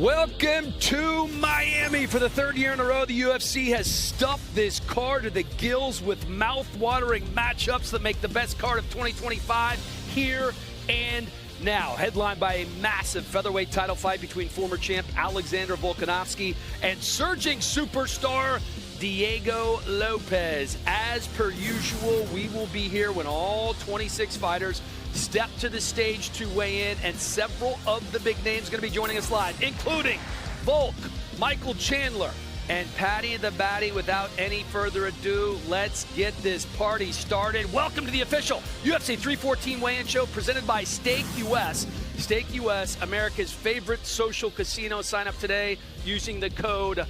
Welcome to Miami. For the third year in a row, the UFC has stuffed this card to the gills with mouth-watering matchups that make the best card of 2025 here and now. Headlined by a massive featherweight title fight between former champ Alexander Volkanovski and surging superstar Diego Lopes. As per usual, we will be here when all 26 fighters step to the stage to weigh in, and several of the big names going to be joining us live, including Volk, Michael Chandler, and Paddy the Baddy. Without any further ado, let's get this party started. Welcome to the official UFC 314 weigh-in show presented by Stake US. Stake US, America's favorite social casino. Sign up today using the code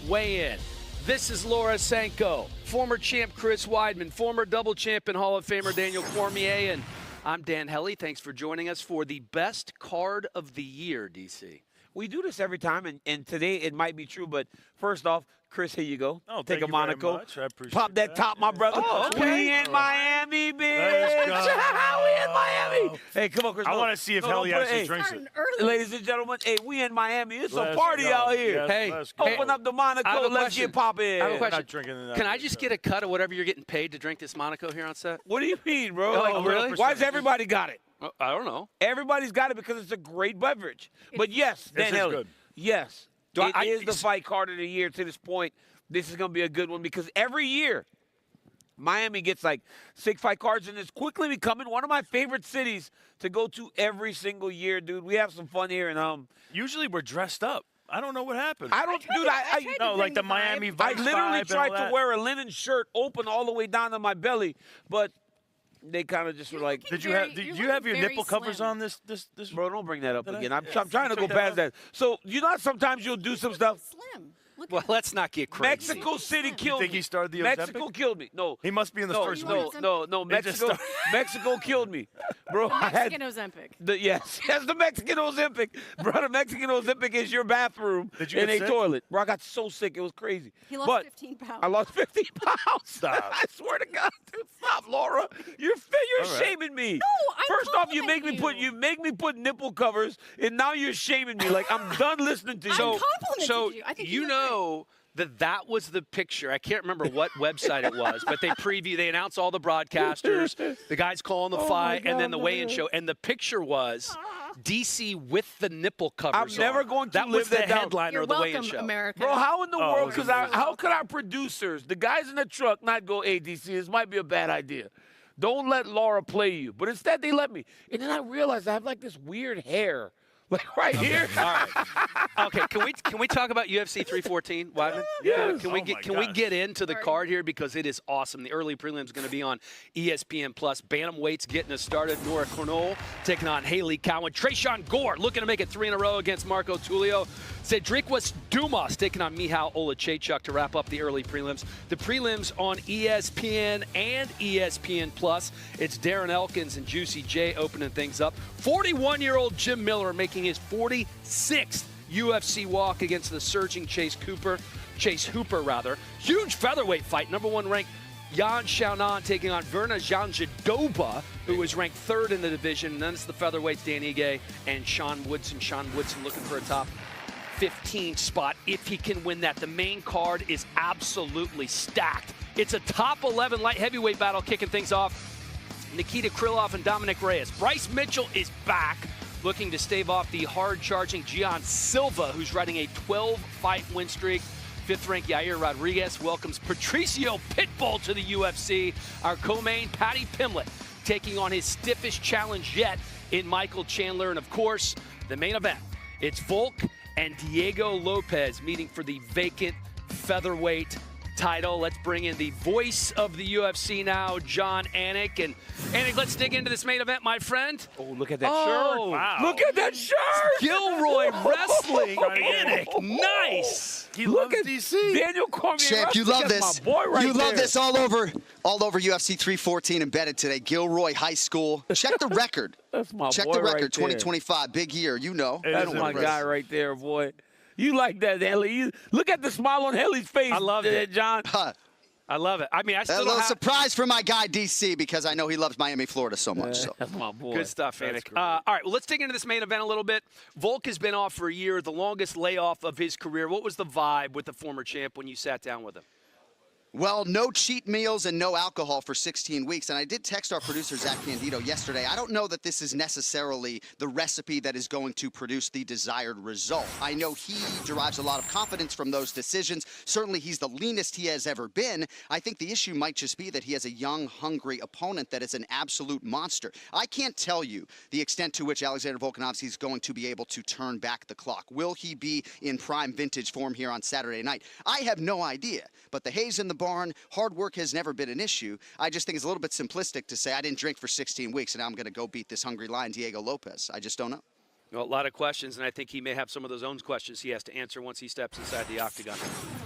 WEIGHIN. This is Laura Sanko, former champ Chris Weidman, former double champ and Hall of Famer Daniel Cormier, and I'm Dan Hellie. Thanks for joining us for the best card of the year, DC. We do this every time, and today it might be true, but first off, Chris, here you go. Oh, take a you Monaco. Very much. I appreciate Pop that top, my brother. Oh, okay. We in Miami, bitch. Let's go. We in Miami. Hey, come on, Chris. I want to see if Hellie actually drinks it. Ladies and gentlemen, hey, we in Miami. It's a Let's party go. out here. Yes, Hey, let's go. Open up the Monaco. Let's question. get poppin'. I have a I'm question. not drinking that. Can I just get a cut of whatever you're getting paid to drink this Monaco here on set? What do you mean, bro? Oh, really? Why's everybody got it? I don't know. Everybody's got it because it's a great beverage. But yes, This Dan is Hellie, good. yes, Do it I- is the fight card of the year to this point. This is going to be a good one because every year Miami gets like 6 fight cards, and it's quickly becoming one of my favorite cities to go to every single year, dude. We have some fun here, and Usually we're dressed up. I don't know what happened. I don't, dude. I no, like the Miami I Vice literally vibe and tried all to that. wear a linen shirt open all the way down to my belly, but they kind of just were like, Did you have your nipple covers on this? bro, don't bring that up Did I? again. I'm Yeah. trying to go Check that past out. that. So you know, how sometimes you'll do some stuff. Slim. Look Well, at let's not get crazy. Mexico City killed think me. he started the Mexico Ozempic? killed me. No. He must be in the No, first no, week. no. He just Mexico, started. Mexico killed me, bro. I had Mexican Ozempic. yes, the Mexican Ozempic, bro. The Mexican Ozempic is your bathroom Did you in get a sick? toilet, bro. I got so sick, it was crazy. He lost But 15 pounds. I lost 15 pounds. Stop. I swear to God, dude, stop, Laura. You're All right. shaming me. No, I'm First off, you make me complimenting put you. nipple covers, and now you're shaming me. Like I'm done listening to you. I'm complimenting So you. I think you look know that was the picture. I can't remember what website it was, but they announce all the broadcasters, the guys calling the fight, and then the weigh-in show. And the picture was DC with the nipple covers I'm never on. going to That live was the that down. headliner You're of the weigh-in welcome, show. America. Bro, how in the Oh, world it could was how could our producers, the guys in the truck, not go, hey, DC, this might be a bad idea. Don't let Laura play you. But instead they let me. And then I realized I have like this weird hair. Like right here. All right. Okay, can we talk about UFC 314, Weidman? Yes. Can we Oh get my can we gosh. get into the card here because it is awesome. The early prelim is going to be on ESPN Plus. Bantamweight's getting us started. Nora Cornell taking on Haley Cowan. Tresean Gore looking to make it 3 in a row against Marco Tulio. Cedric Dumas taking on Michał Olejniczak to wrap up the early prelims. The prelims on ESPN and ESPN Plus. It's Darren Elkins and Juicy J opening things up. 41-year-old Jim Miller making his 46th UFC walk against the surging Chase Hooper. Huge featherweight fight. Number 1 ranked Yan Xiaonan taking on Verna Janjadova, who is ranked 3rd in the division. And then it's the featherweights, Dan Ige and Sean Woodson. Sean Woodson looking for a top 15 spot if he can win that. The main card is absolutely stacked. It's a top 11 light heavyweight battle kicking things off. Nikita Krylov and Dominic Reyes. Bryce Mitchell is back, looking to stave off the hard-charging Gian Silva, who's riding a 12-fight win streak. 5th-ranked Yair Rodriguez welcomes Patricio Pitbull to the UFC. Our co-main, Paddy Pimblett, taking on his stiffest challenge yet in Michael Chandler. And, of course, the main event. It's Volk and Diego Lopes meeting for the vacant featherweight title. Let's bring in the voice of the UFC now, John Anik. And Anik, let's dig into this main event, my friend. Oh, look at that Oh, shirt. wow. Look at that shirt. Gilroy Wrestling. Trying to get Anik, nice. He Look loves at DC. Daniel Cormier. Champ, you love That's this. my boy right you love there. this all over UFC 314 embedded today. Gilroy High School. Check the record. That's my Check boy the right record. there. 2025, big year. You know. It That's is my impressive. guy right there, boy. You like that, Hellie. Look at the smile on Helly's face. I loved it. John. Huh. I love it. I mean, I still A don't little have... surprise for my guy, DC, because I know he loves Miami, Florida so much. So. That's my boy. Good stuff, Anik. All right, well, let's dig into this main event a little bit. Volk has been off for a year, the longest layoff of his career. What was the vibe with the former champ when you sat down with him? Well, no cheat meals and no alcohol for 16 weeks. And I did text our producer, Zach Candido, yesterday. I don't know that this is necessarily the recipe that is going to produce the desired result. I know he derives a lot of confidence from those decisions. Certainly, he's the leanest he has ever been. I think the issue might just be that he has a young, hungry opponent that is an absolute monster. I can't tell you the extent to which Alexander Volkanovski is going to be able to turn back the clock. Will he be in prime vintage form here on Saturday night? I have no idea. But the hay's in the barn. Hard work has never been an issue. I just think it's a little bit simplistic to say I didn't drink for 16 weeks and now I'm going to go beat this hungry lion, Diego Lopes. I just don't know. Well, a lot of questions, and I think he may have some of those own questions he has to answer once he steps inside the octagon.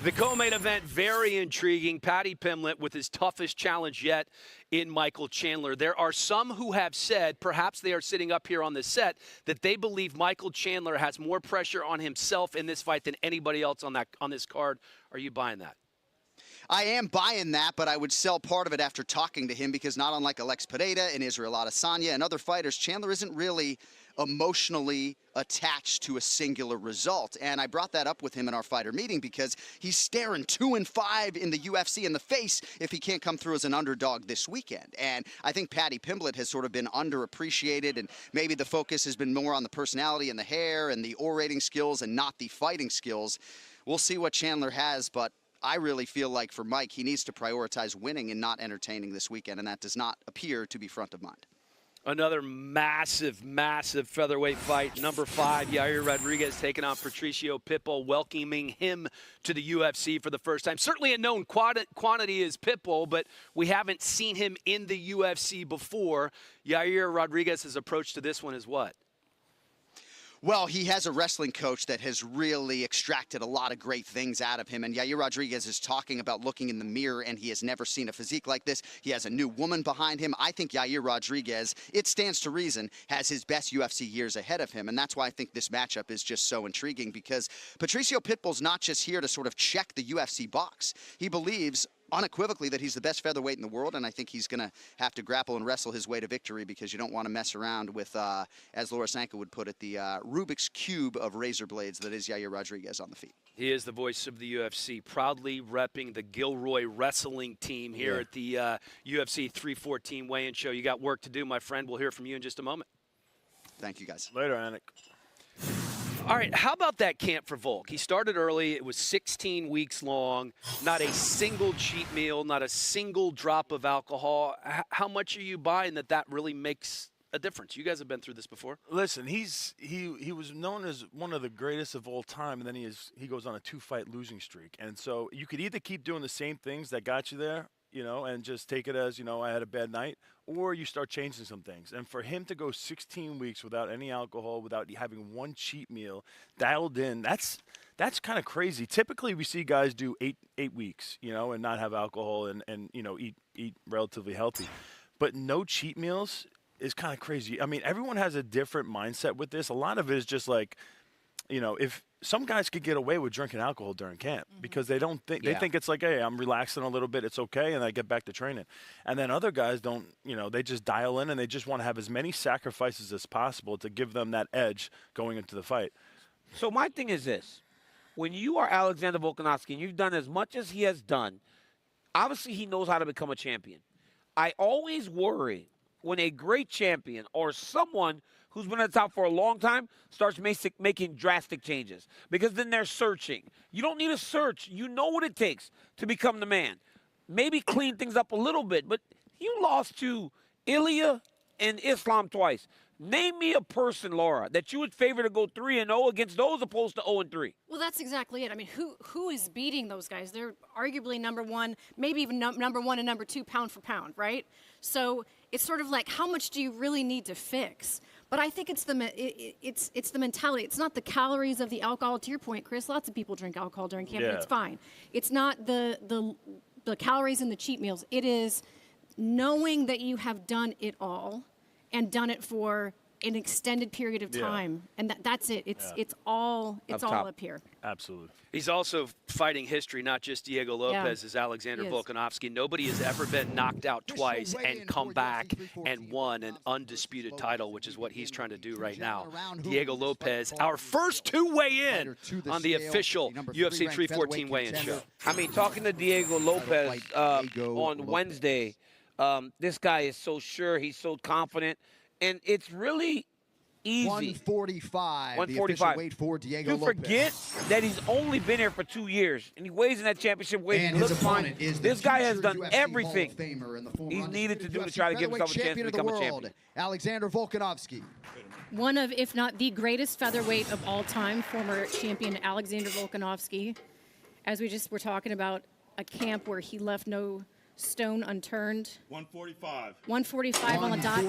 The co-main event, very intriguing. Paddy Pimblett with his toughest challenge yet in Michael Chandler. There are some who have said, perhaps they are sitting up here on this set, that they believe Michael Chandler has more pressure on himself in this fight than anybody else on this card. Are you buying that? I am buying that, but I would sell part of it after talking to him because not unlike Alex Pereira and Israel Adesanya and other fighters, Chandler isn't really emotionally attached to a singular result. And I brought that up with him in our fighter meeting because he's staring 2-5 in the UFC in the face if he can't come through as an underdog this weekend. And I think Paddy Pimblett has sort of been underappreciated, and maybe the focus has been more on the personality and the hair and the orating skills and not the fighting skills. We'll see what Chandler has, but I really feel like for Mike, he needs to prioritize winning and not entertaining this weekend, and that does not appear to be front of mind. Another massive, massive featherweight fight. Number 5, Yair Rodriguez taking on Patricio Pitbull, welcoming him to the UFC for the first time. Certainly a known quantity is Pitbull, but we haven't seen him in the UFC before. Yair Rodriguez's approach to this one is what? Well, he has a wrestling coach that has really extracted a lot of great things out of him. And Yair Rodriguez is talking about looking in the mirror, and he has never seen a physique like this. He has a new woman behind him. I think Yair Rodriguez, it stands to reason, has his best UFC years ahead of him. And that's why I think this matchup is just so intriguing, because Patricio Pitbull's not just here to sort of check the UFC box. He believes unequivocally that he's the best featherweight in the world, and I think he's going to have to grapple and wrestle his way to victory, because you don't want to mess around with, as Laura Sanka would put it, the Rubik's Cube of razor blades that is Yair Rodriguez on the feet. He is the voice of the UFC, proudly repping the Gilroy wrestling team here at the UFC 314 weigh-in show. You got work to do, my friend. We'll hear from you in just a moment. Thank you, guys. Later, Anik. All right, how about that camp for Volk? He started early. It was 16 weeks long. Not a single cheat meal, not a single drop of alcohol. How much are you buying that really makes a difference? You guys have been through this before. Listen, he was known as one of the greatest of all time, and then he goes on a 2-fight losing streak. And so you could either keep doing the same things that got you there, and just take it as, I had a bad night, or you start changing some things. And for him to go 16 weeks without any alcohol, without having one cheat meal dialed in, that's kind of crazy. Typically, we see guys do eight weeks, and not have alcohol and eat relatively healthy. But no cheat meals is kind of crazy. I mean, everyone has a different mindset with this. A lot of it is just like, if some guys could get away with drinking alcohol during camp because they don't think they think it's like, hey, I'm relaxing a little bit, it's okay, and I get back to training. And then other guys don't, they just dial in and they just want to have as many sacrifices as possible to give them that edge going into the fight. So my thing is this. When you are Alexander Volkanovski and you've done as much as he has done, obviously he knows how to become a champion. I always worry when a great champion or someone who's been at the top for a long time starts making drastic changes, because then they're searching. You don't need to search. You know what it takes to become the man. Maybe clean things up a little bit, but you lost to Ilya and Islam twice. Name me a person, Laura, that you would favor to go 3-0 against those opposed to 0-3. Well, that's exactly it. I mean, who is beating those guys? They're arguably number one, maybe even number one and number two pound for pound, right? So it's sort of like, how much do you really need to fix? But I think it's the mentality. It's not the calories of the alcohol. To your point, Chris, lots of people drink alcohol during camp, and it's fine. It's not the calories and the cheat meals. It is knowing that you have done it all and done it for an extended period of time, and that's it. It's all up here. Absolutely. He's also fighting history, not just Diego Lopez, as Alexander Volkanovski. Nobody has ever been knocked out twice and come back and won an undisputed title, which is what he's trying to do right now. Diego Lopez, our first two weigh-in on the official UFC 314 weigh-in show. I mean, talking to Diego Lopez on Wednesday, this guy is so sure, he's so confident, and it's really easy. 145. The official weight for Diego Lopez. Forget that he's only been here for 2 years, and he weighs in that championship weight. And he his looks opponent fine. is This guy has done UFC everything he's needed to do to try to give himself a chance to become a champion. Alexander Volkanovski. One of, if not the greatest featherweight of all time, former champion Alexander Volkanovski. As we just were talking about, a camp where he left no stone unturned. 145. 145 on the dot.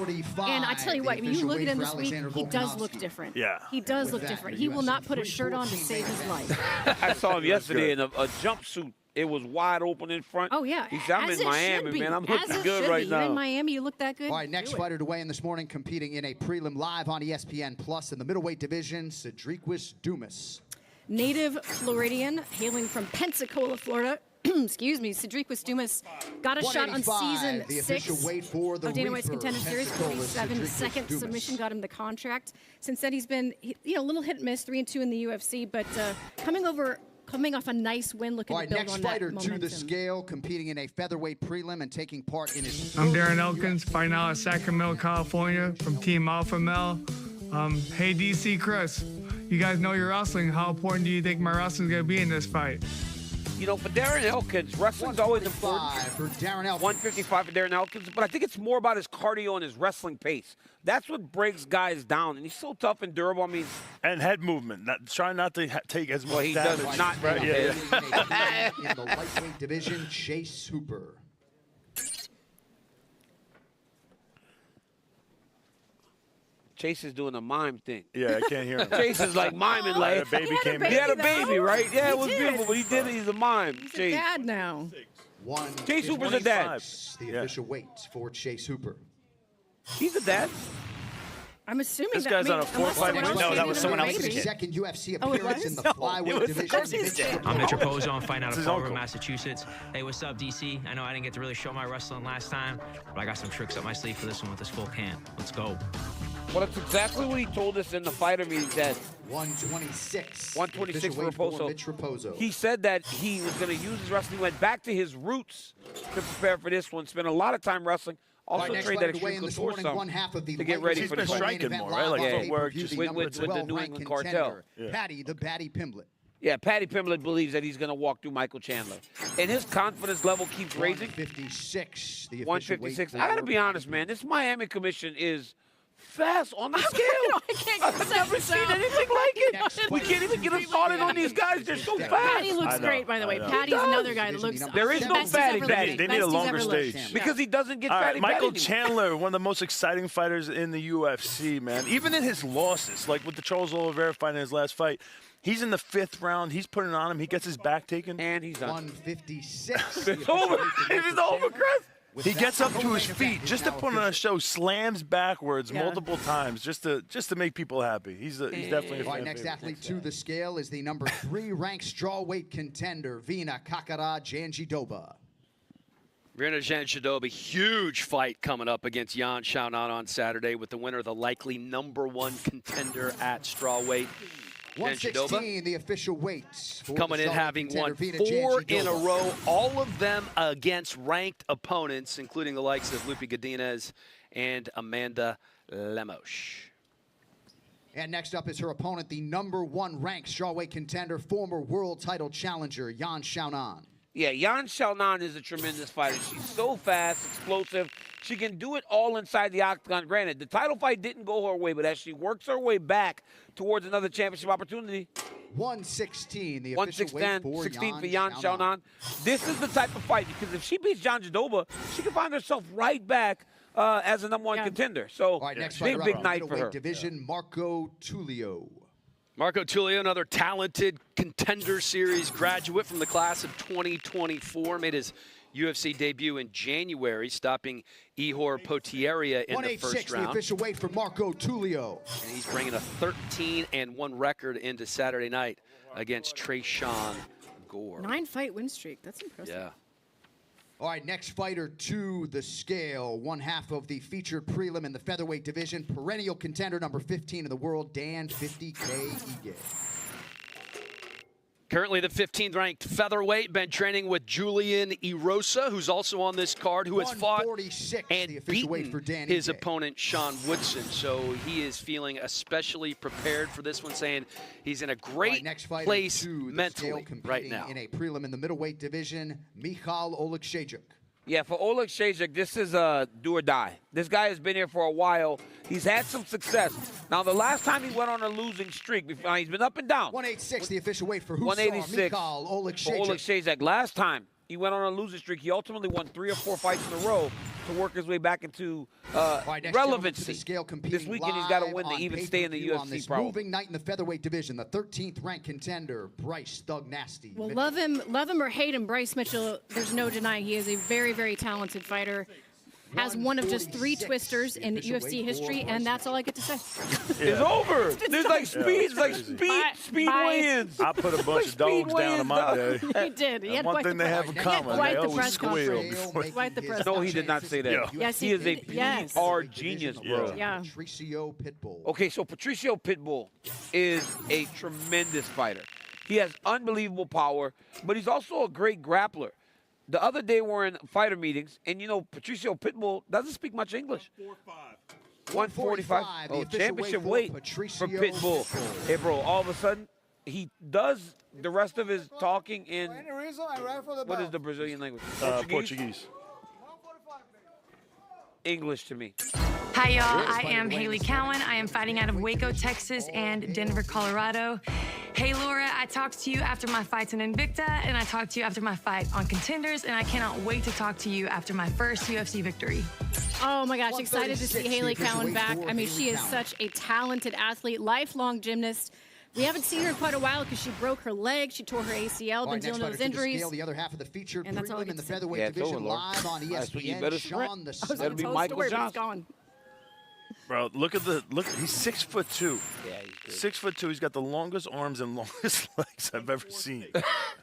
And I tell you what, when you look at him this week, he does look different. Yeah. He does look different. He will not put a shirt on to save his life. I saw him yesterday in a jumpsuit. It was wide open in front. Oh, yeah. He said, I'm in Miami, man. I'm looking good right now. You're in Miami. You look that good. All right, next fighter to weigh in this morning, competing in a prelim live on ESPN Plus in the middleweight division, Cedriquis Dumas. Native Floridian, hailing from Pensacola, Florida. Excuse me, Cedriquis Dumas got a shot on season 6 of Dana White's Contender Series. 47 second submission got him the contract. Since then, he's been a little hit and miss, 3-2 in the UFC, but coming off a nice win, looking to build on that momentum. Next fighter to the scale, competing in a featherweight prelim and taking part in his. I'm Darren Elkins, fighting out of Sacramento, California, from Team Alpha Male. Hey DC Chris, you guys know your wrestling. How important do you think my wrestling's gonna be in this fight? You know, for Darren Elkins, wrestling's always important. For Darren Elkins. 155 for Darren Elkins, but I think it's more about his cardio and his wrestling pace. That's what breaks guys down, and he's so tough and durable. I mean, and head movement. Trying not to take as much damage. Does not. Right, In the lightweight division, Chase Hooper. Chase is doing a mime thing. Yeah, I can't hear him. Chase is like miming, like a baby came in. He had a baby, right? Yeah, it was beautiful, but he did it. He's a mime. He's Chase. a dad now. Chase Hooper's a dad. The official weight for Chase Hooper. He's a dad. I'm assuming this guy's on a 4-fight win. No, that was someone else's kid. Second UFC appearance in the flyweight division. Of course he's dead. I'm Mitch Raposo. I'm fighting out of Fall River, Massachusetts. Hey, what's up, DC? I know I didn't get to really show my wrestling last time, but I got some tricks up my sleeve for this one with this full camp. Let's go. Well, that's exactly what he told us in the fighter meeting. That 126. 126 for Raposo. Mitch Raposo. He said that he was going to use his wrestling. He went back to his roots to prepare for this one. Spent a lot of time wrestling. Also trained that extreme couture to get ready for the fight. He's been striking more, right? Like footwork, just with the New England cartel. Paddy Pimblett. Yeah, Paddy Pimblett believes that he's going to walk through Michael Chandler. And his confidence level keeps raising. 156. 156. I got to be honest, man. This Miami commission is fast on the scale. I've never seen anything like it. We can't even get them started on these guys. They're so fast. Paddy looks great, by the way. Paddy's another guy that looks. There is no fatty Paddy. They need a longer stage. Because he doesn't get fatty Michael Chandler, one of the most exciting fighters in the UFC, man. Even in his losses, like with the Charles Oliveira fight in his last fight, he's in the 5th round. He's putting on him. He gets his back taken. And he's done. 156. It's over. It is over, Chris. He gets up to his feet just to put on a show, slams backwards multiple times just to make people happy. He's definitely a fan. All right, next athlete to the scale is the number 3 ranked strawweight contender, Vina Kakara Janjidoba. Virna Janjidoba, huge fight coming up against Yan Xiaonan on Saturday with the winner, the likely #1 contender at strawweight. 116, the official weight. Coming in having won 4 in a row, all of them against ranked opponents, including the likes of Lupi Godinez and Amanda Lemos. And next up is her opponent, the #1 ranked strawweight contender, former world title challenger, Yan Xiaonan. Yeah, Yan Xiaonan is a tremendous fighter. She's so fast, explosive. She can do it all inside the octagon. Granted, the title fight didn't go her way, but as she works her way back towards another championship opportunity. 116, the 116 for Yan Xiaonan. This is the type of fight, because if she beats Janjidoba, she can find herself right back as a #1 contender. So, next big night for her. Division, Marco Tulio. Marco Tulio, another talented Contender Series graduate from the class of 2024, made his UFC debut in January, stopping Ihor Potieria in the first 186, round. the official weight for Marco Tulio. And he's bringing a 13-1 record into Saturday night against Tresean Gore. 9-fight win streak. That's impressive. Yeah. All right, next fighter to the scale. One half of the featured prelim in the featherweight division. Perennial contender number 15 in the world, Dan 50K Ige. Currently the 15th ranked featherweight, been training with Julian Erosa, who's also on this card, who has fought and beaten his opponent, Sean Woodson. So he is feeling especially prepared for this one, saying he's in a great place mentally right now. In a prelim in the middleweight division, Michal Oleksiejczuk. Yeah, for Oleksiejczuk, this is a do or die. This guy has been here for a while. He's had some success. Now, the last time he went on a losing streak, he's been up and down. 186, the official weight for Hussar 186 Michal for Oleksiejczuk. Oleksiejczuk. Last time he went on a losing streak, he ultimately won 3 or 4 fights in a row to work his way back into relevancy. This weekend he's got to win to even stay in the UFC, probably. Moving night in the featherweight division, the 13th ranked contender, Bryce Thug Nasty. Well, love him or hate him, Bryce Mitchell, there's no denying he is a very, very talented fighter. Has one of just 3 twisters in UFC history, and that's all I get to say. It's over. There's like speed, speed wins. I put a bunch of dogs down in my day. He did. He had one quite thing the they have in common, they always squeal. Quite the press No, he did not say that. Yeah. Yes, he is a PR genius, bro. Yeah. Patricio Pitbull. Okay, so Patricio Pitbull is a tremendous fighter. He has unbelievable power, but he's also a great grappler. The other day we're in fighter meetings, and you know, Patricio Pitbull doesn't speak much English. 145. Oh, championship weight for Pitbull. Hey, bro, all of a sudden, he does the rest of his talking in, what is the Brazilian language? Portuguese. English to me. Hi, y'all. I am Haley Cowan. I am fighting out of Waco, Texas, and Denver, Colorado. Hey, Laura, I talked to you after my fights in Invicta, and I talked to you after my fight on Contenders, and I cannot wait to talk to you after my first UFC victory. Oh, my gosh. Excited to see Haley Cowan back. I mean, she is such a talented athlete, lifelong gymnast. We haven't seen her in quite a while because she broke her leg. She tore her ACL, been dealing with those injuries. The other half of the featured and that's all prelim in the featherweight division live on ESPN. Better Sean the That'll be Michael Johnson. Bro, look. He's 6'2". Yeah, 6'2". He's got the longest arms and longest legs I've ever seen.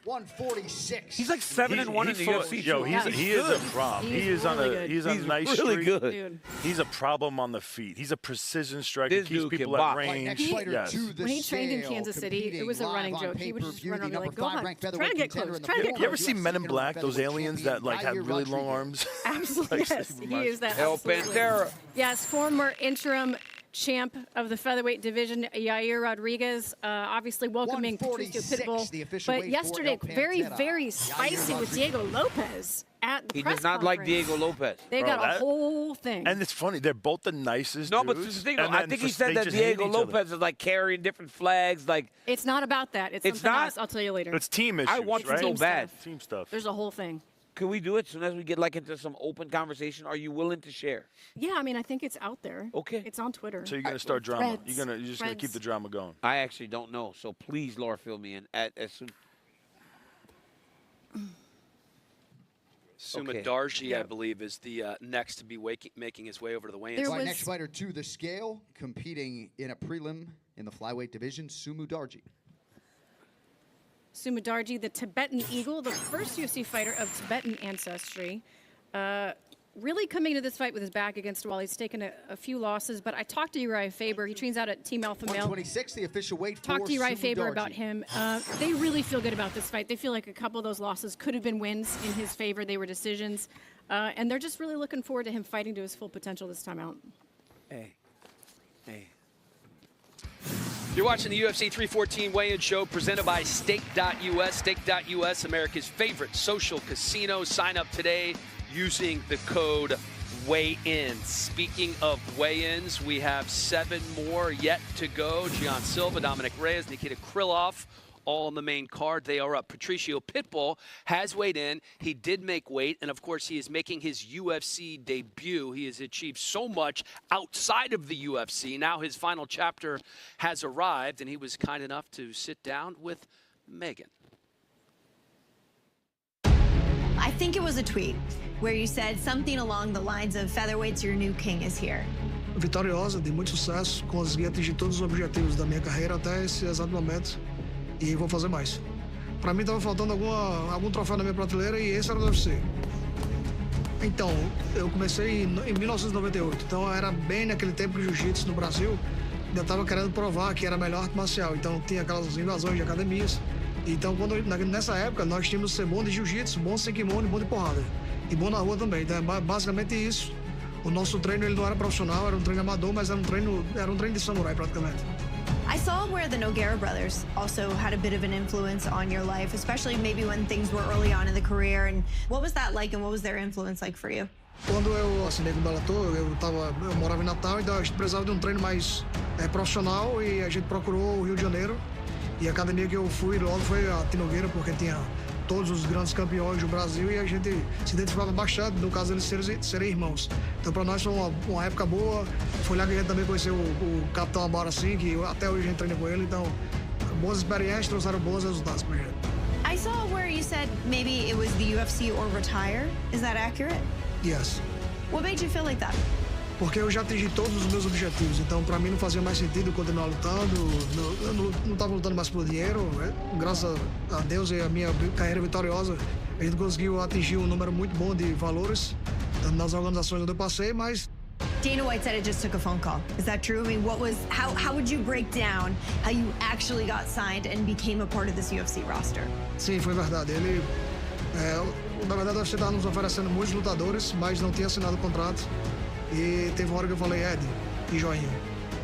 146. He's like 7-1 in the UFC. Yo, he is a problem. He's on a nice really streak. good. Dude. He's a problem on the feet. He's a precision striker. This Keeps dude people can at box. range. Yes. When he trained in Kansas City, it was a running joke. He would just run around like, go on, try to get close, try to get You ever close. see Men in Black? Those aliens that like have really long arms. Absolutely, yes. He is that. El Absolutely. Pantera. Yes, former interim champ of the featherweight division, Yair Rodriguez, obviously welcoming Patricio Pitbull. But yesterday, very, very spicy with Diego Lopez at the He press does not like conference. Diego Lopez. They've got a whole thing. And it's funny, they're both the nicest No, dudes. but this is the thing, and I then think he they said that just hate Diego each other. Lopez is like carrying different flags. Like It's not about that. It's something not? else. I'll tell you later. It's team issues, I want to right? know Team bad. stuff. Team stuff. There's a whole thing. Can we do it as soon as we get like into some open conversation? Are you willing to share? Yeah, I mean, I think it's out there. Okay. It's on Twitter. So you're gonna start drama. Threads. You're just gonna keep the drama going. I actually don't know. So please, Laura, fill me in as soon. Sumadarji, I believe, is the next to be making his way over to the weigh-in. Right, next fighter to the scale, competing in a prelim in the flyweight division, Sumadarji. Sumadarji, the Tibetan Eagle, the first UFC fighter of Tibetan ancestry. Really coming to this fight with his back against the wall. He's taken a few losses, but I talked to Uriah Faber. He trains out at Team Alpha Male. 126, the official weight for Talked to Uriah Faber Sumadarji. about him. They really feel good about this fight. They feel like a couple of those losses could have been wins in his favor. They were decisions. And they're just really looking forward to him fighting to his full potential this time out. Hey. You're watching the UFC 314 weigh-in show presented by Stake.us. Stake.us, America's favorite social casino. Sign up today using the code WEIGH-IN. Speaking of weigh-ins, we have 7 more yet to go. Gian Silva, Dominic Reyes, Nikita Krylov, all on the main card. They are up. Patricio Pitbull has weighed in. He did make weight, and of course, he is making his UFC debut. He has achieved so much outside of the UFC. Now his final chapter has arrived, and he was kind enough to sit down with Megan. I think it was a tweet where you said something along the lines of featherweight's your new king is here. Vitoriosa, de muito sucesso, consegui atingir todos os objetivos da minha carreira até esse exato momento e vou fazer mais. Para mim estava faltando algum troféu na minha prateleira e esse era do UFC. Então, eu comecei em 1998, então era bem naquele tempo que o jiu-jitsu no Brasil ainda estava querendo provar que era a melhor arte marcial, então tinha aquelas invasões de academias. Então, nessa época, nós tínhamos que ser bom de jiu-jitsu, bom sem kimono e bom de porrada. E bom na rua também, então é basicamente isso. O nosso treino ele não era profissional, era um treino amador, mas era um treino de samurai praticamente. I saw where the Nogueira brothers also had a bit of an influence on your life, especially maybe when things were early on in the career. And what was that like, and what was their influence like for you? Quando eu assinei com o Bellator, eu morava em Natal, então a gente precisava de um treino mais profissional e a gente procurou o Rio de Janeiro. E a academia que eu fui logo foi a Nogueira, porque tinha todos os grandes campeões do Brasil e a gente se identificava bastante, no caso eles serem irmãos. Então para nós foi uma época boa. Foi lá que a gente também conheceu o Capitão Amaro, assim, que até hoje a gente treina com ele. Então, boas experiências trouxeram bons resultados pra gente. I saw where you said maybe it was the UFC or retire. Is that accurate? Yes. What made you feel like that? Porque eu já atingi todos os meus objetivos, então para mim não fazia mais sentido continuar lutando. Eu não estava lutando mais pelo dinheiro, né? Graças a Deus e a minha carreira vitoriosa, a gente conseguiu atingir um número muito bom de valores nas organizações onde eu passei, mas Dana White said it just took a phone call. Is that true? I mean, how would you break down how you actually got signed and became a part of this UFC roster? Sim, foi verdade. Ele, na verdade, você estava nos oferecendo muitos lutadores, mas não tinha assinado o contrato. E teve uma hora que eu falei, Ed e Joinha,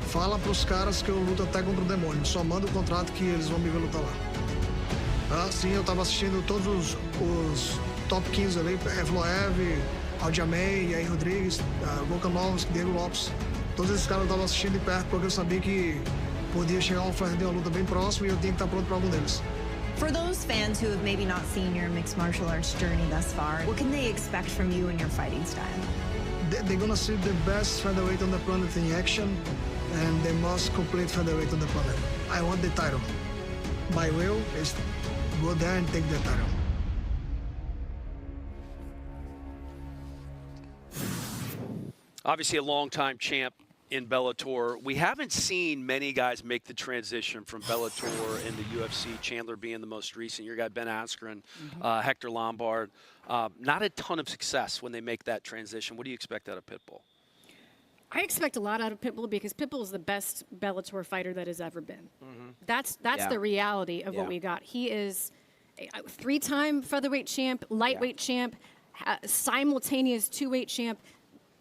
fala pros caras que eu luto até contra o demônio, só manda o contrato que eles vão me ver lutar lá. Sim, eu tava assistindo todos os top 15 ali, Evloev, Aljamain, Yair Rodrigues, Volkanovski, Diego Lopes. Todos esses caras eu tava assistindo de perto porque eu sabia que podia chegar uma oferta de uma luta bem próxima e eu tinha que estar pronto para algum deles. For those fans who have maybe not seen your mixed martial arts journey thus far, what can they expect from you and your fighting style? They're gonna see the best featherweight on the planet in action, and the most complete featherweight on the planet. I want the title. My will is go there and take the title. Obviously a long-time champ in Bellator. We haven't seen many guys make the transition from Bellator into UFC, Chandler being the most recent. Your guy, Ben Askren, Hector Lombard. Not a ton of success when they make that transition. What do you expect out of Pitbull? I expect a lot out of Pitbull because Pitbull is the best Bellator fighter that has ever been. That's the reality of what we got. He is a three-time featherweight champ, lightweight champ, simultaneous two-weight champ.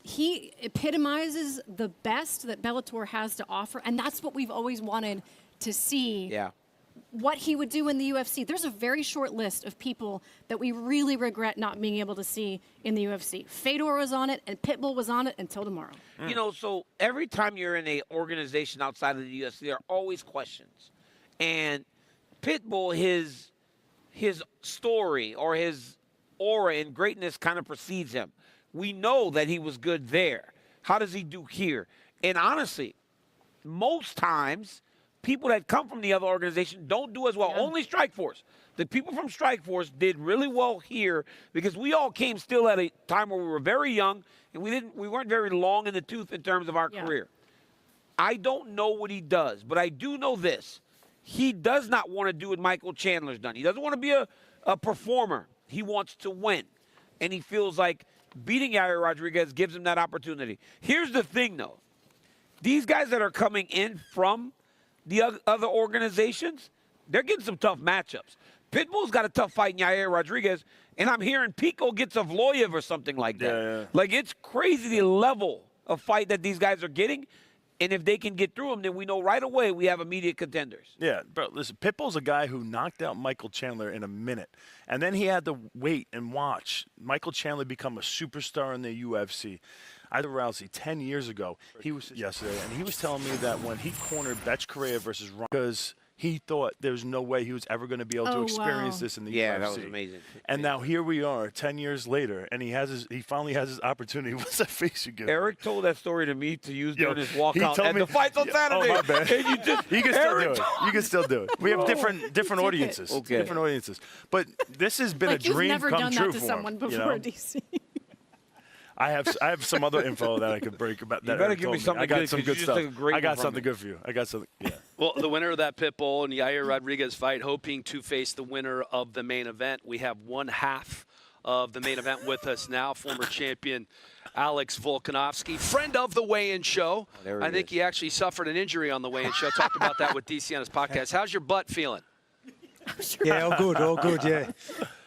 He epitomizes the best that Bellator has to offer, and that's what we've always wanted to see. Yeah. What he would do in the UFC. There's a very short list of people that we really regret not being able to see in the UFC. Fedor was on it, and Pitbull was on it until tomorrow. You know, so every time you're in an organization outside of the UFC, there are always questions. And Pitbull, his story or his aura and greatness kind of precedes him. We know that he was good there. How does he do here? And honestly, most times, people that come from the other organization don't do as well. Yeah. Only Strikeforce. The people from Strikeforce did really well here because we all came still at a time where we were very young and we weren't very long in the tooth in terms of our career. I don't know what he does, but I do know this. He does not want to do what Michael Chandler's done. He doesn't want to be a performer. He wants to win. And he feels like beating Yair Rodriguez gives him that opportunity. Here's the thing, though. These guys that are coming in from the other organizations, they're getting some tough matchups. Pitbull's got a tough fight in Yair Rodriguez, and I'm hearing Pico gets a Vloyev or something like that. Yeah. Like, it's crazy the level of fight that these guys are getting. And if they can get through them, then we know right away we have immediate contenders. Yeah, bro, listen, Pitbull's a guy who knocked out Michael Chandler in a minute. And then he had to wait and watch Michael Chandler become a superstar in the UFC. I did Rousey 10 years ago. He was yesterday, and he was telling me that when he cornered Betch Correa versus Ron, because he thought there was no way he was ever going to be able to experience this in the UFC. Yeah, that was amazing. And now here we are, 10 years later, and he finally has his opportunity. What's that face you give? Eric told that story to me to use during his walkout at the fights on Saturday. Oh, my bad. And you can still do it. You can still do it. We have different audiences. Okay. Different audiences. But this has been a dream come true for him. You've never done that to someone before, DC. I have some other info that I could break about that. You better give me something good. I got some good stuff. I got something me. good for you. I got something. Yeah. Well, the winner of that Pitbull and Yair Rodriguez fight, hoping to face the winner of the main event. We have one half of the main event with us now, former champion Alex Volkanovski, friend of the weigh-in show. I think he actually suffered an injury on the weigh-in show. Talked about that with DC on his podcast. How's your butt feeling? Yeah, all good, yeah.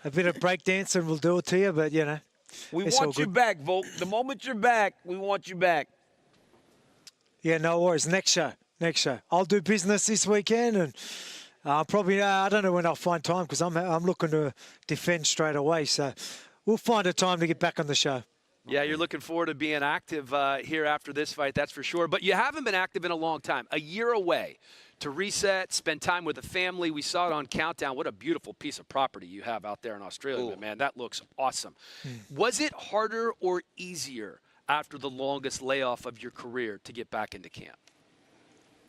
A bit of breakdancing will do it to you, but, you know. We want you back, Volk. The moment you're back, we want you back. Yeah, no worries. Next show. I'll do business this weekend, and probably I don't know when I'll find time because I'm looking to defend straight away. So we'll find a time to get back on the show. Yeah, you're looking forward to being active here after this fight, that's for sure. But you haven't been active in a long time. A year away to reset, spend time with the family. We saw it on Countdown. What a beautiful piece of property you have out there in Australia, man. That looks awesome. Was it harder or easier after the longest layoff of your career to get back into camp?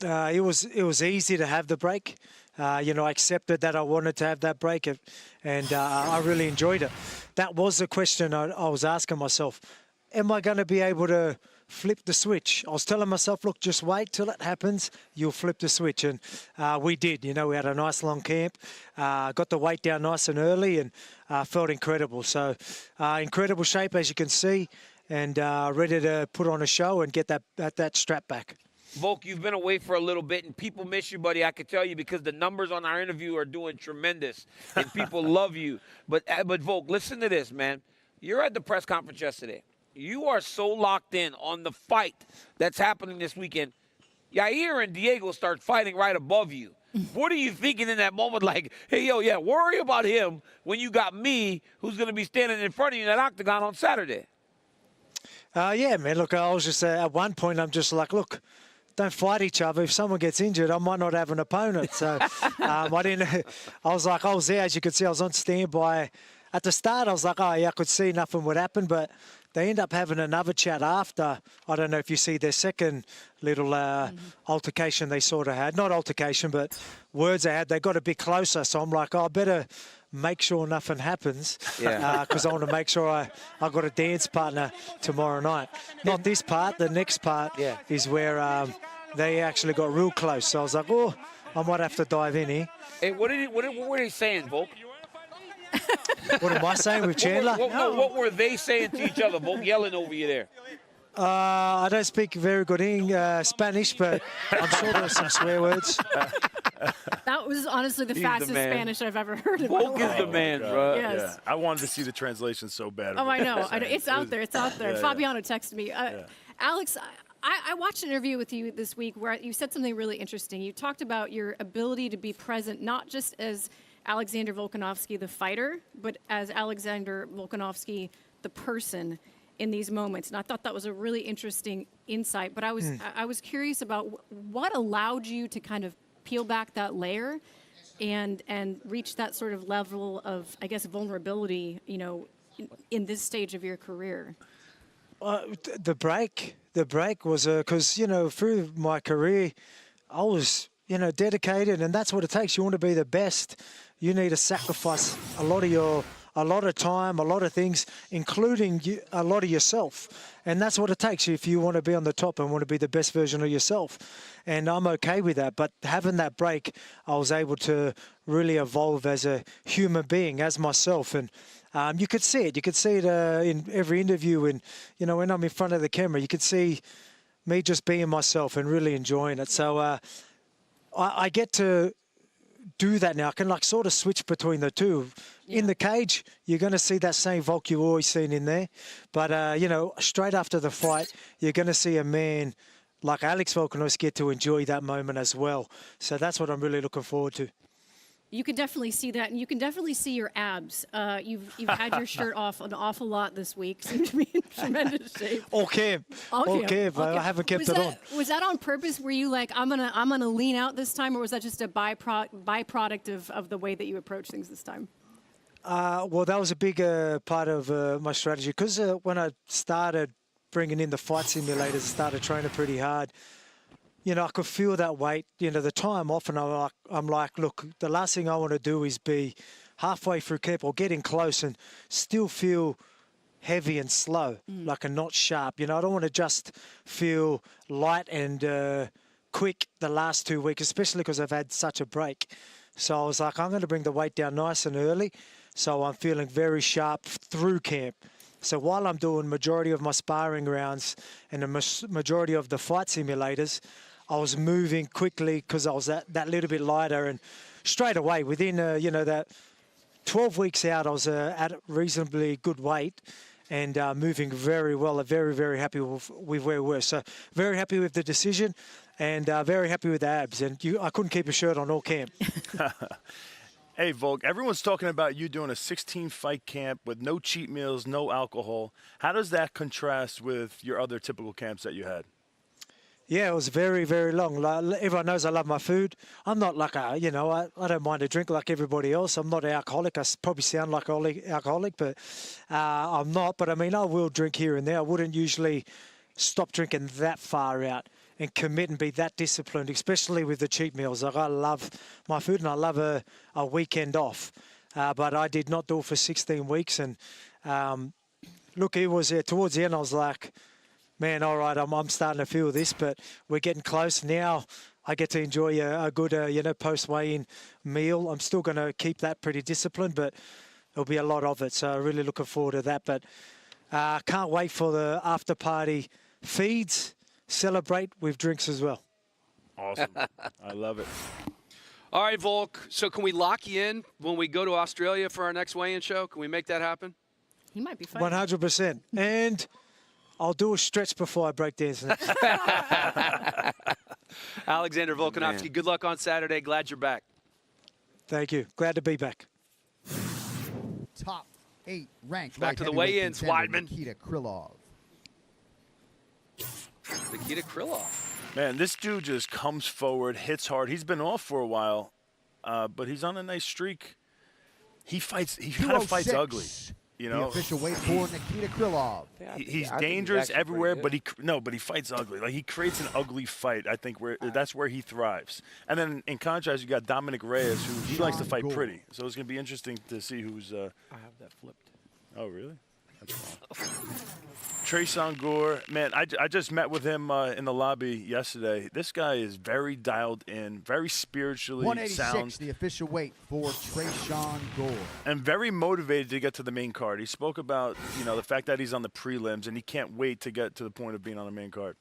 It was easy to have the break. You know, I accepted that I wanted to have that break, and I really enjoyed it. That was the question I was asking myself. Am I going to be able to flip the switch? I was telling myself, look, just wait till it happens. You'll flip the switch. And we did. You know, we had a nice long camp, got the weight down nice and early, and felt incredible. So incredible shape, as you can see, and ready to put on a show and get that strap back. Volk, you've been away for a little bit, and people miss you, buddy. I can tell you because the numbers on our interview are doing tremendous, and people love you. But Volk, listen to this, man. You're at the press conference yesterday. You are so locked in on the fight that's happening this weekend. Yair and Diego start fighting right above you. What are you thinking in that moment? Like, hey, yeah, worry about him when you got me who's going to be standing in front of you in that octagon on Saturday. Yeah, man, look, I was just at one point, I'm just like, look, don't fight each other. If someone gets injured, I might not have an opponent. So I was there, as you could see, I was on standby. At the start, I was like, oh, yeah, I could see nothing would happen, but they end up having another chat after. I don't know if you see their second little altercation they sort of had. Not altercation, but words they had. They got a bit closer, so I'm like, oh, I better make sure nothing happens because I want to make sure I got a dance partner tomorrow night. Not this part, the next part is where they actually got real close. So I was like, oh, I might have to dive in here. Hey, what were they saying, Volk? What am I saying with Chandler? What were they saying to each other? Volk yelling over you there. I don't speak very good Spanish, but I'm sure there's some swear words. That was honestly the fastest Spanish I've ever heard. Volk is the man, bro. Yes. Yeah. I wanted to see the translation so bad. Oh, I know. It's out there. It's out there. Fabiano texted me. Alex, I watched an interview with you this week where you said something really interesting. You talked about your ability to be present, not just as Alexander Volkanovski, the fighter, but as Alexander Volkanovski, the person in these moments. And I thought that was a really interesting insight. But I was curious about what allowed you to kind of peel back that layer and reach that sort of level of, I guess, vulnerability, you know, in this stage of your career. The break was because, you know, through my career, I was, you know, dedicated, and that's what it takes. You want to be the best. You need to sacrifice a lot of time, a lot of things, including a lot of yourself. And that's what it takes if you want to be on the top and want to be the best version of yourself. And I'm okay with that. But having that break, I was able to really evolve as a human being, as myself. And you could see it. You could see it in every interview. And, you know, when I'm in front of the camera, you could see me just being myself and really enjoying it. So I get to do that now. I can like sort of switch between the two. In the cage, you're going to see that same Volk you've always seen in there. But, you know, straight after the fight, you're going to see a man like Alex Volkanovski get to enjoy that moment as well. So that's what I'm really looking forward to. You can definitely see that, and you can definitely see your abs. You've had your shirt off an awful lot this week. Seem to be in tremendous shape. Okay. I haven't kept it on. Was that on purpose? Were you like, I'm gonna lean out this time, or was that just a byproduct of the way that you approach things this time? Well, that was a big part of my strategy, because when I started bringing in the fight simulators, started training pretty hard. You know, I could feel that weight, you know, the time off, and I'm like, look, the last thing I want to do is be halfway through camp or getting close and still feel heavy and slow, like and not sharp. You know, I don't want to just feel light and quick the last 2 weeks, especially because I've had such a break. So I was like, I'm going to bring the weight down nice and early, so I'm feeling very sharp through camp. So while I'm doing majority of my sparring rounds and the majority of the fight simulators, I was moving quickly because I was that little bit lighter, and straight away within you know, that 12 weeks out, I was at a reasonably good weight and moving very well. I'm very, very happy with where we were. So very happy with the decision, and very happy with the abs. And I couldn't keep a shirt on all camp. Hey, Volk, everyone's talking about you doing a 16-fight camp with no cheat meals, no alcohol. How does that contrast with your other typical camps that you had? Yeah, it was very, very long. Like, everyone knows I love my food. I'm not like you know, I don't mind a drink like everybody else. I'm not an alcoholic. I probably sound like an alcoholic, but I'm not. But I mean, I will drink here and there. I wouldn't usually stop drinking that far out and commit and be that disciplined, especially with the cheat meals. Like, I love my food and I love a weekend off. But I did not do it for 16 weeks. And look, it was towards the end, I was like, man, all right, I'm starting to feel this, but we're getting close. Now I get to enjoy a good, you know, post-weigh-in meal. I'm still going to keep that pretty disciplined, but there'll be a lot of it. So really looking forward to that. But can't wait for the after-party feeds, celebrate with drinks as well. Awesome. I love it. All right, Volk. So can we lock you in when we go to Australia for our next weigh-in show? Can we make that happen? He might be fine. 100%. And I'll do a stretch before I break dance. Alexander Volkanovski, good luck on Saturday. Glad you're back. Thank you. Glad to be back. Top 8 ranked. Back to the weigh-ins, Weidman. Nikita Krylov. Nikita Krylov. Man, this dude just comes forward, hits hard. He's been off for a while, but he's on a nice streak. He fights. He kind of fights ugly. You know, the official weight for Nikita Krylov. He's dangerous everywhere, but he fights ugly. Like, he creates an ugly fight. I think that's where he thrives. And then in contrast, you got Dominic Reyes, who he likes to fight pretty. So it's gonna be interesting to see who's. I have that flipped. Oh, really? Tresean Gore, man, I just met with him in the lobby yesterday. This guy is very dialed in, very spiritually 186, sound. the official weight for Tresean Gore. And very motivated to get to the main card. He spoke about, you know, the fact that he's on the prelims and he can't wait to get to the point of being on the main card.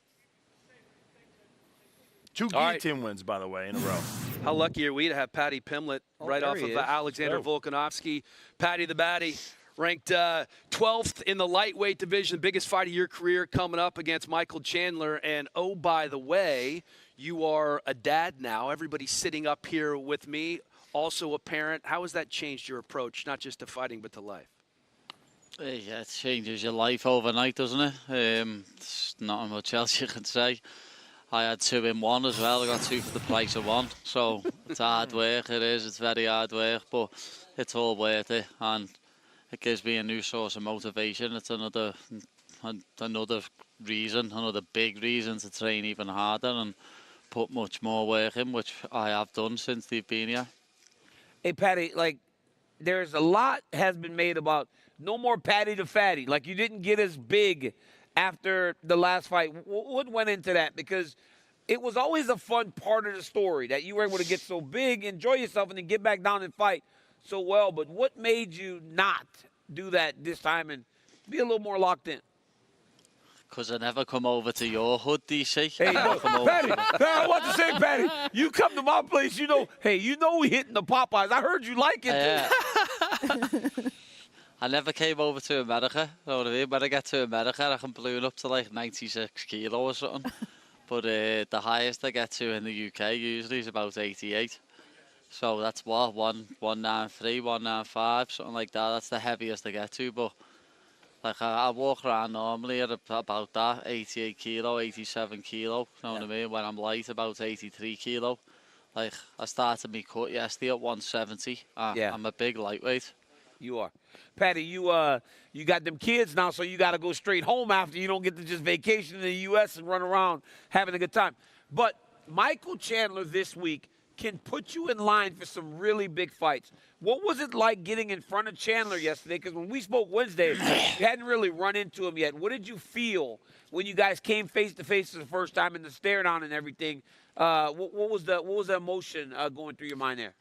2 guillotine wins, by the way, in a row. How lucky are we to have Paddy Pimblett right off of Alexander Volkanovski. Paddy the Batty. Ranked 12th in the lightweight division, the biggest fight of your career, coming up against Michael Chandler. And, oh, by the way, you are a dad now. Everybody's sitting up here with me, also a parent. How has that changed your approach, not just to fighting but to life? Yeah, it changes your life overnight, doesn't it? There's not much else you can say. I had 2 in 1 as well. I got 2 for the price of 1. So it's hard work, it is. It's very hard work, but it's all worth it. And it gives me a new source of motivation. It's another reason, another big reason to train even harder and put much more work in, which I have done since they've been here. Hey, Paddy, like, there's a lot has been made about no more Paddy the Fatty. Like, you didn't get as big after the last fight. What went into that? Because it was always a fun part of the story that you were able to get so big, enjoy yourself, and then get back down and fight so well. But what made you not do that this time and be a little more locked in? Because I never come over to your hood, DC. Hey, no, Paddy, I want to say, Paddy, you come to my place, you know, hey, you know we hitting the Popeyes. I heard you like it, too. I never came over to America. You know what I mean? When I get to America, I can balloon up to like 96 kilo or something. But the highest I get to in the UK usually is about 88. So that's what, 193, 195, something like that. That's the heaviest I get to. But like I walk around normally at about that, 88 kilo, 87 kilo. You know what I mean? When I'm light, about 83 kilo. Like I started my cut yesterday at 170. I'm a big lightweight. You are. Paddy, you got them kids now, so you got to go straight home after. You don't get to just vacation in the U.S. and run around having a good time. But Michael Chandler this week can put you in line for some really big fights. What was it like getting in front of Chandler yesterday? Because when we spoke Wednesday, you hadn't really run into him yet. What did you feel when you guys came face-to-face for the first time and the stare-down and everything? What was the emotion going through your mind there?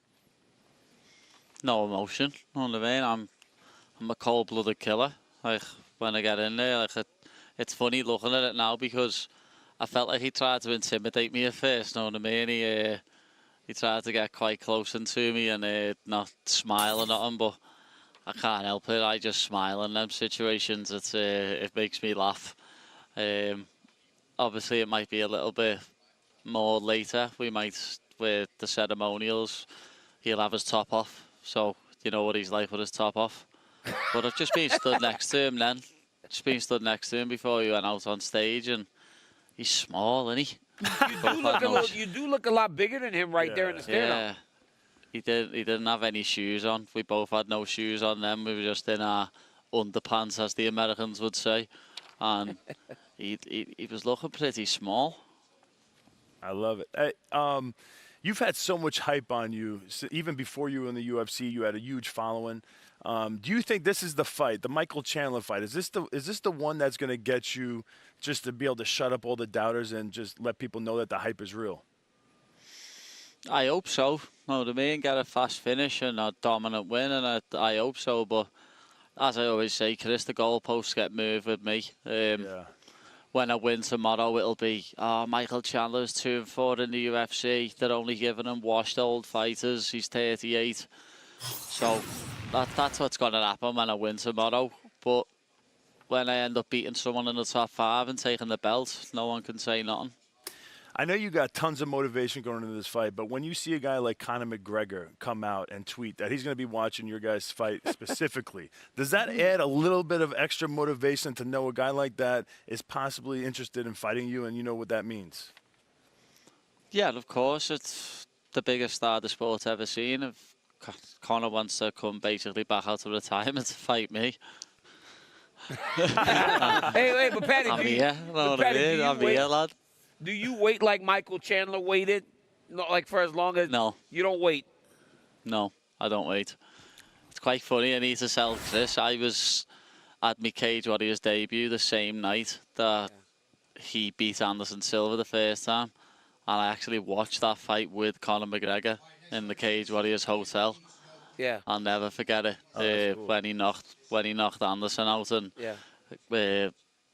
No emotion. You know what I mean? I'm a cold-blooded killer. Like when I get in there, like it's funny looking at it now because I felt like he tried to intimidate me at first. You know what I mean? He tried to get quite close into me and not smiling at him, but I can't help it. I just smile in them situations. It makes me laugh. Obviously, it might be a little bit more later. We might, with the ceremonials, he'll have his top off. So you know what he's like with his top off. But I've just been stood next to him then. Just been stood next to him before he went out on stage, and he's small, isn't he? You do look a lot bigger than him right there in the stare-down. Yeah, he didn't have any shoes on. We both had no shoes on then. We were just in our underpants, as the Americans would say. And he was looking pretty small. I love it. Hey, you've had so much hype on you. So even before you were in the UFC, you had a huge following. Do you think this is the fight, the Michael Chandler fight? Is this the one that's going to get you just to be able to shut up all the doubters and just let people know that the hype is real? I hope so. You know what I mean? Get a fast finish and a dominant win, and I hope so. But as I always say, Chris, the goalposts get moved with me. When I win tomorrow, it'll be, Michael Chandler's 2-4 in the UFC. They're only giving him washed old fighters. He's 38. So that's what's going to happen when I win tomorrow. But when I end up beating someone in the top 5 and taking the belt, no one can say nothing. I know you got tons of motivation going into this fight, but when you see a guy like Conor McGregor come out and tweet that he's going to be watching your guys' fight specifically, does that add a little bit of extra motivation to know a guy like that is possibly interested in fighting you, and you know what that means? Yeah, of course. It's the biggest star the sport's ever seen. If Conor wants to come basically back out of retirement to fight me. Hey, but Paddy, I'm here, lad. Do you wait like Michael Chandler waited? Like for as long as... No. You don't wait? No, I don't wait. It's quite funny. I need to sell Chris. I was at my Cage Warriors debut the same night that he beat Anderson Silva the first time. And I actually watched that fight with Conor McGregor in the Cage Warriors hotel. Yeah. I'll never forget it. Cool. when he knocked Anderson out, and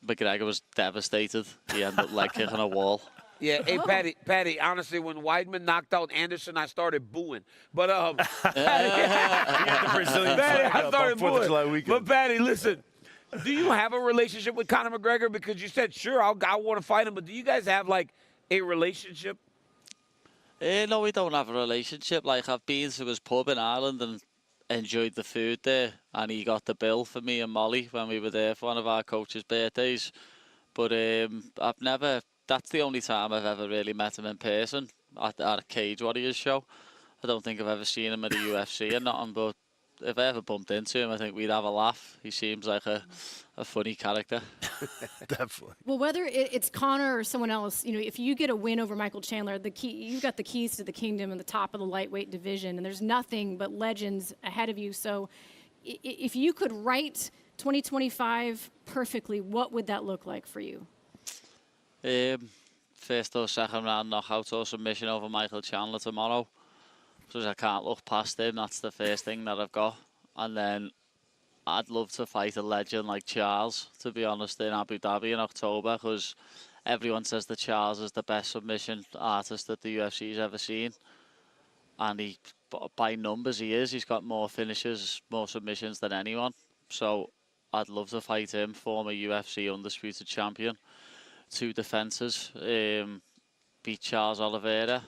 McGregor was devastated. He ended up leg kicking a wall. Yeah, hey, Paddy, honestly, when Weidman knocked out Anderson, I started booing. But, the Brazilian Paddy, I started on 4th of July booing. weekend. But, Paddy, listen, do you have a relationship with Conor McGregor? Because you said, sure, I want to fight him, but do you guys have, like, a relationship? No, we don't have a relationship. Like, I've been to his pub in Ireland and enjoyed the food there, and he got the bill for me and Molly when we were there for one of our coaches' birthdays. But I've never... That's the only time I've ever really met him in person at a Cage Warriors show. I don't think I've ever seen him at the UFC or nothing, but if I ever bumped into him, I think we'd have a laugh. He seems like a funny character. Definitely. Well, whether it's Conor or someone else, you know, if you get a win over Michael Chandler, you've got the keys to the kingdom and the top of the lightweight division, and there's nothing but legends ahead of you. So if you could write 2025 perfectly, what would that look like for you? First or second round knockout or submission over Michael Chandler tomorrow. So I can't look past him. That's the first thing that I've got. And then I'd love to fight a legend like Charles, to be honest, in Abu Dhabi in October, because everyone says that Charles is the best submission artist that the UFC's ever seen. And by numbers he is. He's got more finishes, more submissions than anyone. So I'd love to fight him, former UFC undisputed champion. 2 defences, beat Charles Oliveira,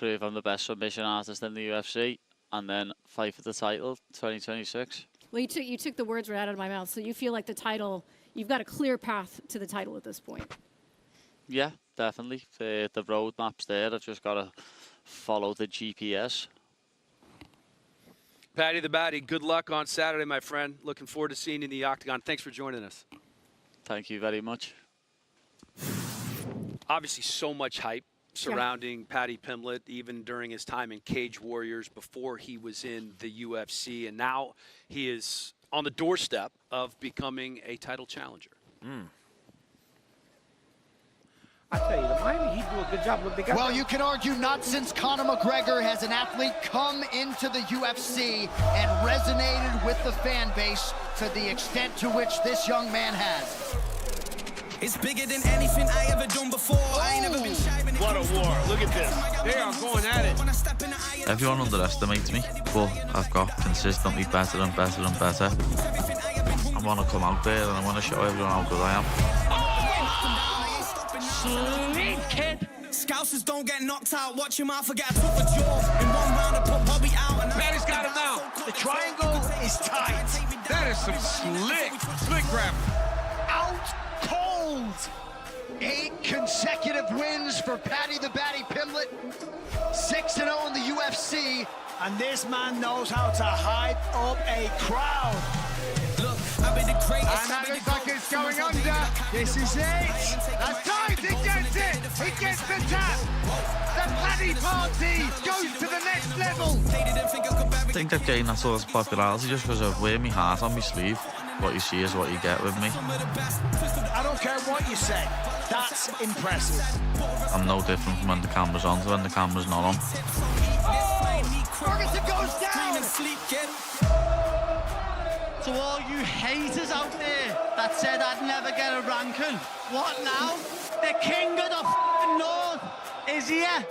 prove I'm the best submission artist in the UFC, and then fight for the title 2026. Well, you took the words right out of my mouth. So you feel like the title, you've got a clear path to the title at this point. Yeah, definitely. The roadmap's there. I've just got to follow the GPS. Paddy the Batty, good luck on Saturday, my friend. Looking forward to seeing you in the octagon. Thanks for joining us. Thank you very much. Obviously, so much hype surrounding Paddy Pimblett, even during his time in Cage Warriors, before he was in the UFC, and now he is on the doorstep of becoming a title challenger. I tell you, the Miami Heat do a good job. Look, they got Well, you can argue not since Conor McGregor has an athlete come into the UFC and resonated with the fan base to the extent to which this young man has. It's bigger than anything I ever done before. I ain't never been shy. What a war. Look at this. They are going at it. Everyone underestimates me, but I've got consistently better and better and better. I want to come out there and I want to show everyone how good I am. Sweet kid. Scousers don't get knocked out. Watch him out, forget I took the jaw. In 1 round, I put Bobby out. Paddy's got him now. The triangle is tight. That is some slick grab. Out cold. 8 consecutive wins for Paddy the Batty Pimblett. 6-0 in the UFC. And this man knows how to hype up a crowd. Look, I've been the greatest. And that looks like it's going under. This is it. That's tight. He gets it. He gets the tap. The Paddy party goes to the next level. I think I've gained that sort of popularity just because I wear my heart on my sleeve. What you see is what you get with me. I don't care what you say. That's impressive. I'm no different from when the camera's on to when the camera's not on. Ferguson goes down. To all you haters out there that said I'd never get a ranking, what now? The king of the f***ing North is here.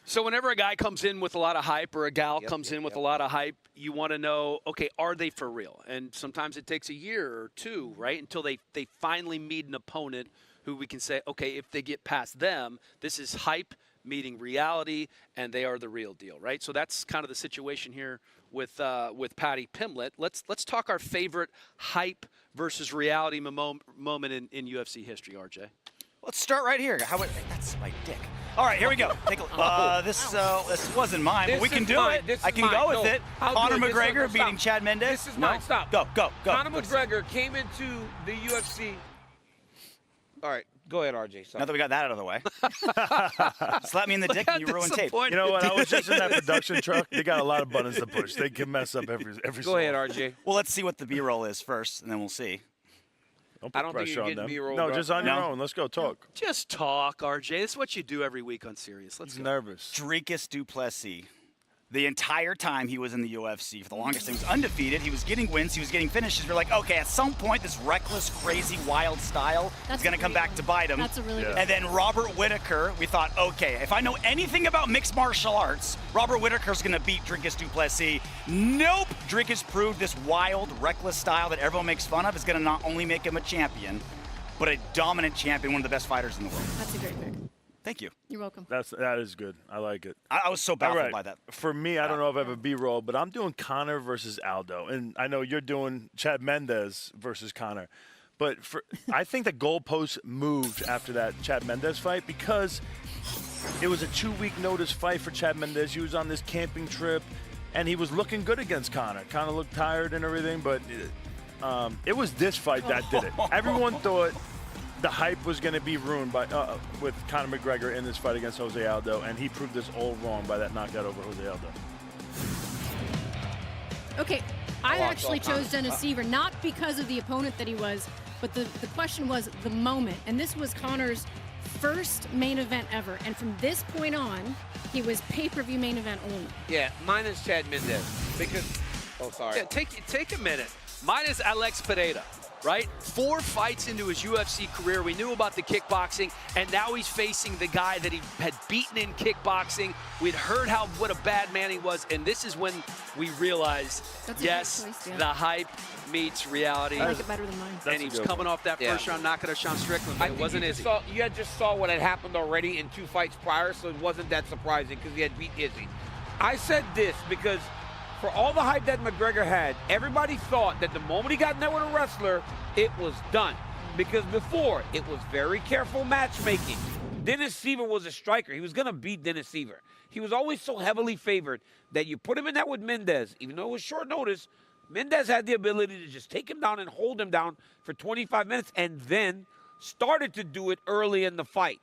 So whenever a guy comes in with a lot of hype or a gal comes in with a lot of hype, you want to know, okay, are they for real? And sometimes it takes a year or two, right, until they finally meet an opponent who we can say, okay, if they get past them, this is hype meeting reality, and they are the real deal, right? So that's kind of the situation here with Paddy Pimblett. Let's talk our favorite hype versus reality moment in UFC history, RJ. Let's start right here. That's my dick. All right, here we go. Take a look. This wasn't mine, but we can do it. I can go with it. Conor McGregor beating Chad Mendes. This is mine. Stop. Go. Conor McGregor came into the UFC. All right, go ahead, RJ. Sorry. Now that we got that out of the way. Slap me in the dick and you ruin tape. You know what? I was just in that production truck. They got a lot of buttons to push. They can mess up every Go ahead, RJ. Well, let's see what the B-roll is first, and then we'll see. I don't think you're getting B-roll. No, just on your own. Let's go talk. Just talk, RJ. This is what you do every week on Sirius. Let's go. Nervous. Dricus du Plessis. The entire time he was in the UFC, for the longest time, he was undefeated. He was getting wins. He was getting finishes. We're like, okay, at some point, this reckless, crazy, wild style is going to come back to bite him. That's a really good. And then Robert Whittaker, we thought, okay, if I know anything about mixed martial arts, Robert Whittaker's going to beat Dricus du Plessis. Nope. Dricus proved this wild, reckless style that everyone makes fun of is going to not only make him a champion, but a dominant champion, one of the best fighters in the world. That's a great pick. Thank you. You're welcome. That is good. I like it. I was so baffled by that. For me, I don't know if I have a B-roll, but I'm doing Conor versus Aldo. And I know you're doing Chad Mendes versus Conor. But I think the goalpost moved after that Chad Mendes fight because it was a 2-week notice fight for Chad Mendes. He was on this camping trip, and he was looking good against Conor. Conor looked tired and everything, but it was this fight that did it. Everyone thought the hype was going to be ruined by with Conor McGregor in this fight against Jose Aldo, and he proved this all wrong by that knockout over Jose Aldo. Okay, I actually chose Dennis Seaver, not because of the opponent that he was, but the question was the moment. And this was Conor's first main event ever. And from this point on, he was pay-per-view main event only. Yeah, mine is Chad Mendes. Because, oh, sorry. Yeah, take a minute. Mine is Alex Pereira. right? 4 fights into his UFC career. We knew about the kickboxing, and now he's facing the guy that he had beaten in kickboxing. We'd heard what a bad man he was, and this is when we realized, yes, the hype meets reality. I like it better than mine. And he was coming off that first round, knocking out Sean Strickland, but it wasn't Izzy. You had just saw what had happened already in 2 fights prior, so it wasn't that surprising because he had beat Izzy. I said this because for all the hype that McGregor had, everybody thought that the moment he got in there with a wrestler, it was done. Because before, it was very careful matchmaking. Dennis Seaver was a striker. He was going to beat Dennis Seaver. He was always so heavily favored that you put him in that with Mendez, even though it was short notice, Mendez had the ability to just take him down and hold him down for 25 minutes and then started to do it early in the fight.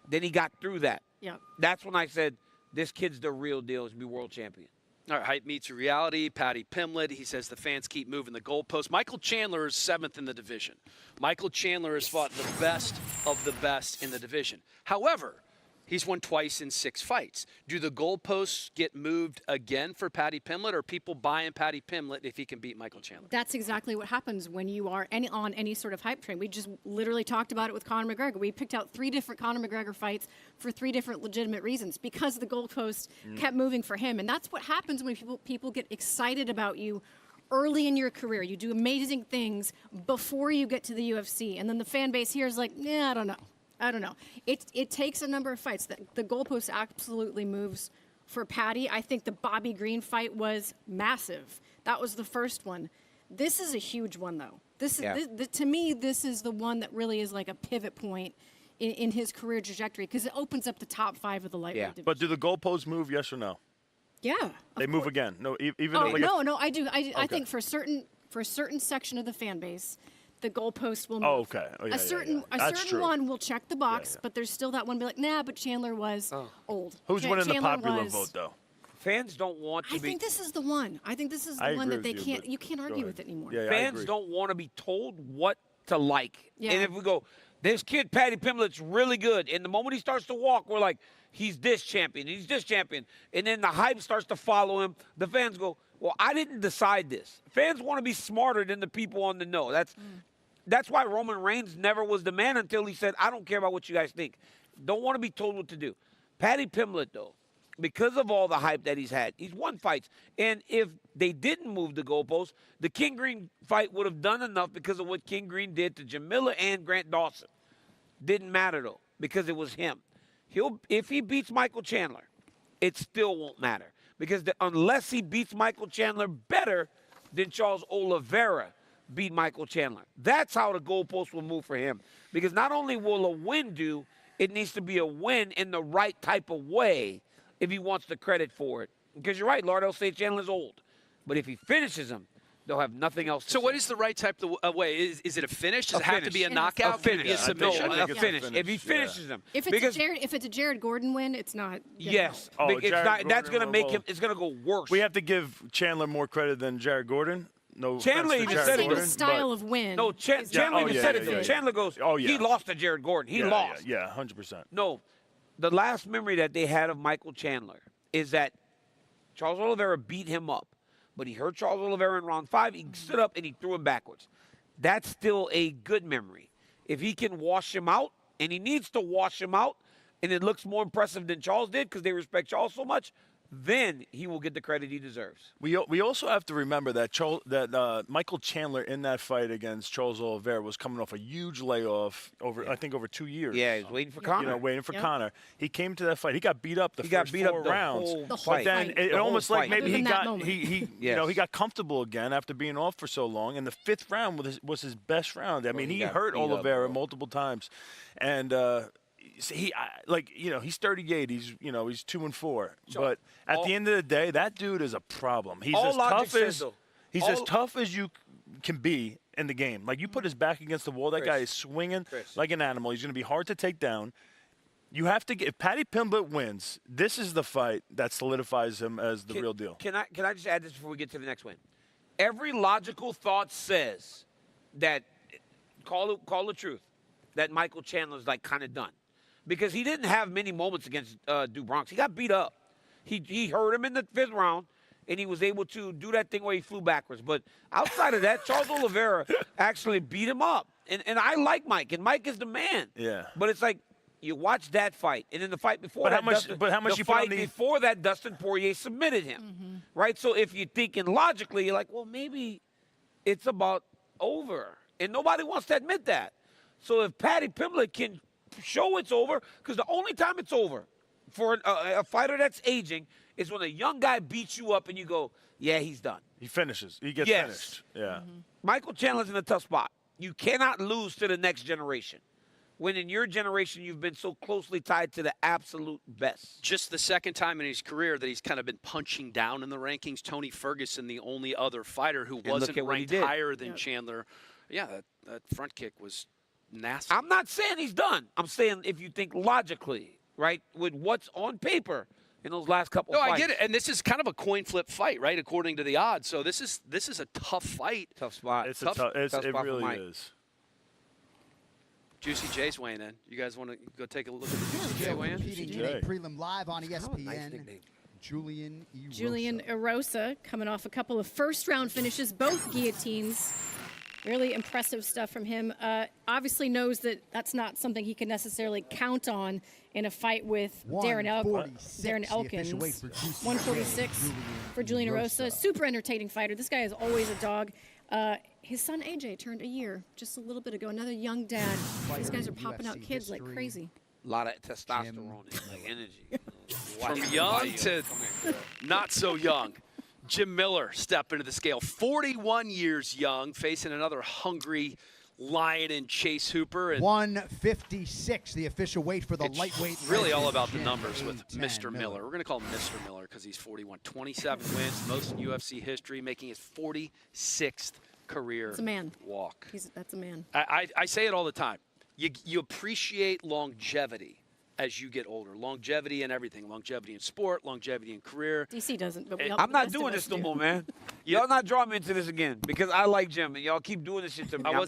Then he got through that. Yeah. That's when I said, this kid's the real deal. He's going to be world champion. All right, hype meets reality. Paddy Pimblett, he says the fans keep moving the goalposts. Michael Chandler is 7th in the division. Michael Chandler has fought the best of the best in the division. However, he's won twice in 6 fights. Do the goalposts get moved again for Paddy Pimblett, or are people buying Paddy Pimblett if he can beat Michael Chandler? That's exactly what happens when you are on any sort of hype train. We just literally talked about it with Conor McGregor. We picked out 3 different Conor McGregor fights for 3 different legitimate reasons because the goalposts kept moving for him. And that's what happens when people get excited about you early in your career. You do amazing things before you get to the UFC. And then the fan base here is like, yeah, I don't know. It takes a number of fights. The goalpost absolutely moves for Paddy. I think the Bobby Green fight was massive. That was the first one. This is a huge one, though. To me, this is the one that really is like a pivot point in his career trajectory because it opens up the top 5 of the lightweight division. But do the goalposts move, yes or no? Yeah. They move again. No, even no, I do. I think for a certain section of the fan base, the goalpost will move. Oh, okay. Oh, a certain one will check the box, but there's still that one be like, nah, but Chandler was old. Who's winning the popular vote, though? Fans don't want to be. I think this is the one. I think this is the one that they can't. You can't argue with it anymore. Yeah, fans don't want to be told what to like. Yeah. And if we go, this kid Paddy Pimblett's really good, and the moment he starts to walk, we're like, he's this champion, he's this champion, and then the hype starts to follow him. The fans go, well, I didn't decide this. Fans want to be smarter than the people on the know. That's why Roman Reigns never was the man until he said, I don't care about what you guys think. Don't want to be told what to do. Paddy Pimblett, though, because of all the hype that he's had, he's won fights. And if they didn't move the goalposts, the King Green fight would have done enough because of what King Green did to Jamila and Grant Dawson. Didn't matter, though, because it was him. If he beats Michael Chandler, it still won't matter. Because unless he beats Michael Chandler better than Charles Oliveira beat Michael Chandler. That's how the goalpost will move for him. Because not only will a win do, it needs to be a win in the right type of way if he wants the credit for it. Because you're right, Lord, they'll say Chandler's old. But if he finishes him, they'll have nothing else to say. So what is the right type of way? Is it a finish? Does it have to be a knockout? A finish. A submission? No, a finish. If he finishes him. If it's a Jared Gordon win, it's not. Yes. That's going to make him, it's going to go worse. We have to give Chandler more credit than Jared Gordon. No, Chandler even said it. The style of win. No, Chandler even said it. Chandler goes, he lost to Jared Gordon. He lost. Yeah, 100%. No, the last memory that they had of Michael Chandler is that Charles Oliveira beat him up. But he hurt Charles Oliveira in round 5. He stood up and he threw him backwards. That's still a good memory. If he can wash him out, and he needs to wash him out, and it looks more impressive than Charles did because they respect Charles so much, then he will get the credit he deserves. We also have to remember that Michael Chandler in that fight against Charles Oliveira was coming off a huge layoff over 2 years. Yeah, he was waiting for Conor. Waiting for Conor. He came to that fight. He got beat up the first 4 rounds. The whole but then it almost like maybe he got he got comfortable again after being off for so long. And the 5th round was his best round. I mean, he hurt Oliveira multiple times, and. He's 38. He's 2-4. But at the end of the day, that dude is a problem. He's as tough as you can be in the game. Like, you put his back against the wall, that guy is swinging like an animal. He's going to be hard to take down. You have to if Paddy Pimblett wins, this is the fight that solidifies him as the real deal. Can I just add this before we get to the next win? Every logical thought says that call the truth that Michael Chandler's like kind of done. Because he didn't have many moments against Du Bronx. He got beat up. He hurt him in the 5th round. and he was able to do that thing where he flew backwards. But outside of that, Charles Oliveira actually beat him up. And I like Mike, and Mike is the man. Yeah. But it's like you watch that fight, and then the fight before that, before that, Dustin Poirier submitted him, right? So if you're thinking logically, you're like, well, maybe it's about over, and nobody wants to admit that. So if Paddy Pimblett can show it's over, because the only time it's over for a fighter that's aging is when a young guy beats you up and you go, yeah, he's done. He finishes. He gets finished. Yeah. Michael Chandler's in a tough spot. You cannot lose to the next generation, when in your generation you've been so closely tied to the absolute best. Just the second time in his career that he's kind of been punching down in the rankings. Tony Ferguson, the only other fighter who wasn't ranked higher than Chandler. Yeah, that front kick was nasty. I'm not saying he's done. I'm saying if you think logically, right, with what's on paper in those last couple fights. No, I get it. And this is kind of a coin flip fight, right, according to the odds. So this is a tough fight. Tough spot. It really is. Juicy J's weighing in. You guys want to go take a look at the Juicy J weigh in? Competing in a prelim live on ESPN. Julian Erosa coming off a couple of first-round finishes, both guillotines. Really impressive stuff from him. Obviously knows that that's not something he can necessarily count on in a fight with Darren Elkins. 146 for Julian Erosa. Super entertaining fighter. This guy is always a dog. His son AJ turned a year just a little bit ago. Another young dad. These guys are popping out kids like crazy. A lot of testosterone and like energy. From young to not so young. Jim Miller step into the scale, 41 years young, facing another hungry lion in Chase Hooper. And 156, the official weight for the lightweight. It's really all about the numbers with Mr. Miller. We're going to call him Mr. Miller because he's 41. 27 wins, most in UFC history, making his 46th career walk. That's a man. I say it all the time. You appreciate longevity as you get older. Longevity in everything. Longevity in sport, longevity in career. DC doesn't, but I'm not doing this no more, man. Y'all not drawing me into this again because I like Jim, and y'all keep doing this shit to me. I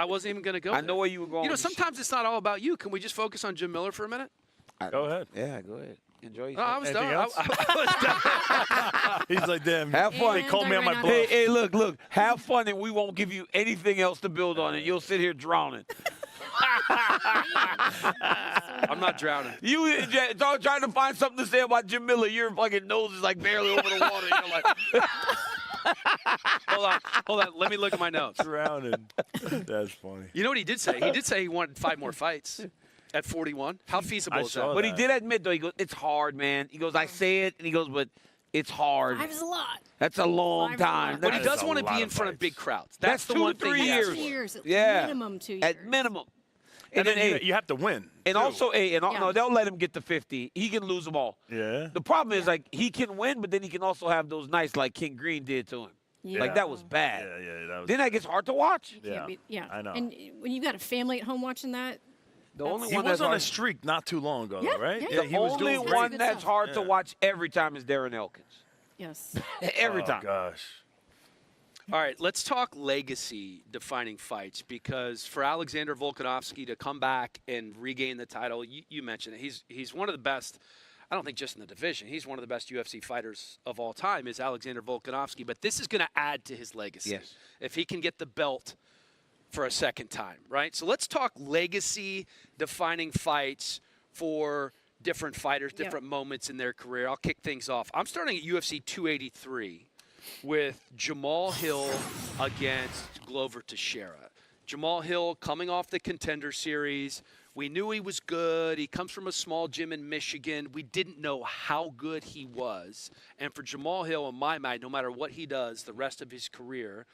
wasn't even going to go. I know where you were going. You know, sometimes it's not all about you. Can we just focus on Jim Miller for a minute? Go ahead. Yeah, go ahead. Enjoy yourself. No, I was done. I was done. He's like, damn. Have fun. They called me on my book. Hey, look. Have fun, and we won't give you anything else to build on, and you'll sit here drowning. I'm not drowning. You trying to find something to say about Jim Miller. Your fucking nose is like barely over the water. You're like, hold on. Let me look at my notes. Drowning. That's funny. You know what he did say? He did say he wanted 5 more fights at 41. How feasible is that? But he did admit, though, he goes, it's hard, man. He goes, I say it, and he goes, but it's hard. 5 is a lot. That's a long time. But he does want to be in front of big crowds. That's the 2 one to 3 thing. years. 2 years. Yeah. Minimum 2 years. At minimum. And then you have to win. And also, no, they'll let him get to 50. He can lose them all. Yeah. The problem is, like, he can win, but then he can also have those nights like King Green did to him. Yeah. Like, that was bad. Yeah, that was. Then that gets hard to watch. Yeah. I know. And when you've got a family at home watching that, The only he one was that's on a streak not too long ago, though, right? Yeah. The only one that's hard to watch every time is Darren Elkins. yes. Every time. Oh, gosh. All right, let's talk legacy-defining fights because for Alexander Volkanovski to come back and regain the title, you mentioned it. He's one of the best. I don't think just in the division. He's one of the best UFC fighters of all time is Alexander Volkanovski. But this is going to add to his legacy if he can get the belt for a second time, right? So let's talk legacy-defining fights for different fighters, different moments in their career. I'll kick things off. I'm starting at UFC 283 with Jamal Hill against Glover Teixeira. Jamal Hill coming off the Contender Series. We knew he was good. He comes from a small gym in Michigan. We didn't know how good he was. And for Jamal Hill, in my mind, no matter what he does the rest of his career,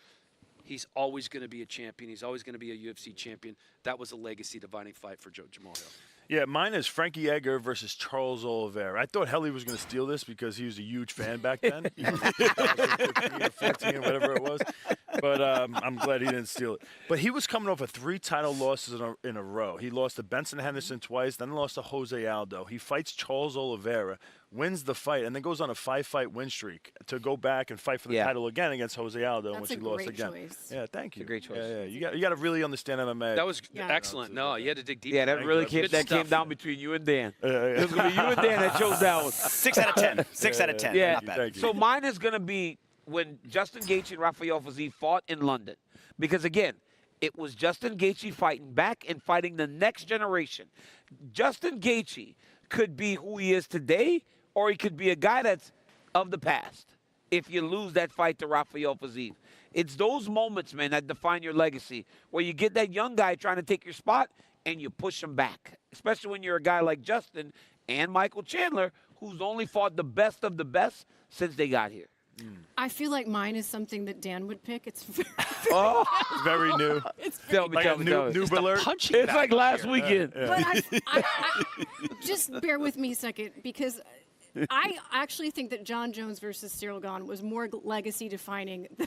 he's always going to be a champion. He's always going to be a UFC champion. That was a legacy-defining fight for Jamal Hill. Yeah, mine is Frankie Edgar versus Charles Oliveira. I thought Helly was going to steal this because he was a huge fan back then. 2015 or 14, whatever it was. But I'm glad he didn't steal it. But he was coming off of 3 title losses in a row. He lost to Benson Henderson twice, then lost to Jose Aldo. He fights Charles Oliveira, wins the fight, and then goes on a 5-fight win streak to go back and fight for the title again against Jose Aldo, which he lost again. Choice. Yeah, thank you. It's a great choice. Yeah. You got to really understand MMA. That was excellent. No, you had to dig deep. Yeah, that really came down between you and Dan. It was going to be you and Dan that chose that one. 6 out of 10. 6 out of 10. Yeah. Not bad. So mine is going to be when Justin Gaethje and Rafael Fiziev fought in London. Because, again, it was Justin Gaethje fighting back and fighting the next generation. Justin Gaethje could be who he is today, or he could be a guy that's of the past if you lose that fight to Rafael Fiziev. It's those moments, man, that define your legacy, where you get that young guy trying to take your spot and you push him back, especially when you're a guy like Justin and Michael Chandler, who's only fought the best of the best since they got here. I feel like mine is something that Dan would pick. It's very, very new. It's Tell me. Noob alert. It's like last weekend. But I just bear with me a second, because I actually think that John Jones versus Cyril Gane was more legacy defining than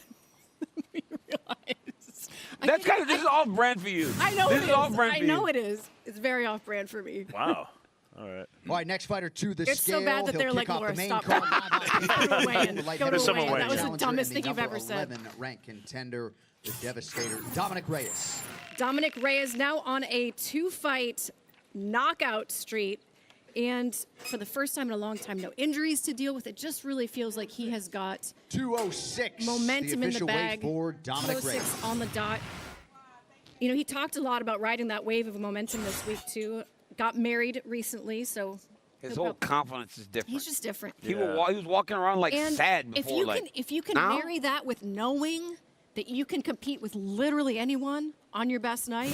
we realize. That's this is off brand for you. I know this it is off brand I for know you. it is. It's very off brand for me. Wow. All right. All right, next fighter to the It's scale. so bad that He'll they're kick like, off Laura, the main stop. card. Go to a weigh-in. Go to a weigh-in. That was the dumbest thing you've ever said. 11-ranked contender, the Devastator, Dominic Reyes. Dominic Reyes now on a 2-fight knockout streak. And for the first time in a long time, no injuries to deal with. It just really feels like he has got 206. momentum in the bag. For Dominic 206 Reyes. on the dot. You know, he talked a lot about riding that wave of momentum this week, too. Got married recently, so His whole confidence is different. he's just different. He was walking around like And sad before. if you can now? marry that with knowing that you can compete with literally anyone on your best night,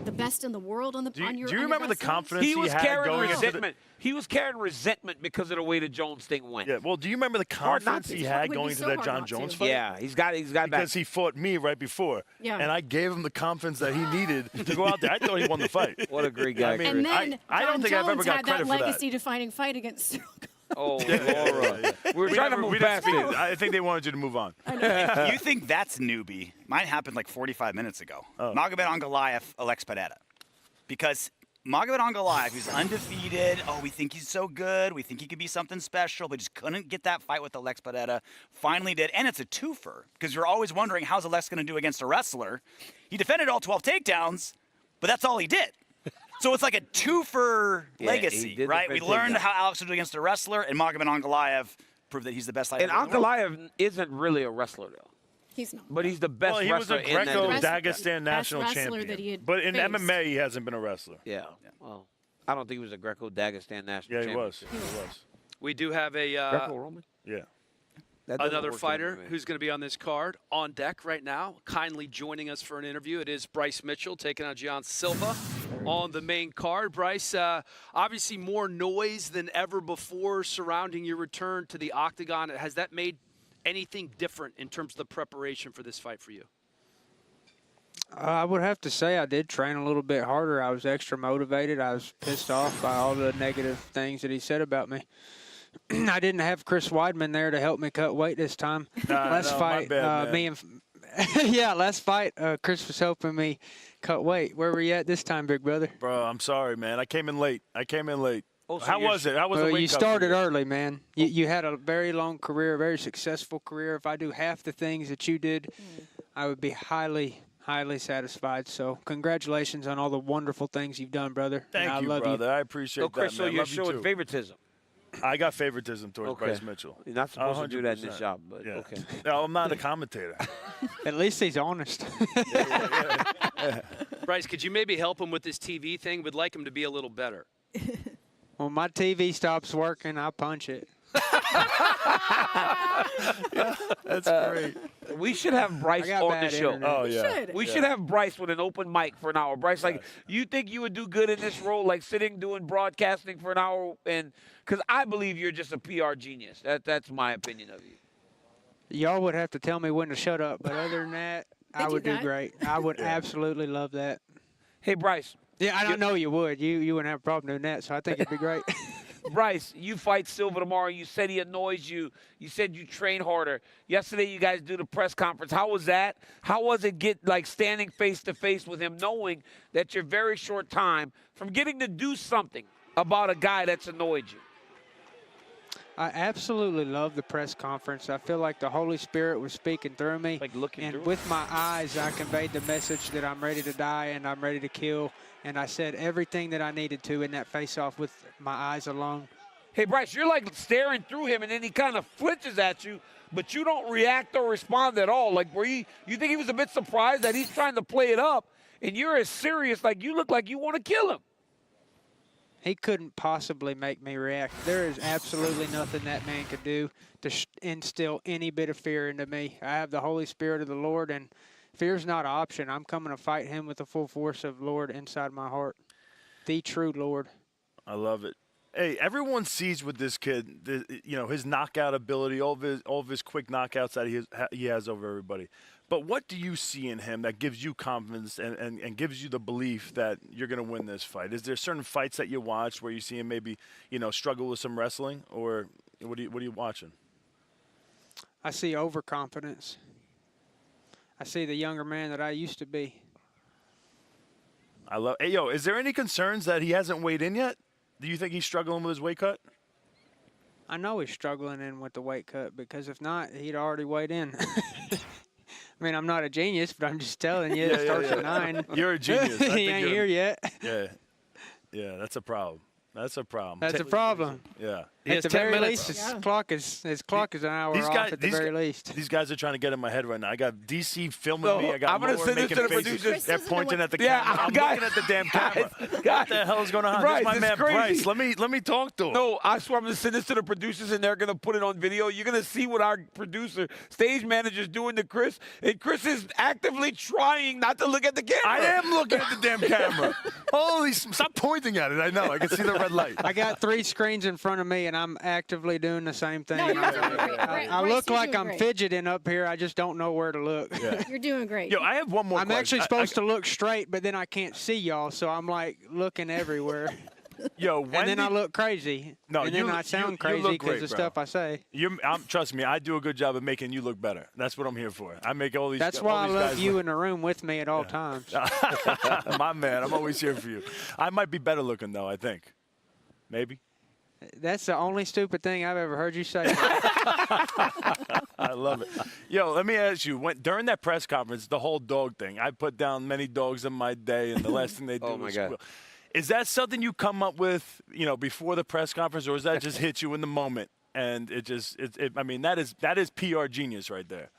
the best in the world on your Do you on your remember the best night? confidence He was had carrying going into the, resentment. He was carrying resentment because of the way the Jones thing went. Yeah, well, do you remember the Hard not confidence to. he It had would be going into so that hard John not to. Jones fight? Yeah, he's got back. Because he fought me right before. Yeah. And I gave him the confidence that he needed to go out there. I thought he won the fight. What a great guy. I mean, And then I don't John think I've ever Jones got had credit that for that. legacy-defining fight against Cyril Gane. Oh, Laura. We're trying to move past speak. it. I think they wanted you to move on. You think that's newbie? Mine happened like 45 minutes ago. Magomed Ankalaev, Alex Pereira. Because Magomed Ankalaev, who's undefeated, we think he's so good, we think he could be something special, but just couldn't get that fight with Alex Pereira. Finally did, and it's a twofer, because you're always wondering how's Alex going to do against a wrestler. He defended all 12 takedowns, but that's all he did. So it's like a twofer legacy, right? We learned how Alex would do against a wrestler, and Magomed Ankalaev proved that he's the best fighter And in the world. Ankalaev isn't really a wrestler, though. He's not. But he's the best Well, he was wrestler a in that division. Greco-Dagestan national wrestler champion. that he had But in faced. MMA, he hasn't been a wrestler. Yeah. Well, I don't think he was a Greco-Dagestan national Yeah, champion. he was. He was. We do have a Greco-Roman? Yeah. That doesn't another work in fighter MMA. who's going to be on this card on deck right now. Kindly joining us for an interview. It is Bryce Mitchell taking on Gian Silva on the main card. Bryce, obviously more noise than ever before surrounding your return to the octagon. Has that made anything different in terms of the preparation for this fight for you? I would have to say I did train a little bit harder. I was extra motivated. I was pissed off by all the negative things that he said about me. I didn't have Chris Weidman there to help me cut weight this time. Last fight, last fight, Chris was helping me cut weight. Where were you at this time, big brother? Bro, I'm sorry, man. I came in late. Oh, so How was it? How was the Well, weight you cut started for you? early, man. You had a very long career, a very successful career. If I do half the things that you did, I would be highly satisfied. So congratulations on all the wonderful things you've done, brother. Thank and I you, love brother. I appreciate Chris, that, so man. you're Love you showing too. favoritism. I got favoritism towards Okay. Bryce Mitchell. You're not supposed to do that in this 100%. job, but Yeah. okay. No, I'm not a commentator. At least he's honest. Bryce, could you maybe help him with this TV thing? We'd like him to be a little better. When my TV stops working, I punch it. That's great. We should have Bryce I got on bad the show. internet. Oh, yeah. We should have Bryce with an open mic for an hour. Bryce, like, you think you would do good in this role, like sitting doing broadcasting for an hour? And because I believe you're just a PR genius. That's my opinion of you. Y'all would have to tell me when to shut up, but other than that, I do would do that. great. I would absolutely love that. Hey, Bryce. Yeah, I don't know you would. You wouldn't have a problem doing that, so I think it'd be great. Bryce, you fight Silva tomorrow. You said he annoys you. You said you train harder. Yesterday, you guys do the press conference. How was that? How was it standing face to face with him, knowing that you're very short time from getting to do something about a guy that's annoyed you? I absolutely love the press conference. I feel like the Holy Spirit was speaking through me. And with my eyes, I conveyed the message that I'm ready to die and I'm ready to kill. And I said everything that I needed to in that face-off with my eyes alone. Hey, Bryce, you're like staring through him, and then he kind of flinches at you, but you don't react or respond at all. Like, you think he was a bit surprised that he's trying to play it up, and you're as serious, like you look like you want to kill him. He couldn't possibly make me react. There is absolutely nothing that man could do to instill any bit of fear into me. I have the Holy Spirit of the Lord, and fear's not an option. I'm coming to fight him with the full force of Lord inside my heart. The true Lord. I love it. Hey, everyone sees with this kid, his knockout ability, all of his quick knockouts that he has over everybody. But what do you see in him that gives you confidence and gives you the belief that you're going to win this fight? Is there certain fights that you watch where you see him maybe, struggle with some wrestling, or what are you watching? I see overconfidence. I see the younger man that I used to be. Hey, is there any concerns that he hasn't weighed in yet? Do you think he's struggling with his weight cut? I know he's struggling in with the weight cut, because if not, he'd already weighed in. I mean, I'm not a genius, but I'm just telling you, it starts at 9. You're a genius. He ain't here yet. Yeah, that's a problem. That's a problem. That's a problem. Yeah. At the very least, his clock is an hour off at the very least. These guys are trying to get in my head right now. I got DC filming me. I got I'm going to send this to the producers. They're pointing at the camera. I'm looking at the damn camera. What the hell is going on? Bryce, this is my man crazy. Bryce. Let me talk to him. No, I swear I'm going to send this to the producers, and they're going to put it on video. You're going to see what our producer, stage manager, is doing to Chris. And Chris is actively trying not to look at the camera. I am looking at the damn camera. Stop pointing at it. I know. I can see the red light. I got 3 screens in front of me, and I'm actively doing the same thing. I look like I'm fidgeting up here. I just don't know where to look. Yeah. You're doing great. Yo, I have one more I'm actually supposed to look straight, but then I can't see y'all, so I'm like looking everywhere. Yo, and then I look crazy. No, and then I sound crazy because of the stuff I say. Trust me, I do a good job of making you look better. That's what I'm here for. I make all these. That's why I love you in the room with me at all times. My man, I'm always here for you. I might be better looking though. I think, maybe. That's the only stupid thing I've ever heard you say. I love it. Yo, let me ask you, during that press conference, the whole dog thing, I put down many dogs in my day, and the last thing they do was squeal. Is that something you come up with, before the press conference, or does that just hit you in the moment? And that is PR genius right there.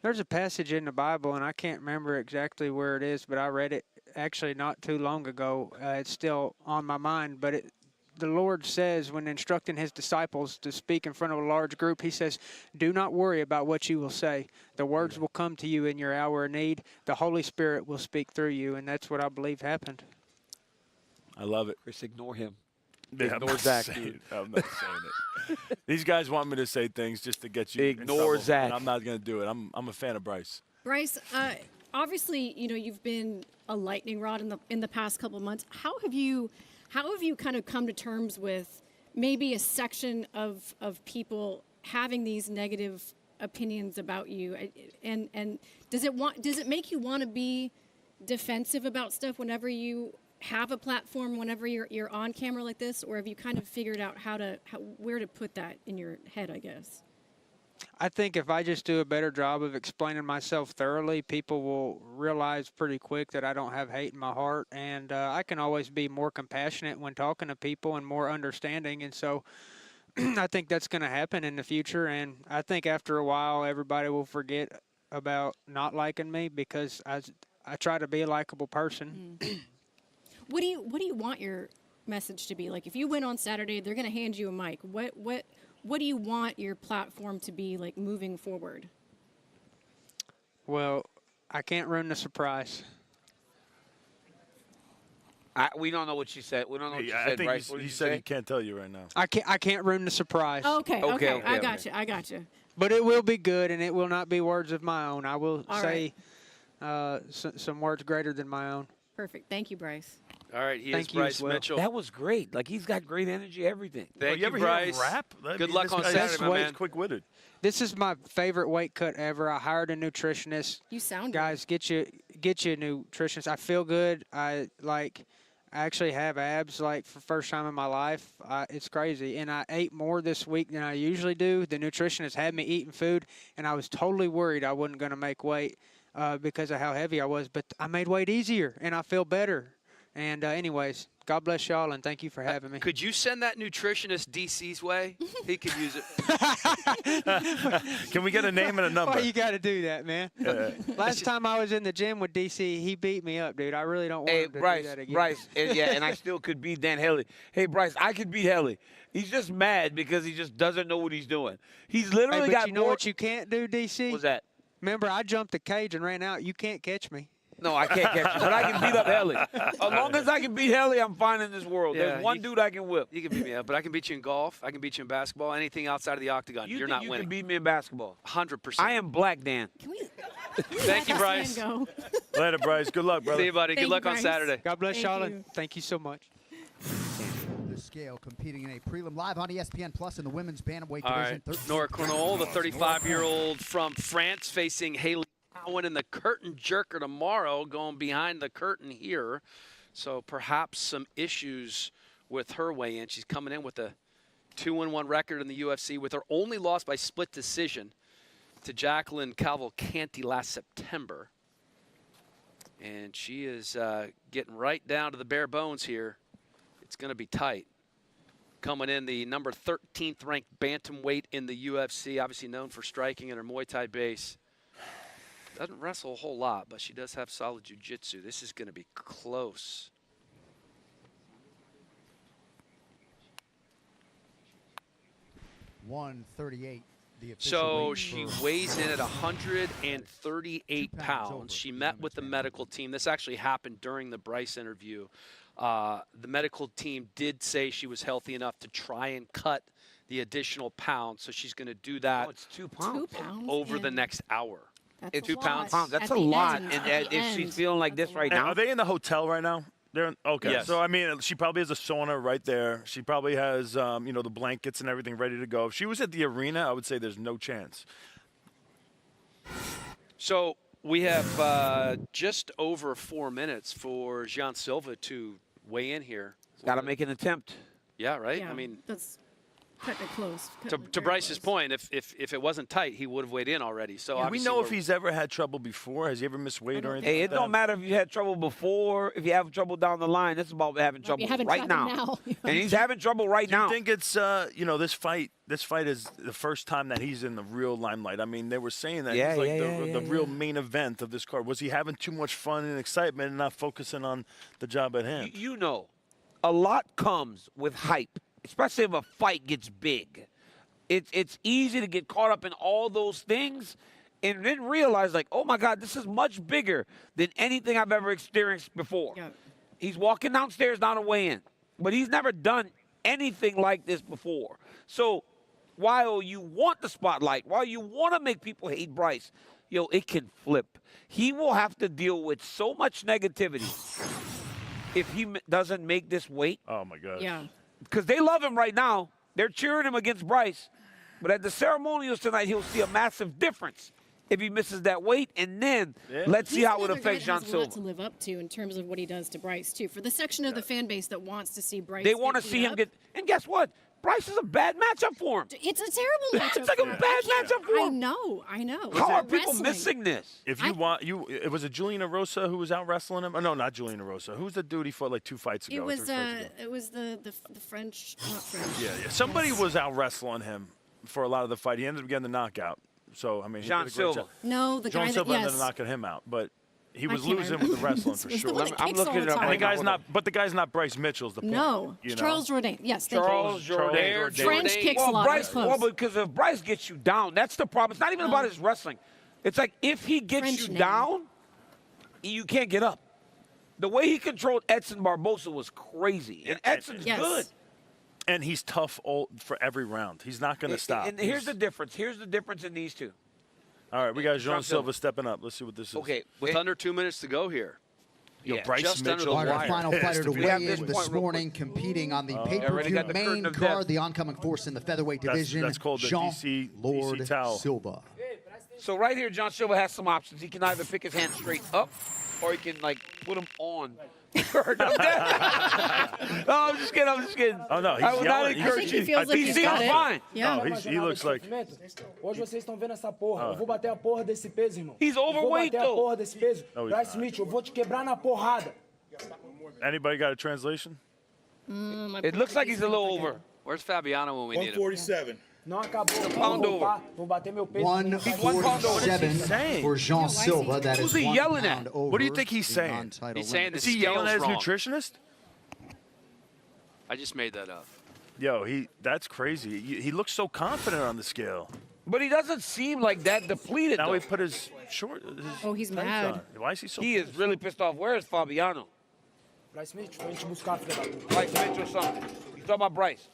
There's a passage in the Bible, and I can't remember exactly where it is, but I read it actually not too long ago. It's still on my mind, but the Lord says, when instructing his disciples to speak in front of a large group, he says, do not worry about what you will say. The words will come to you in your hour of need. The Holy Spirit will speak through you, and that's what I believe happened. I love it. Chris, ignore him. Yeah, ignore Zach. I'm not saying it. These guys want me to say things just to get you Ignore in trouble, Zach. and I'm not going to do it. I'm a fan of Bryce. Bryce, obviously, you've been a lightning rod in the past couple of months. How have you kind of come to terms with maybe a section of people having these negative opinions about you? And does it make you want to be defensive about stuff whenever you have a platform, whenever you're on camera like this, or have you kind of figured out where to put that in your head, I guess? I think if I just do a better job of explaining myself thoroughly, people will realize pretty quick that I don't have hate in my heart, and I can always be more compassionate when talking to people and more understanding, and so I think that's going to happen in the future, and I think after a while everybody will forget about not liking me because I try to be a likable person. What do you want your message to be? Like, if you win on Saturday, they're going to hand you a mic. What do you want your platform to be like moving forward? Well, I can't ruin the surprise. We don't know what she said. We don't know what she I said, think Bryce. he said he can't tell you right now. I can't ruin the surprise. Okay. I got you. But it will be good, and it will not be words of my own. I will say some words greater than my own. Perfect. Thank you, Bryce. All right, he is Bryce Mitchell. That was great. Like, he's got great energy, everything. Thank you, Bryce. Rap? Good luck on Saturday, my man. Quick-witted. This is my favorite weight cut ever. I hired a nutritionist. You sound guys, get you a nutritionist. I feel good. I actually have abs, like, for first time in my life. It's crazy. And I ate more this week than I usually do. The nutritionist had me eating food, and I was totally worried I wasn't going to make weight because of how heavy I was. But I made weight easier, and I feel better. And anyways, God bless y'all, and thank you for having me. Could you send that nutritionist DC's way? He could use it. Can we get a name and a number? Why you got to do that, man? Last time I was in the gym with DC, he beat me up, dude. I really don't want him to Bryce, do that again. Bryce, and I still could beat Dan Haley. Hey, Bryce, I could beat Haley. He's just mad because he just doesn't know what he's doing. He's literally Hey, but got you know what you can't do, DC? What's that? Remember, I jumped the cage and ran out. You can't catch me. No, I can't catch you, but I can beat up Haley. As long as I can beat Haley, I'm fine in this world. Yeah, There's one dude I can whip. You can beat me up, but I can beat you in golf. I can beat you in basketball. Anything outside of the octagon, you're not winning. You can beat me in basketball. 100%. I am black, Dan. Thank you, Bryce. Later, Bryce. Good luck, brother. See you, buddy. Good luck on Saturday. God bless y'all, and thank you so much. The scale competing in a prelim live on ESPN Plus in the women's bantamweight All division. right, Nora Cornol, the 35-year-old from France, facing Haley Cowan in the curtain jerker tomorrow, going behind the curtain here. So perhaps some issues with her weigh-in. She's coming in with a 2-1 record in the UFC, with her only loss by split decision to Jacqueline Cavalcanti last September. And she is getting right down to the bare bones here. It's going to be tight. Coming in the number 13th ranked bantamweight in the UFC, obviously known for striking in her Muay Thai base. Doesn't wrestle a whole lot, but she does have solid jiu-jitsu. This is going to be close. $138. So she weighs in at 138 pounds. She met with the medical team. This actually happened during the Bryce interview. The medical team did say she was healthy enough to try and cut the additional pounds. So she's going to do that it's 2 pounds. over the next hour. It's 2 pounds. That's a lot. And if she's feeling like this right now. Are they in the hotel right now? They're okay. Yes. So I mean, she probably has a sauna right there. She probably has, the blankets and everything ready to go. If she was at the arena, I would say there's no chance. So we have just over 4 minutes for Jean Silva to weigh in here. Got to make an attempt. Yeah, right? Yeah, I mean, that's cutting it close. to Bryce's point, if it wasn't tight, he would have weighed in already. So Do we know if he's ever had trouble before? Has he ever missed weight or anything? Hey, it don't matter if you had trouble before, if you have trouble down the line. This is about having trouble right now. And he's having trouble right now. I think it's, this fight is the first time that he's in the real limelight. I mean, they were saying that he's like the real main event of this card. Was he having too much fun and excitement and not focusing on the job at hand? You know, a lot comes with hype, especially if a fight gets big. It's easy to get caught up in all those things and then realize, like, oh, my God, this is much bigger than anything I've ever experienced before. Yeah. He's walking downstairs down a weigh-in, but he's never done anything like this before. So while you want the spotlight, while you want to make people hate Bryce, it can flip. He will have to deal with so much negativity if he doesn't make this weight. Oh, my God. Yeah. Because they love him right now. They're cheering him against Bryce. But at the ceremonials tonight, he'll see a massive difference if he misses that weight. And then let's see how it affects Jean Silva. He's a lot to live up to in terms of what he does to Bryce, too. For the section of the fan base that wants to see Bryce, they want to see him get. And guess what? Bryce is a bad matchup for him. It's a terrible matchup. It's like a bad matchup for him. I know. How are people missing this? If you want, it was Juliana Rosa who was out wrestling him. Oh, no, not Juliana Rosa. Who's the dude he fought like 2 fights ago? It was the French, not French. Yeah. Somebody was out wrestling him for a lot of the fight. He ended up getting the knockout. So I mean, Jean Silva. No, the guy Jean Silva ended up knocking him out, but. He was losing with the wrestling for sure. I'm looking it up. And the guy's not Bryce Mitchell's the point. No, Charles Jourdain. Yes, Charles Jourdain. French kicks a lot. Well, because if Bryce gets you down, that's the problem. It's not even about his wrestling. It's like if he gets you down, you can't get up. The way he controlled Edson Barbosa was crazy, and Edson's good. And he's tough for every round. He's not going to stop. And here's the difference. Here's the difference in these two. All right, we got Jean Silva stepping up. Let's see what this is. Okay, with under 2 minutes to go here. Bryce Mitchell. Our final fighter to weigh in this morning, competing on the pay-per-view main card, the oncoming force in the featherweight division, that's called the DC Silva. So right here, Jean Silva has some options. He can either pick his hand straight up, or he can like put them on. No, I'm just kidding. Oh no, I he's will not yelling. encourage you. feels like He he's seems got it. fine. Yeah. No, he looks like. Hoje vocês estão vendo essa porra. Eu vou bater a porra desse peso, irmão. He's overweight, Eu vou bater a though. porra desse peso. No, he's Bryce not. Mitchell, eu vou te quebrar na porrada. Anybody got a translation? It looks like he's a little over. Where's Fabiano when we need him? 147. Não acabou. Pound Vou over. voltar, vou bater meu peso. 147 for Jean Silva. That Who's is he 1 yelling at? pound over What do you think he's the saying? non-title He's saying limit. the Is he yelling at scale's his wrong. nutritionist? I just made that up. Yo, that's crazy. He looks so confident on the scale. But he doesn't seem like that depleted. Now though. he put his Oh, he's tights mad. on. Why is he so? He is really pissed off. Where is Fabiano? Bryce Mitchell, vem te buscar, filha da puta. Bryce Mitchell or something. You talking about Bryce?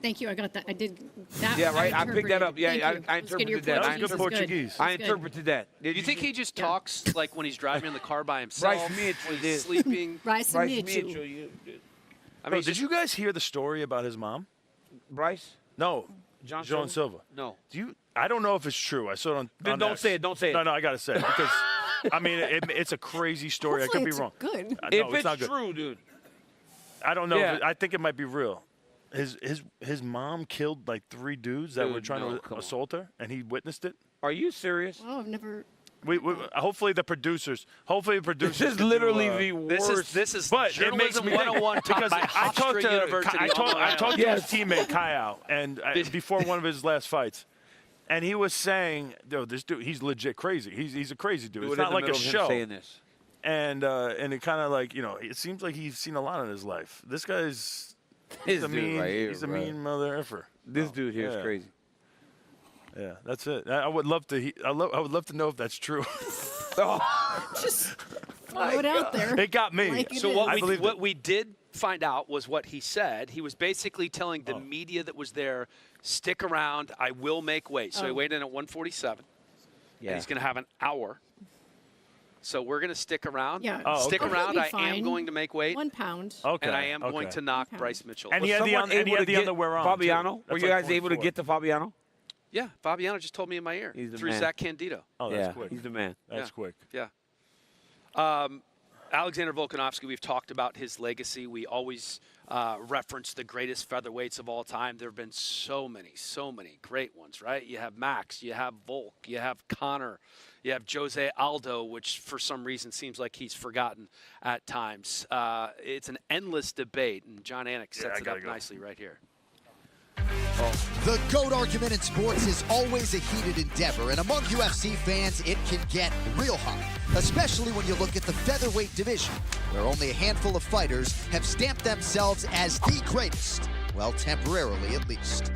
Thank you. I got that. I did that. Yeah, right. I picked that interpreted. up. Yeah, Thank you. I Let's get your interpreted that. I Portuguese. Portuguese. It's I good. interpreted that. Do you think he just talks like when he's driving in the car by himself? Bryce Mitchell when did. he's sleeping. Bryce Bryce Mitchell. Mitchell. I Bro, mean, did you guys hear the story about his mom? Bryce? No, John Joan Silva. No. I don't know if it's true. I saw it on. Then on don't X. say it. Don't say it. No, I gotta say it because I mean it's a crazy story. Hopefully I could be it's wrong. good. No, If it's not good. true, dude. I don't know. Yeah. I think it might be real. His mom killed like 3 dudes that Dude, were trying no, to come on. assault her, and he witnessed it. Are you serious? Oh, I've never. We hopefully the producers. This is literally the worst. This is But it makes journalism me think, 101 taught because by I talked to University I on Long talked Island. to his teammate Kyle, and before one of his last fights, and he was saying, "Yo, this dude, he's legit crazy. He's a crazy dude. Do It's it in not the like a middle of him show." saying this. And it kind of like it seems like he's seen a lot in his life. This guy's This a dude mean, right here, he's a bro. mean mother effer. This dude here is Yeah. crazy. Yeah, that's it. I would love to. I would love to know if that's true. Just throw it out there. It got me. Like it So is. what we did find out was what he said. He was basically telling the media that was there, stick around, I will make weight. So he weighed in at 147. Yeah. And he's going to have an hour. So we're going to stick around. Yeah. Oh, Stick okay. around. He'll I be fine. am going to make weight. 1 pound. Okay. And I am going okay. to knock Okay. Bryce Mitchell. And Was he had the someone able to get underwear on. Fabiano? too. Were That's you like guys able to 44. get to Fabiano? Yeah, Fabiano just told me in my ear He's the through man. Zach Candido. Oh, that's quick. He's the man. That's Yeah. quick. Yeah. Alexander Volkanovski, we've talked about his legacy. We always reference the greatest featherweights of all time. There have been so many great ones, right? You have Max, you have Volk, you have Connor, you have Jose Aldo, which for some reason seems like he's forgotten at times. It's an endless debate, and John Anik sets it up nicely right here. The GOAT argument in sports is always a heated endeavor, and among UFC fans, it can get real hot, especially when you look at the featherweight division, where only a handful of fighters have stamped themselves as the greatest, well, temporarily at least.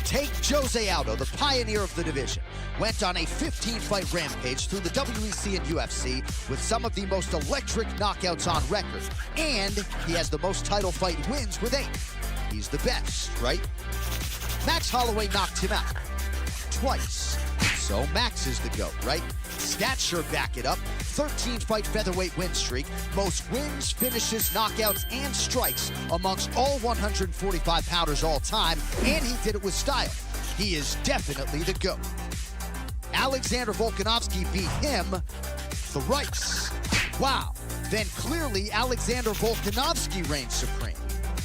Take Jose Aldo, the pioneer of the division, went on a 15-fight rampage through the WEC and UFC with some of the most electric knockouts on record, and he has the most title fight wins with 8. He's the best, right? Max Holloway knocked him out twice. So Max is the GOAT, right? Stats sure back it up. 13-fight featherweight win streak, most wins, finishes, knockouts, and strikes amongst all 145-pounders all time, and he did it with style. He is definitely the GOAT. Alexander Volkanovski beat him thrice. Wow. Then clearly Alexander Volkanovski reigns supreme.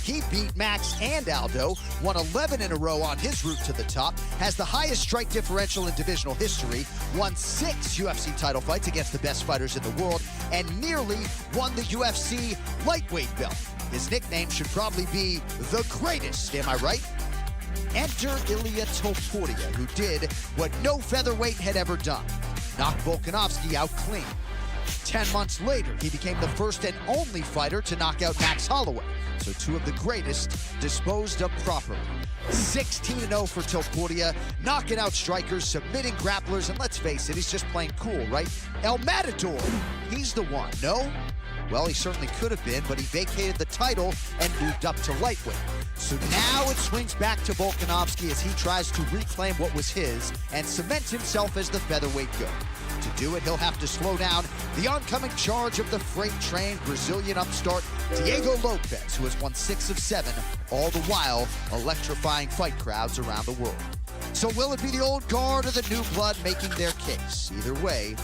He beat Max and Aldo, won 11 in a row on his route to the top, has the highest strike differential in divisional history, won 6 UFC title fights against the best fighters in the world, and nearly won the UFC lightweight belt. His nickname should probably be the greatest, am I right? Enter Ilia Topuria, who did what no featherweight had ever done, knocked Volkanovski out clean. 10 months later, he became the first and only fighter to knock out Max Holloway. So 2 of the greatest disposed of properly. 16-0 for Topuria, knocking out strikers, submitting grapplers, and let's face it, he's just playing cool, right? El Matador, he's the one, no? Well, he certainly could have been, but he vacated the title and moved up to lightweight. So now it swings back to Volkanovski as he tries to reclaim what was his and cement himself as the featherweight GOAT. To do it, he'll have to slow down the oncoming charge of the freight-trained Brazilian upstart Diego Lopes, who has won 6 of 7, all the while electrifying fight crowds around the world. So will it be the old guard or the new blood making their case? Either way,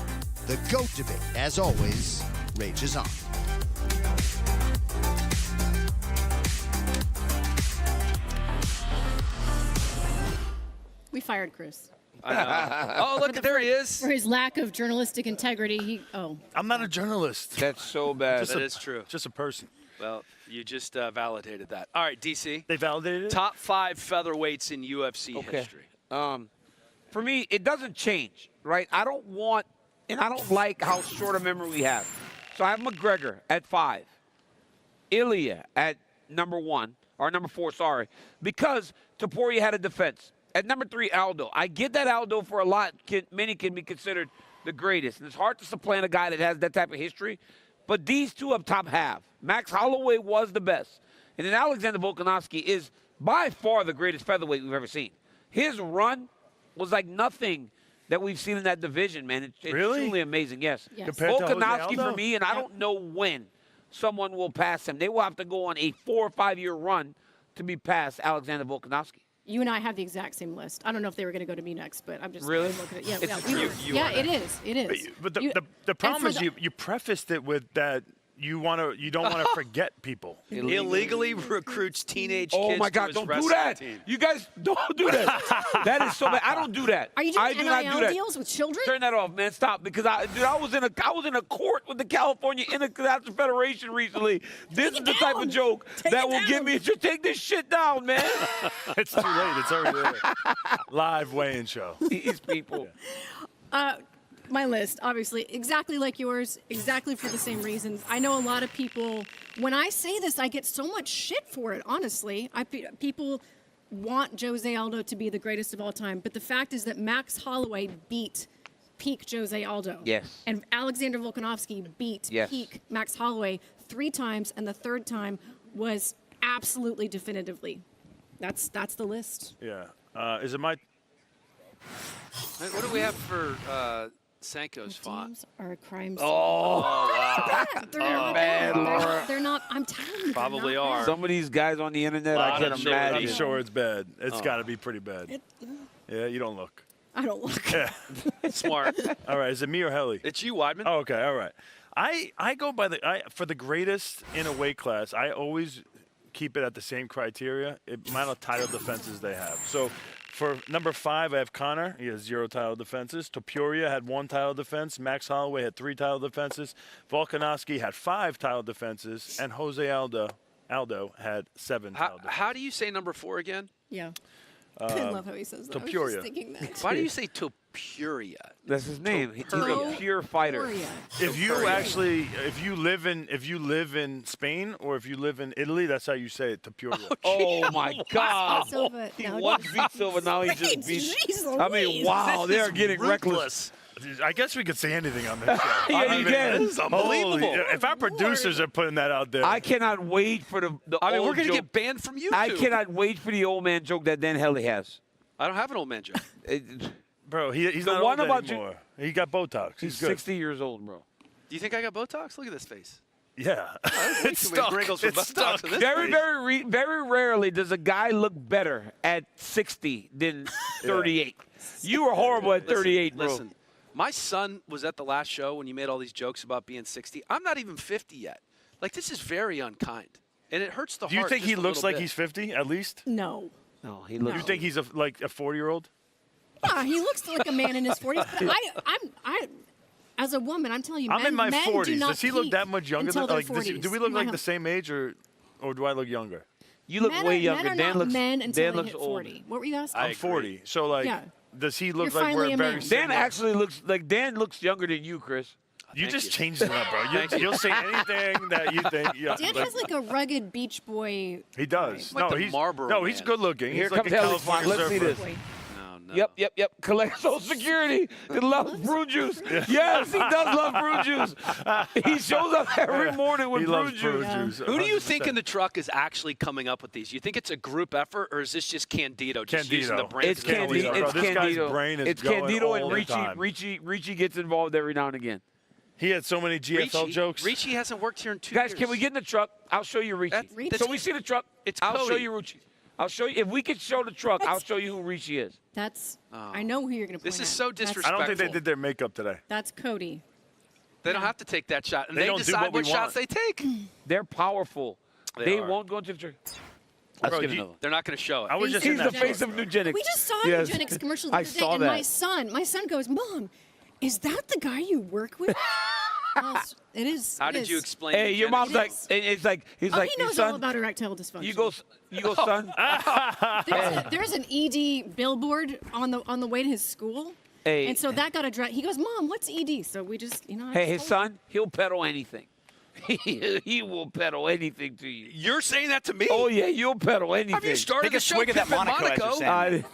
the GOAT debate, as always, rages on. We fired Chris. I know. Oh, look, there he is. For his lack of journalistic integrity, I'm not a journalist. That's so bad. That is true. Just a person. Well, you just validated that. All right, DC. They validated it? Top 5 featherweights in UFC history. For me, it doesn't change, right? I don't want, and I don't like how short a memory we have. So I have McGregor at 5, Ilya at number 1, or number 4, sorry, because Topuria had a defense. At number 3, Aldo. I get that Aldo for a lot, many can be considered the greatest. And it's hard to supplant a guy that has that type of history. But these two up top have. Max Holloway was the best. And then Alexander Volkanovski is by far the greatest featherweight we've ever seen. His run was like nothing that we've seen in that division, man. It's truly amazing, yes. Volkanovski for me, and I don't know when someone will pass him. They will have to go on a 4 or 5 year run to be past Alexander Volkanovski. You and I have the exact same list. I don't know if they were going to go to me next, but I'm just really looking at it. Yeah, it is. It is. But the problem is you prefaced it with that you don't want to forget people. Illegally recruits teenage kids. Oh my God! to his Don't do wrestling that. team. You guys don't do that. That is so bad. I don't do that. Are you I doing do not do NIL that. deals with children? Turn that off, man. Stop. Because I was in a court with the California International Federation recently. This is the type of joke that will get me to take this shit down, man. It's too late. It's already there. Live weigh-in show. These people. My list, obviously, exactly like yours, exactly for the same reasons. I know a lot of people, when I say this, I get so much shit for it, honestly. People want Jose Aldo to be the greatest of all time, but the fact is that Max Holloway beat peak Jose Aldo. Yes. And Alexander Volkanovski beat peak Max Holloway 3 times, and the 3rd time was absolutely definitively. That's the list. Yeah. Is it my... What do we have for... Sanko's font. Teams are crimes. Oh, wow. They're bad, Laura. They're not. I'm telling you. Probably are. Some of these guys on the internet, I can't imagine. I'm sure it's bad. It's got to be pretty bad. Yeah, you don't look. I don't look. Yeah. Smart. All right, is it me or Helly? It's you, Weidman. Oh, okay, all right. I go by for the greatest in a weight class, I always keep it at the same criteria, amount of title defenses they have. So for number 5, I have Conor. He has 0 title defenses. Topuria had 1 title defense. Max Holloway had 3 title defenses. Volkanovski had 5 title defenses. And Jose Aldo had 7 title defenses. How do you say number 4 again? Yeah. I love how he says that. I was just thinking that. Why do you say Topuria? That's his name. He's a pure fighter. If you live in Spain or if you live in Italy, that's how you say it, Topuria. Oh my God! He once beat Silva, now he just beats. I mean, wow, they are getting reckless. I guess we could say anything on this show. Yeah, you can. This is unbelievable. If our producers are putting that out there. I cannot wait for the I mean, old we're going to joke. get banned from YouTube. I cannot wait for the old man joke that Dan Helly has. I don't have an old man joke. Bro, he's the not one old about anymore. He got Botox. He's good. 60 years old, bro. Do you think I got Botox? Look at this face. Yeah. It's stuck. Very rarely does a guy look better at 60 than 38. You were horrible at 38, bro. Listen, my son was at the last show when you made all these jokes about being 60. I'm not even 50 yet. Like, this is very unkind. And it hurts the heart. Do you think he just a looks little like bit. he's 50 at least? No. No, he looks. You think he's like a 40-year-old? Yeah, he looks like a man in his 40s. But I as a woman, I'm telling you, I'm in my 40s. Do not Does he look that much younger than like? Do we look like the same age or do I look younger? You look way younger. Men are not men until Dan they looks hit old. 40. What were you asking? I'm 40. So like, does he look You're like finally we're a very man. similar? Dan actually looks like Dan looks younger than you, Chris. You just changed it up, bro. You'll say anything that you think. Yeah, Dan has like a rugged beach boy. He does. Like No, the he's Marlboro he's Man. good looking. Here He's like comes a Helly. California Let's see surfer. this. No. Yep. Collect Social Security. He loves brew juice. Yes, he does love brew juice. He shows up every morning with He brew loves brew juice. juice. Who do you think 100%. in the truck is actually coming up with these? You think it's a group effort, or is this just Candido just using the brain? It's Candido. Bro, It's this guy's Candido. brain is It's going Candido and all the time. Ricci gets involved every now and again. He had so many GFL jokes. Ricci hasn't worked here in 2 Guys, years. can we get in the truck? I'll show you Ricci. That's- So we see the truck. I'll show Cody. you Ricci. I'll show you. If we could show the truck, I'll show you who Ricci is. That's. I know who you're going to point This is out. so That's- disrespectful. I don't think they did their makeup today. That's Cody. They don't have to take that shot, and They they don't do decide what we what shots want. they take. They're powerful. They are. won't go into the trigger. Bro, They're not going to show it. I was just in He's the that face of Nugenics. We just saw Yes. Nugenics commercials the I other day, saw and that. my son goes, Mom, is that the guy you work with? Well, it is. How it did is. you explain? Hey, your mom's like, it's like, he's Oh, like, he knows son, all about erectile dysfunction. you go, son. There's an ED billboard on the way to his school, Hey. and so that got addressed. He goes, Mom, what's ED? So we just, I Hey, his just told him. son, he'll peddle anything. He will peddle anything to you. You're saying that to me? Oh, yeah, you'll peddle anything. Have you started Take a the show swig of that pimping Monaco as you're saying.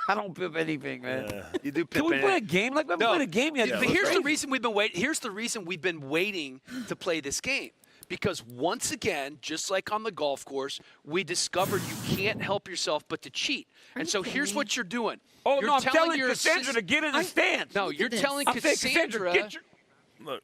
I don't pimp anything, man. You do Can we pimp play a it. game? Like, we haven't played a game yet. But This is here's the crazy. reason we've been waiting. Here's the reason we've been waiting to play this game. Because once again, just like on the golf course, we discovered you can't help yourself but to cheat. And so here's what you're doing. Oh, You're no, I'm telling your Cassandra to get in the stands. No, you're telling I'm saying, Cassandra. get your,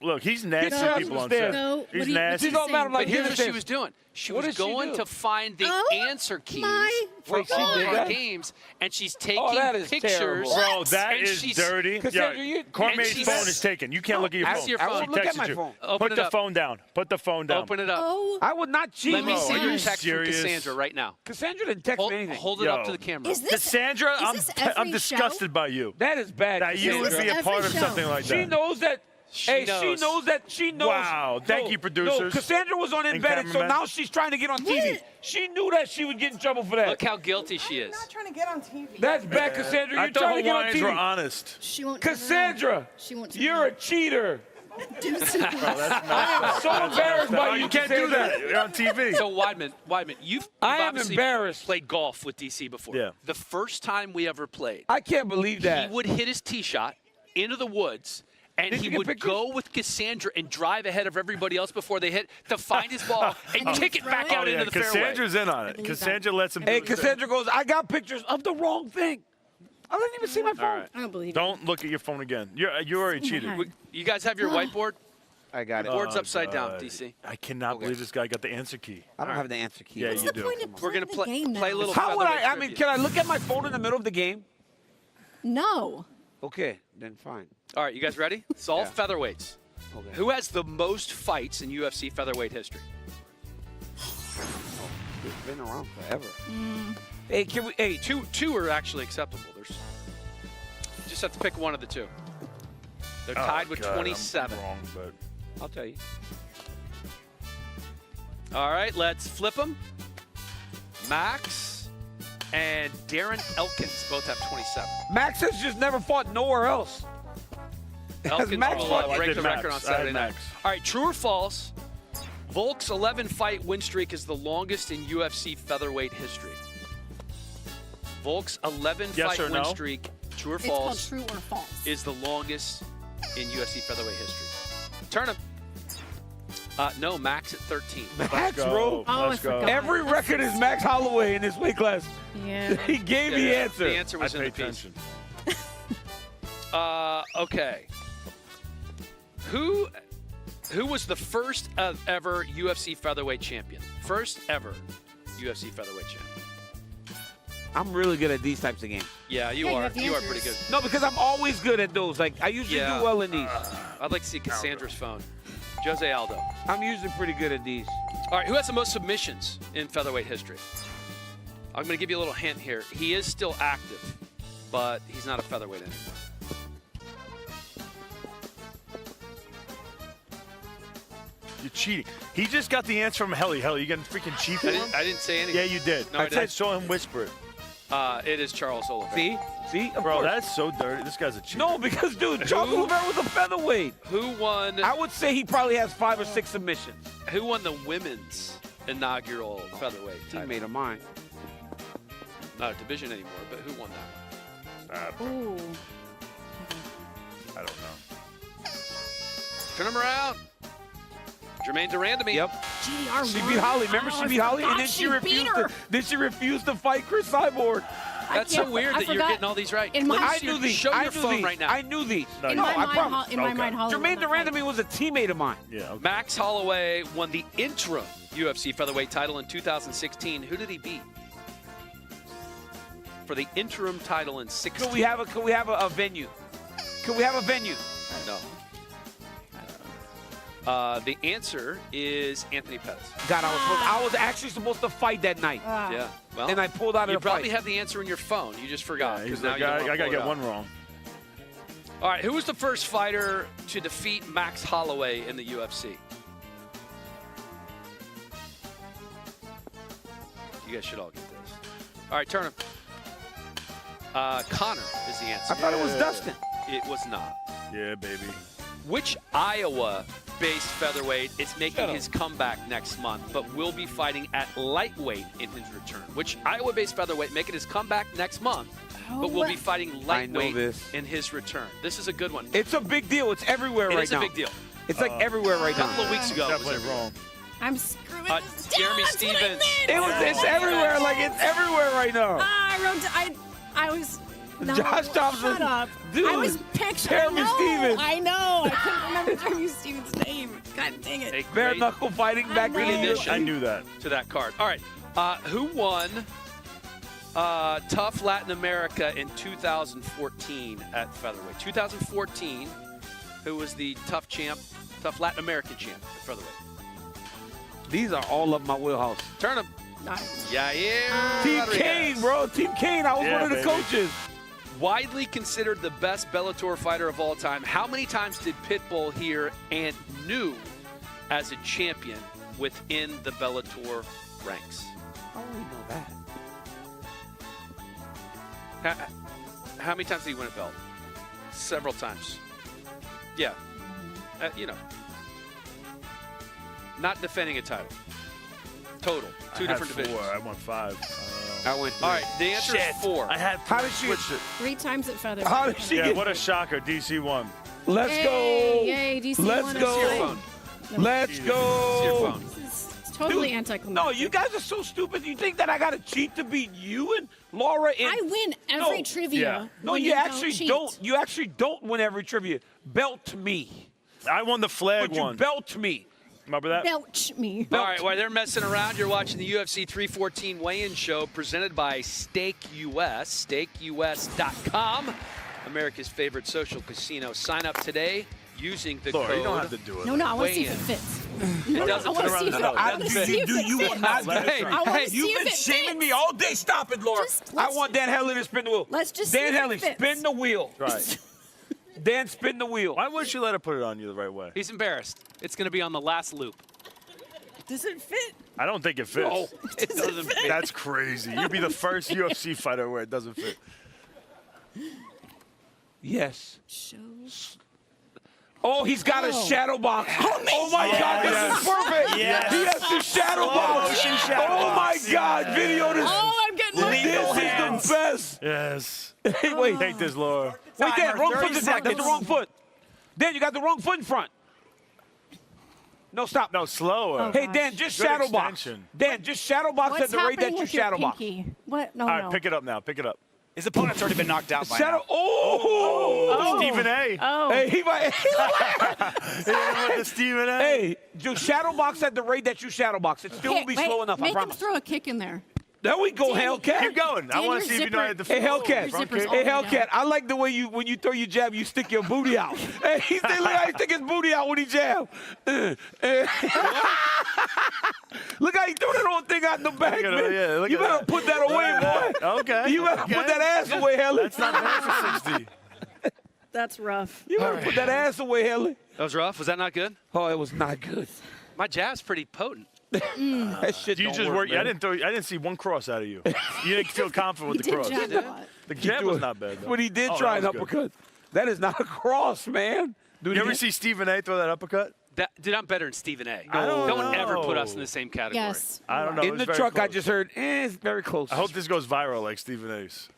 Look, he's nasty Get your to people ass on upstairs. set. No, He's what do you- nasty. She's all about him But like here's what this. she was doing. She What was did she going do? to find the Oh, answer keys my for Wait, she all did her that? games, and she's taking that is pictures. terrible. Bro, that and is she's- dirty. Cassandra, you- and Cormier's she's- phone is taken. You can't look at your I phone. see your I phone. won't look at Texted my you. phone. Open Put it the up. phone down. Put the phone down. Open it up. Oh, I would not cheat. Let me Bro, see are your you text serious? from Cassandra right now. Cassandra didn't text me anything. Hold it up Yo. to the camera. is this Cassandra, is this every I'm show? disgusted by you. That is bad. That you would Cassandra. be a Every part of show. something like that. She knows that. She knows that. She knows. Wow. Thank you, producers. No, Cassandra was on and embedded, so cameramen. now she's trying to get on TV. What? She knew that she would get in trouble for that. Look how guilty she is. trying to get on TV. That's bad, Cassandra. I You're thought trying to get on Hawaiians TV. were honest. She won't. Cassandra, She won't. you're a cheater. do something. I am so embarrassed by you, You can't do Cassandra. that. You're on TV. So Weidman, you've I am obviously embarrassed. played golf with DC before. Yeah. The first time we ever played, I can't believe that. he would hit his tee shot into the woods, and Did he you get would pictures? go with Cassandra and drive ahead of everybody else before they hit to find his ball and then kick he'd it back throw it? out into the Cassandra's in on I it. believe Cassandra that. lets him Hey, do his thing. Cassandra goes, I got pictures of the wrong thing. I didn't even see my phone. All right. I don't believe it. Don't look at your phone again. You already cheated. God. You guys have your whiteboard? I got it. Board's Oh, upside down, God. DC. I cannot believe this guy got the answer key. I don't have the answer key. Yeah, What's you the do. point of We're gonna playing the game play a now? little. How would featherweight I mean, trivia. can I look at my phone in the middle of the game? No. Okay, then fine. All right, you guys ready? It's all Yeah. featherweights. Okay. Who has the most fights in UFC featherweight history? It's been around forever. Hey, can we? Hey, Two are actually acceptable. You just have to pick one of the two. They're Oh, tied with God, I'm 27. wrong, but I'll tell you. All right, let's flip them. Max and Darren Elkins both have 27. Max has just never fought nowhere else. Elkins Max will fought- I break did the record on Max. I had Saturday night. Max. All right, true or false? Volk's 11-fight win streak is the longest in UFC featherweight history. Volk's 11-fight Yes or win no? streak, true or It's called false, true or false. is the longest in UFC featherweight history. Turn him. No, Max at 13. Max, go. bro. Oh, Let's I go. forgot. Every record is Max Holloway in this weight class. Yeah. He gave the answer. The answer I was in pay the piece. attention. Okay. Who was the first ever UFC featherweight champion? First ever UFC featherweight champion. I'm really good at these types of games. Yeah, you Yeah, you are. have the You are answers. pretty good. No, because I'm always good at those. Like, I usually Yeah. do well in these. I'd like to see Cassandra's phone. Jose Aldo. I'm usually pretty good at these. All right, who has the most submissions in featherweight history? I'm going to give you a little hint here. He is still active, but he's not a featherweight anymore. You're cheating. He just got the answer from Helly. Helly, you getting freaking cheat for him? I didn't say anything. Yeah, you did. No, I I didn't. saw him whisper it. It is Charles Oliveira. See? Of Bro, course. that's so dirty. This guy's a cheater. No, because, dude, Charles Oliveira was a featherweight. Who won? I would say he probably has 5 or 6 submissions. Who won the women's inaugural featherweight title? Teammate of mine. Not a division anymore, but who won that one? Ooh. I don't know. Turn him around. Jermaine Durandamy. Yep. GDR She won. beat Holly. Remember Oh, she I beat Holly? And forgot then she beat refused her. to fight Chris Cyborg. That's so weird that you're forgot. getting all these right. In my- Let me I see knew your- these. Show I your knew phone these. right now. I knew these. In No, my I mind, promise. in my Okay. mind, Holly Jermaine won that fight. Durandamy was a teammate of mine. Yeah, okay. Max Holloway won the interim UFC featherweight title in 2016. Who did he beat? For the interim title in 16. Could we have a venue? Could we have a venue? No. The answer is Anthony Pettis. God, I was actually supposed to fight that night. Yeah. Well, and I pulled out of you the probably fight. have the answer in your phone. You just forgot. Yeah, he's now like, you don't wanna I got to pull it get out. one wrong. All right, who was the first fighter to defeat Max Holloway in the UFC? You guys should all get this. All right, turn him. Connor is the answer. I thought it was Dustin. It was not. Yeah, baby. Which Iowa-based featherweight is making his comeback next month, but will be fighting at lightweight in his return? Which Iowa-based featherweight making his comeback next month, but will be fighting lightweight in his return? This is a good one. It's a big deal. It's everywhere right now. It is a big deal. It's like everywhere right now. A couple of weeks ago, it was Definitely wrong. I'm screwing this Jeremy down. That's what I Stevens. meant. It's everywhere. Like, it's everywhere right now. I was. No, Josh Thompson. Shut up. Dude, I was picturing. Jeremy Stevens. I know. I couldn't remember Jeremy Stevens' name. God dang it. Bare knuckle fighting back in the addition I knew that. to that card. All right. Who won Tough Latin America in 2014 at featherweight? 2014, who was the Tough Latin American champ at featherweight? These are all up my wheelhouse. Turn them. Yeah. Team Rodriguez. Kane, bro. Team Kane. I was one of the coaches. Widely considered the best Bellator fighter of all time, how many times did Pitbull hear and knew as a champion within the Bellator ranks? I don't even know that. How many times did he win a belt? Several times. Yeah. Not defending a title. Total. Two different divisions. 4. I won 5. I went 3. All right, the answer is 4. I had How did she switch it? 3 times at featherweight. How did she get? What a shocker. DC won. Let's Yay, go. yay, DC Let's won. go. Your phone. Let's It's your go. phone. It's totally Dude, anticlimactic. No, you guys are so stupid. You think that I got to cheat to beat you and Laura? And I win every trivia. No, when you actually cheat. don't. You actually don't win every trivia. Belt me. I won the flag But you one. belt me. Remember that? Belch me. All right, while they're messing around, you're watching the UFC 314 weigh-in show presented by Stake US, StakeUS.com, America's favorite social casino. Sign up today using the Laura, code. you don't have to do it. No, I want to see if weigh-in. it fits. It doesn't I want to fit see if it around the house. You will not. Hey, I want to see You've if been it shaming fits. me all day. Stop it, Laura. I want Dan Henley to spin the wheel. Let's just Dan see if Henley, it fits. spin the wheel. Right. Dan, spin the wheel. Why wouldn't you let her put it on you the right way? He's embarrassed. It's going to be on the last loop. Does it fit? I don't think it fits. No, it doesn't fit. That's crazy. You'd be the first UFC fighter where it doesn't fit. Yes. Shows. Oh, he's got a shadow box. Oh my God, this is perfect. Yes. He has the shadow box. motion shadow Oh my box. God, Yes. video this. Oh, I'm getting This is the best. Yes. Hey, wait. Take this, Laura. Wait, Dan, wrong 30 foot in front. That's the seconds. wrong foot. Dan, you got the wrong foot in front. No, stop. No, slower. Hey, Dan, just Good shadow box. extension. Dan, just shadow box What's at the rate that happening you with your shadow box. pinky? What? No, All right, no. pick it up now. Pick it up. His opponent's already been knocked out by Shadow. now. Oh. Stephen A. Oh. Hey, he might. The Stephen A. Hey, just shadow box at the rate that you shadow box. It still will be Wait, slow enough. I Make him promise. throw a kick in there. There we go, Hellcat. Keep going. I Dan, want to your see if you know zipper- how to Hey, Hellcat. front zipper's kick. all Hey, the way Hellcat, down. I like the way when you throw your jab, you stick your booty out. Hey, look how he stick his booty out when he jab. Look how he threw that whole thing out in the back, Look at man. it, yeah, look You at better that. put that away, boy. Okay. You better put that ass away, Helly. That's not bad for 60. That's rough. You better put that ass away, Helly. That was rough. Was that not good? Oh, it was not good. My jab's pretty potent. That shit You don't just work, work. I man. didn't see one cross out of you. You didn't feel confident with the cross. Jab a lot. The jab was not bad, though. But he did Oh, try an that was good. uppercut. That is not a cross, man. You ever see Stephen A. throw that uppercut? Dude, I'm better than Stephen A. I don't Don't ever put know. us in the same category. Yes. I don't know. It In was the very truck, I close. just heard, it's very close. I hope this goes viral like Stephen A's.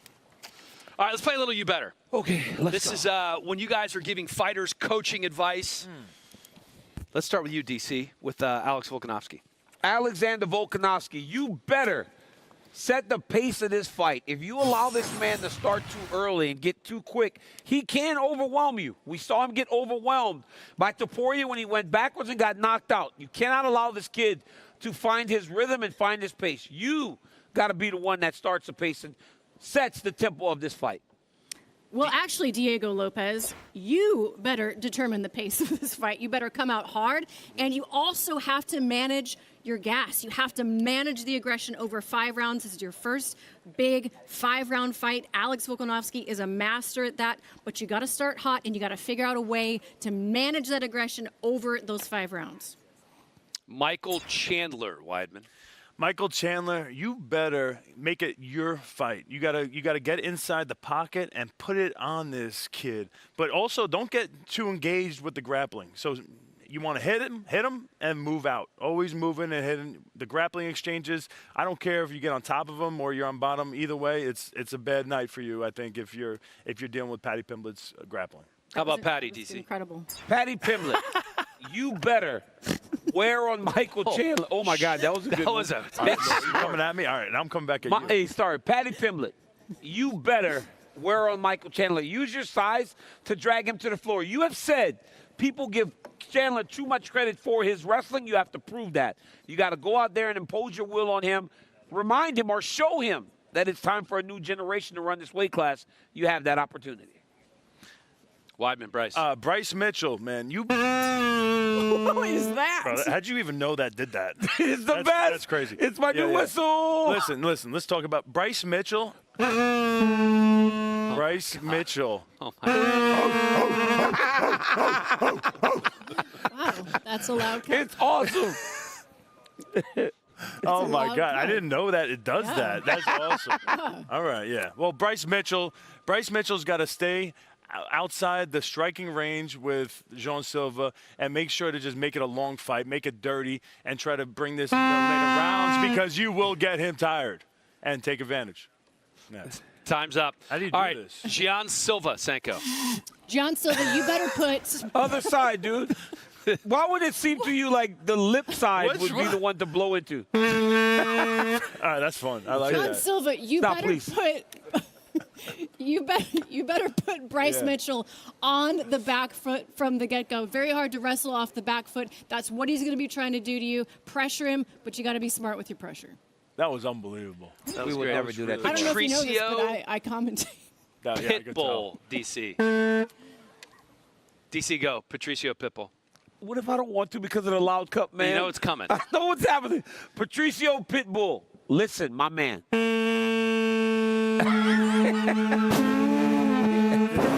All right, let's play a little You Better. Okay, let's This go. is when you guys are giving fighters coaching advice. Let's start with you, DC, with Alex Volkanovski. Alexander Volkanovski, you better set the pace of this fight. If you allow this man to start too early and get too quick, he can overwhelm you. We saw him get overwhelmed by Topuria when he went backwards and got knocked out. You cannot allow this kid to find his rhythm and find his pace. You got to be the one that starts the pace and sets the tempo of this fight. Well, actually, Diego Lopes, you better determine the pace of this fight. You better come out hard, and you also have to manage your gas. You have to manage the aggression over 5 rounds. This is your first big 5-round fight. Alex Volkanovski is a master at that, but you got to start hot, and you got to figure out a way to manage that aggression over those 5 rounds. Michael Chandler, Weidman. Michael Chandler, you better make it your fight. You gotta get inside the pocket and put it on this kid. But also, don't get too engaged with the grappling. So you want to hit him, and move out. Always moving and hitting. The grappling exchanges, I don't care if you get on top of him or you're on bottom. Either way, it's a bad night for you, I think, if you're dealing with Paddy Pimblett's grappling. How about Paddy, DC? Incredible. Paddy Pimblett, you better wear on Michael Chandler. Oh, my God, that was a good one. You coming at me? All right, I'm coming back at you. Hey, sorry, Paddy Pimblett, you better wear on Michael Chandler. Use your size to drag him to the floor. You have said people give Chandler too much credit for his wrestling. You have to prove that. You got to go out there and impose your will on him. Remind him or show him that it's time for a new generation to run this weight class. You have that opportunity. Weidman, Bryce. Bryce Mitchell, man. Who is that? Bro, how'd you even know that did that? It's the best. That's crazy. It's my new whistle. Listen. Let's talk about Bryce Mitchell. Bryce Mitchell. Oh, my Wow, that's a loud cut. It's awesome. Oh, my God. cut. I didn't know that it does that. That's awesome. All right, yeah. Well, Bryce Mitchell's got to stay outside the striking range with Jean Silva and make sure to just make it a long fight, make it dirty, and try to bring this into later rounds because you will get him tired and take advantage. Yeah. Time's up. How do you All do right, this? Gian Silva, Senko. John Silva, you better put... Other side, dude. Why would it seem to you like the lip side would be the one to blow into? All right, that's fun. I like John that. Silva, you Stop, better please. put... You better put Bryce Mitchell on the back foot from the get-go. Very hard to wrestle off the back foot. That's what he's going to be trying to do to you. Pressure him, but you got to be smart with your pressure. That was unbelievable. We would never do that. I don't know if you know this, Patricio but I commentate. Pitbull, DC. DC, go. Patricio Pitbull. What if I don't want to because of the loud cup, man? You know it's coming. I know what's happening. Patricio Pitbull. Listen, my man. Are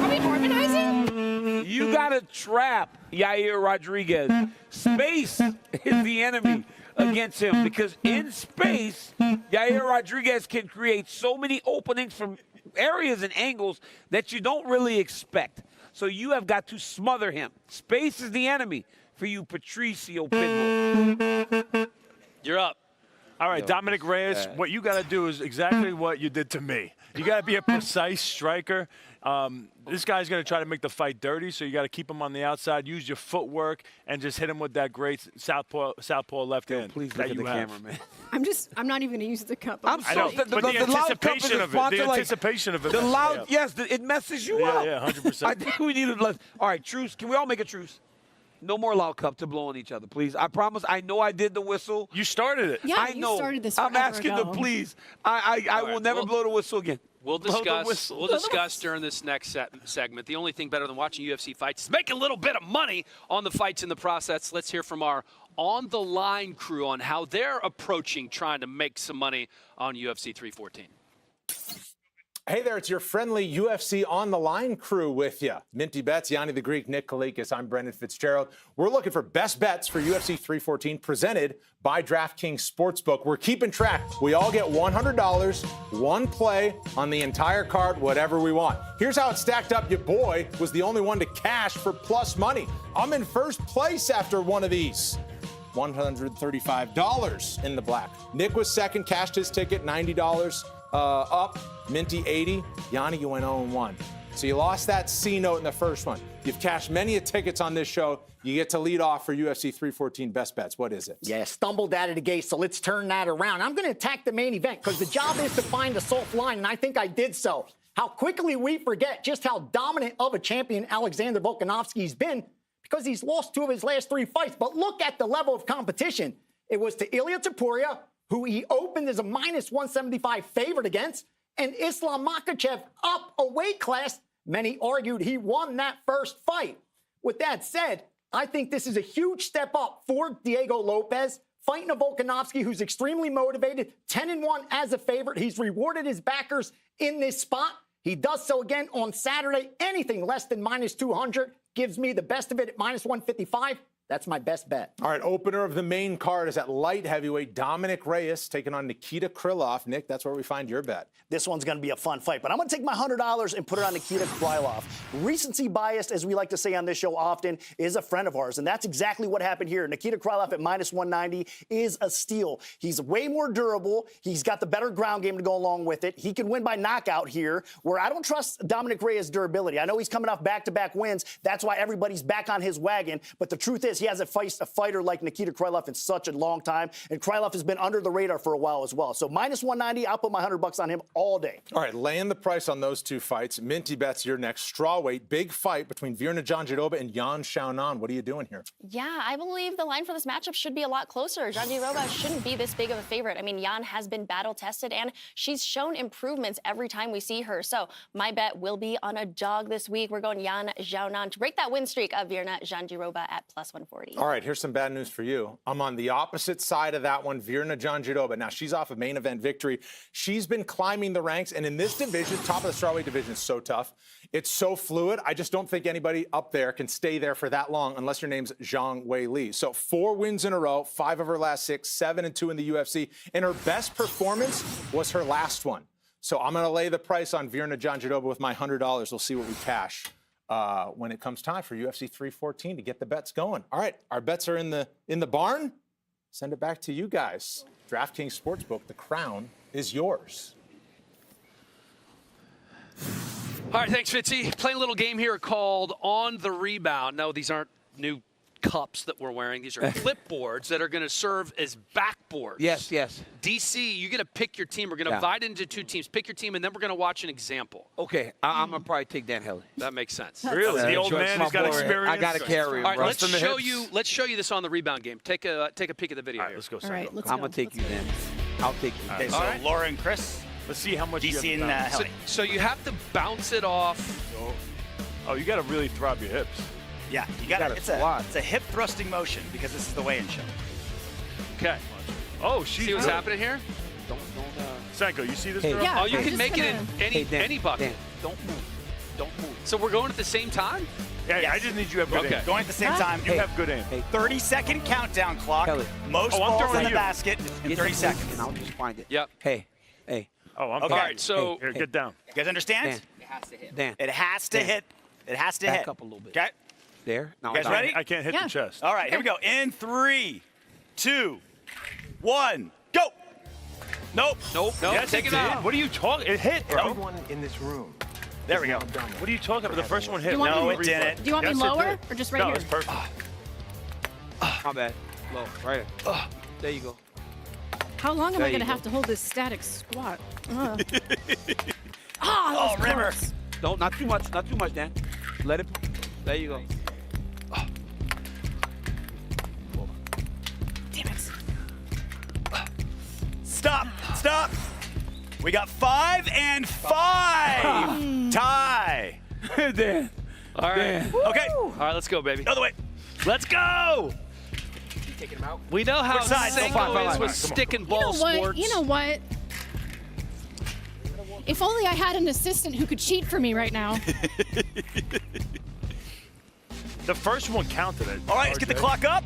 we harmonizing? You got to trap Yair Rodriguez. Space is the enemy against him because in space, Yair Rodriguez can create so many openings from areas and angles that you don't really expect. So you have got to smother him. Space is the enemy for you, Patricio Pitbull. You're up. All right, Dominic Reyes, what you got to do is exactly what you did to me. You got to be a precise striker. This guy's going to try to make the fight dirty, so you got to keep him on the outside, use your footwork, and just hit him with that great southpaw left hand. Please look at the camera, man. I'm not even going to use the cup. I'm I know, so but the anticipation of it. The anticipation of it. The loud, yes, it messes you up. Yeah, 100%. I think we need to. All right, truce. Can we all make a truce? No more loud cup to blow on each other, please. I promise. I know I did the whistle. You started it. Yeah, I know. you started this I'm forever asking ago. to please. I will never blow the whistle again. We'll discuss during this next segment. The only thing better than watching UFC fights is making a little bit of money on the fights in the process. Let's hear from our On the Line crew on how they're approaching trying to make some money on UFC 314. Hey there, it's your friendly UFC On the Line crew with you. Minty Bets, Yanni the Greek, Nick Kalikis, I'm Brendan Fitzgerald. We're looking for best bets for UFC 314 presented by DraftKings Sportsbook. We're keeping track. We all get $100, one play on the entire card, whatever we want. Here's how it stacked up. Your boy was the only one to cash for plus money. I'm in first place after one of these. $135 in the black. Nick was second, cashed his ticket, $90 up. Minty 80. Yanni, you went 0-1. So you lost that C note in the first one. You've cashed many tickets on this show. You get to lead off for UFC 314 best bets. What is it? Yeah, stumbled out of the gate, so let's turn that around. I'm going to attack the main event because the job is to find a soft line, and I think I did so. How quickly we forget just how dominant of a champion Alexander Volkanovski's been because he's lost 2 of his last 3 fights. But look at the level of competition. It was to Ilia Topuria, who he opened as a -175 favorite against, and Islam Makhachev up a weight class Many argued he won that first fight. With that said, I think this is a huge step up for Diego Lopes, fighting a Volkanovski who's extremely motivated, 10-1 as a favorite. He's rewarded his backers in this spot. He does so again on Saturday. Anything less than -200 gives me the best of it at -155. That's my best bet. All right, opener of the main card is at light heavyweight. Dominic Reyes taking on Nikita Krylov. Nick, that's where we find your bet. This one's going to be a fun fight, but I'm going to take my $100 and put it on Nikita Krylov. Recency biased, as we like to say on this show often, is a friend of ours, and that's exactly what happened here. Nikita Krylov at -190 is a steal. He's way more durable. He's got the better ground game to go along with it. He can win by knockout here, where I don't trust Dominic Reyes' durability. I know he's coming off back-to-back wins. That's why everybody's back on his wagon, but the truth is he hasn't faced a fighter like Nikita Krylov in such a long time, and Krylov has been under the radar for a while as well. So -190, I'll put my $100 on him all day. All right, laying the price on those two fights. Minty bets your next. Strawweight, big fight between Virna Jandiroba and Yan Xiaonan. What are you doing here? Yeah, I believe the line for this matchup should be a lot closer. Jandiroba shouldn't be this big of a favorite. I mean, Yan has been battle-tested, and she's shown improvements every time we see her. So my bet will be on a dog this week. We're going Yan Xiaonan to break that win streak of Virna Jandiroba at +140. All right, here's some bad news for you. I'm on the opposite side of that one, Virna Jandiroba. Now, she's off a main event victory. She's been climbing the ranks, and in this division, top of the strawweight division is so tough. It's so fluid. I just don't think anybody up there can stay there for that long unless your name's Zhang Weili. So 4 wins in a row, 5 of her last 6, 7-2 in the UFC, and her best performance was her last one. So I'm going to lay the price on Virna Jandiroba with my $100. We'll see what we cash when it comes time for UFC 314 to get the bets going. All right, our bets are in the barn. Send it back to you guys. DraftKings Sportsbook, the crown is yours. All right, thanks, Fitzy. Playing a little game here called On the Rebound. No, these aren't new cups that we're wearing. These are clipboards that are going to serve as backboards. Yes, yes. DC, you're going to pick your team. We're going to divide it into 2 teams. Pick your team, and then we're going to watch an example. Okay, I'm going to probably take Dan Haley. That makes sense. Really? The old man who's got experience? I got to carry him. All right, let's show you this on the rebound game. Take a peek at the video. All right, let's go. All right, let's I'm going to take you, Dan. I'll take you. Okay, so Laura and Chris. Let's see how much DC you and have to bounce. So you have to bounce it off. Oh, you got to really throb your hips. Yeah, you got it. It's a hip thrusting motion because this is the weigh-in show. Okay. Oh, she's see what's good. happening here? Sanko, you see this Hey. girl? Yeah, Oh, you I'm can just make it gonna- in any bucket. Dan, don't move. Don't move. So we're going at the same time? Yeah, Yes. I just need you to have good aim. Going at the same time. You have good aim. 30-second countdown clock. Kelly. Most Oh, I'm balls throwing in the you. basket in Get 30 the seconds. move, and I'll just find it. Yep. Hey. Oh, I'm Okay. All right, so Here, get down. You guys understand? Dan. It has to hit. It has to Back hit. up a little bit. Okay. There. Now You guys down. ready? I can't hit Yeah. the chest. All right, here we go. In 3, 2, 1, go. Nope. Yes, take it it did. out. What are you talking? It hit, bro. Everyone in this room. There we go. What are you talking about? The first one hit. You want No, me- it didn't. Do you want Yes, me it lower did. or just right No, here? it's perfect. My bad. Low. Right here. There you go. How long am There I going you to have go. to hold this static squat? Oh, That was Rimmer. close. Don't, not too much, Dan. Let it. There you go. Damn it. Stop. We got 5 and 5. Tie. Dan. all right. Okay. All right, let's go, baby. Other way. Let's go. Taking him out. We know how Which side? Sanko Fine. is with stick and You ball know what? sports. You know what? If only I had an assistant who could cheat for me right now. The first one counted it. All right, let's get the clock up.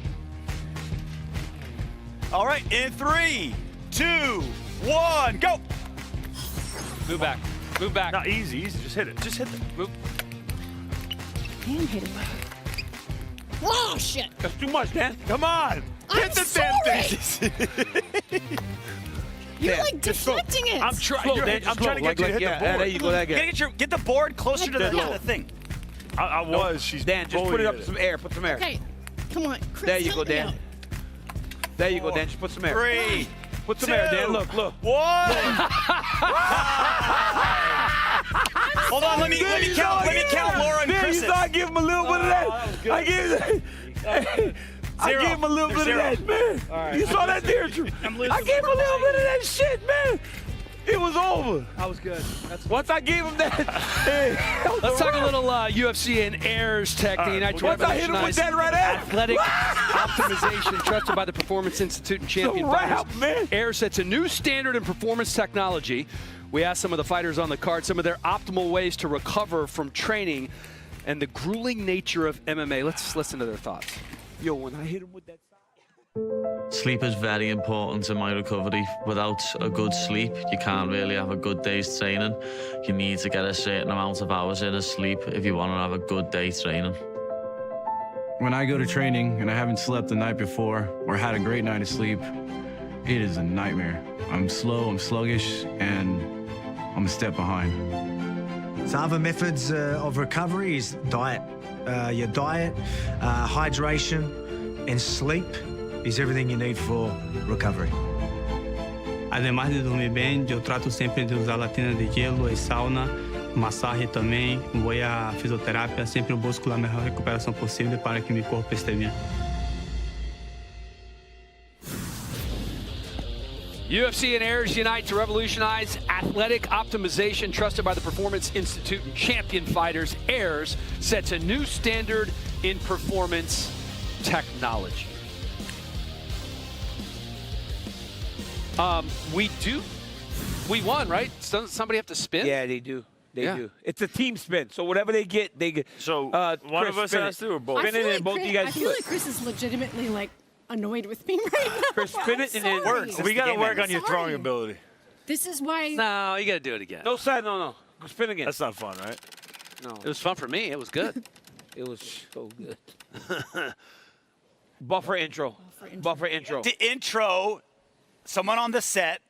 All right, in 3, 2, 1, go. Move back. Move back. Not easy. Just hit it. Just hit it. Move. Damn, hit it. Oh, shit. That's too much, Dan. Come on. I'm Hit the sorry. damn thing. You're Dan, like just slow. deflecting it. I'm trying. Slow, Dan, I'm just trying to slow. get you to hit yeah, the board. there you go. There You you gotta get the board closer to the thing. I was. She's Dan, just put bullying it up to some air. Put some air. Okay, come on. Chris, There you help go, me Dan. out. There you go, Dan. Just put some air. 3, Put some 2, air, Dan. Look. 1. Hold on, let me count Laura and Dan, Chris. you saw I give him a little bit of that. I gave him a little bit of that, man. You saw that, Deirdre? I gave him a little bit of that shit, man. It was over. That was good. Once I gave him that, Let's talk a little UFC and airs technique. Once I hit him with that right after. Athletic optimization trusted by the Performance Institute and champion fighters. Air sets a new standard in performance technology. We asked some of the fighters on the card some of their optimal ways to recover from training and the grueling nature of MMA. Let's listen to their thoughts. Yo, when I hit him with that. Sleep is very important in my recovery. Without a good sleep, you can't really have a good day's training. You need to get a certain amount of hours in of sleep if you want to have a good day training. When I go to training and I haven't slept the night before or had a great night of sleep, it is a nightmare. I'm slow, I'm sluggish, and I'm a step behind. So other methods of recovery is diet. Your diet, hydration, and sleep is everything you need for recovery. Además de dormir bem, eu trato sempre de usar latina de gelo e sauna, massagem também, vou à fisioterapia, sempre busco a melhor recuperação possível para que meu corpo esteja bem. UFC and Airs unite to revolutionize athletic optimization trusted by the Performance Institute and champion fighters. Airs sets a new standard in performance technology. We won, right? Doesn't somebody have to spin? Yeah, they do. They do. It's a team spin, so whatever they get, they get. So one of us has to, or both? Spin it and both of you guys I feel like Chris is legitimately like annoyed with me right now. Chris, spin it and it works. We got to work on your throwing ability. This is why. No, you got to do it again. No side, no. Spin again. That's not fun, right? No. It was fun for me. It was good. It was so good. Buffer intro. Buffer intro. The intro, someone on the set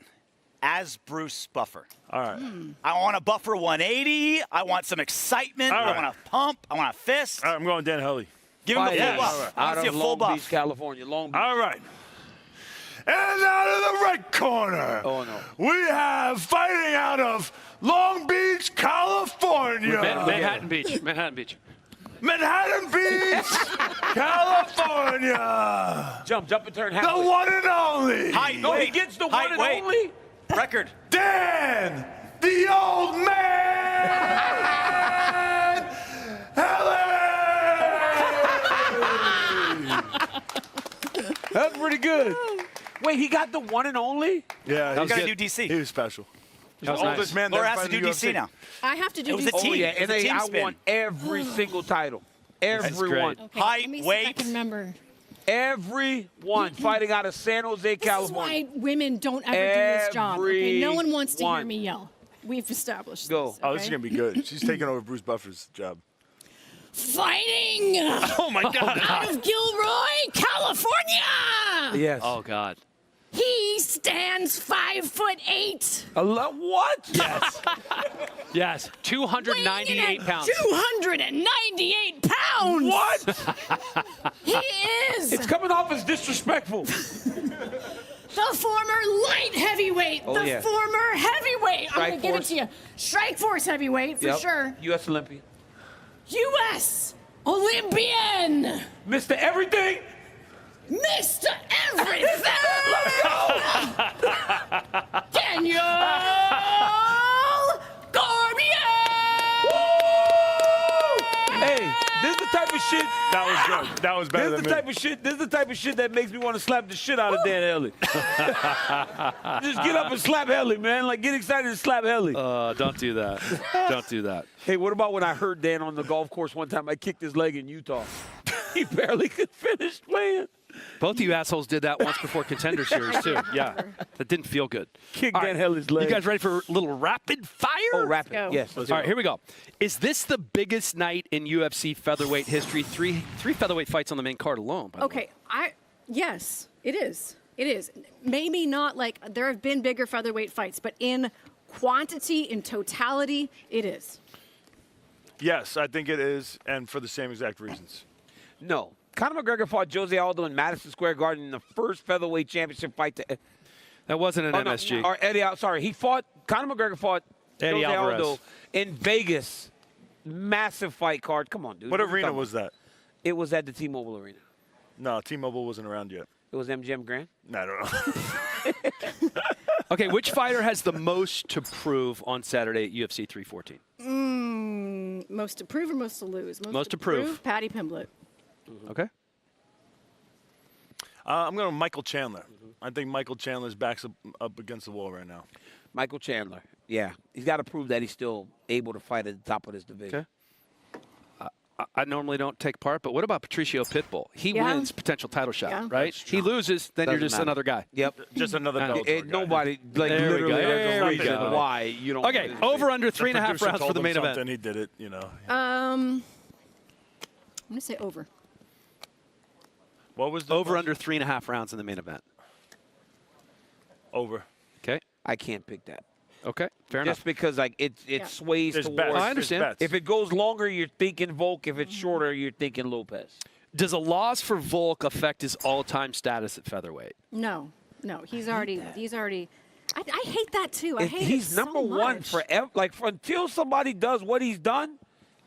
as Bruce Buffer. All right. I want a Buffer 180. I want some excitement. All right. I want a pump. I want a fist. All right, I'm going Dan Helly. Give him the full Yes. buff. I Out want to see a of full Long buff. Beach, California. Long Beach. All right. And out of the red corner, Oh, no. we have fighting out of Long Beach, California. Manhattan Beach. Manhattan Beach. Manhattan Beach, California. Jump and turn The halfway. one and only. Height, No, he wait. gets the Height, one and wait. only. Record. Dan, the old man. Helly. That's pretty good. Wait, he got the one and only? Yeah, He's got to good. do DC. He was special. That was The nice. oldest man Laura that has to fighting do in DC UFC. now. I have to do It was a DC. team. Oh, yeah, It was and a team I spin. won every single title. Every great. one. Okay, Height, let me see if I weight. can remember. Every one. Fighting out of San Jose, This is California. why women don't ever do this job. Okay, no one wants to hear Everyone. me yell. We've established Go. this. Oh, this is okay? going to be good. She's taking over Bruce Buffer's job. Fighting Oh, my God. out of Gilroy, California. Yes. Oh, God. He stands 5'8". What? Yes. Yes. 298 pounds. 298 pounds. What? He is It's coming off as disrespectful. the former light heavyweight. Oh, the yeah. former heavyweight. I'm Strike going to give it Force. to you. Strike Force heavyweight for sure. U.S. Olympian. U.S. Olympian. Mr. Everything. Mr. Everything. Daniel Cormier. Hey, this is the type of shit. That was good. That was better This is than the me. type of shit. This is the type of shit that makes me want to slap the shit out of Dan Helly. Just get up and slap Helly, man. Like get excited and slap Helly. Don't do that. Don't do that. Hey, what about when I heard Dan on the golf course one time? I kicked his leg in Utah. He barely could finish playing. Both of you assholes did that once before Contender Series, too. Yeah. That didn't feel good. Kick All Dan Helly's leg. You guys ready for a little rapid fire? Oh, rapid. Go. Yes. All right, here we go. Is this the biggest night in UFC featherweight history? Three featherweight fights on the main card alone. By the way. Okay, yes, it is. It is. Maybe not like there have been bigger featherweight fights, but in quantity, in totality, it is. Yes, I think it is, and for the same exact reasons. No. Conor McGregor fought Jose Aldo in Madison Square Garden in the first featherweight championship fight. That wasn't an MSG. Or Eddie, sorry, Conor McGregor fought Eddie Jose Alvarez. Aldo in Vegas. Massive fight card. Come on, dude. What arena was that? It was at the T-Mobile Arena. No, T-Mobile wasn't around yet. It was MGM Grand. I don't know. Okay, which fighter has the most to prove on Saturday at UFC 314? Most to prove or most to lose? Most to prove. Paddy Pimblett. Okay. I'm going to Michael Chandler. I think Michael Chandler's back's up against the wall right now. Michael Chandler. Yeah, he's got to prove that he's still able to fight at the top of this division. Okay. I normally don't take part, but what about Patricio Pitbull? He wins potential title shot, right? He loses, then you're just another guy. Yep. Just another nobody, like, there literally, there there's we a reason go. why you don't. Okay, over under 3.5 rounds for the main event. He did it, you know. I'm going to say over. What was the over under 3.5 rounds in the main event? Over. Okay. I can't pick that. Okay, fair enough. Just because like it sways There's towards. bets. I understand. There's bets. If it goes longer, you're thinking Volk. If it's shorter, you're thinking Lopes. Does a loss for Volk affect his all-time status at featherweight? No, he's already. I hate that too. I hate He's it so number one much. forever. Like until somebody does what he's done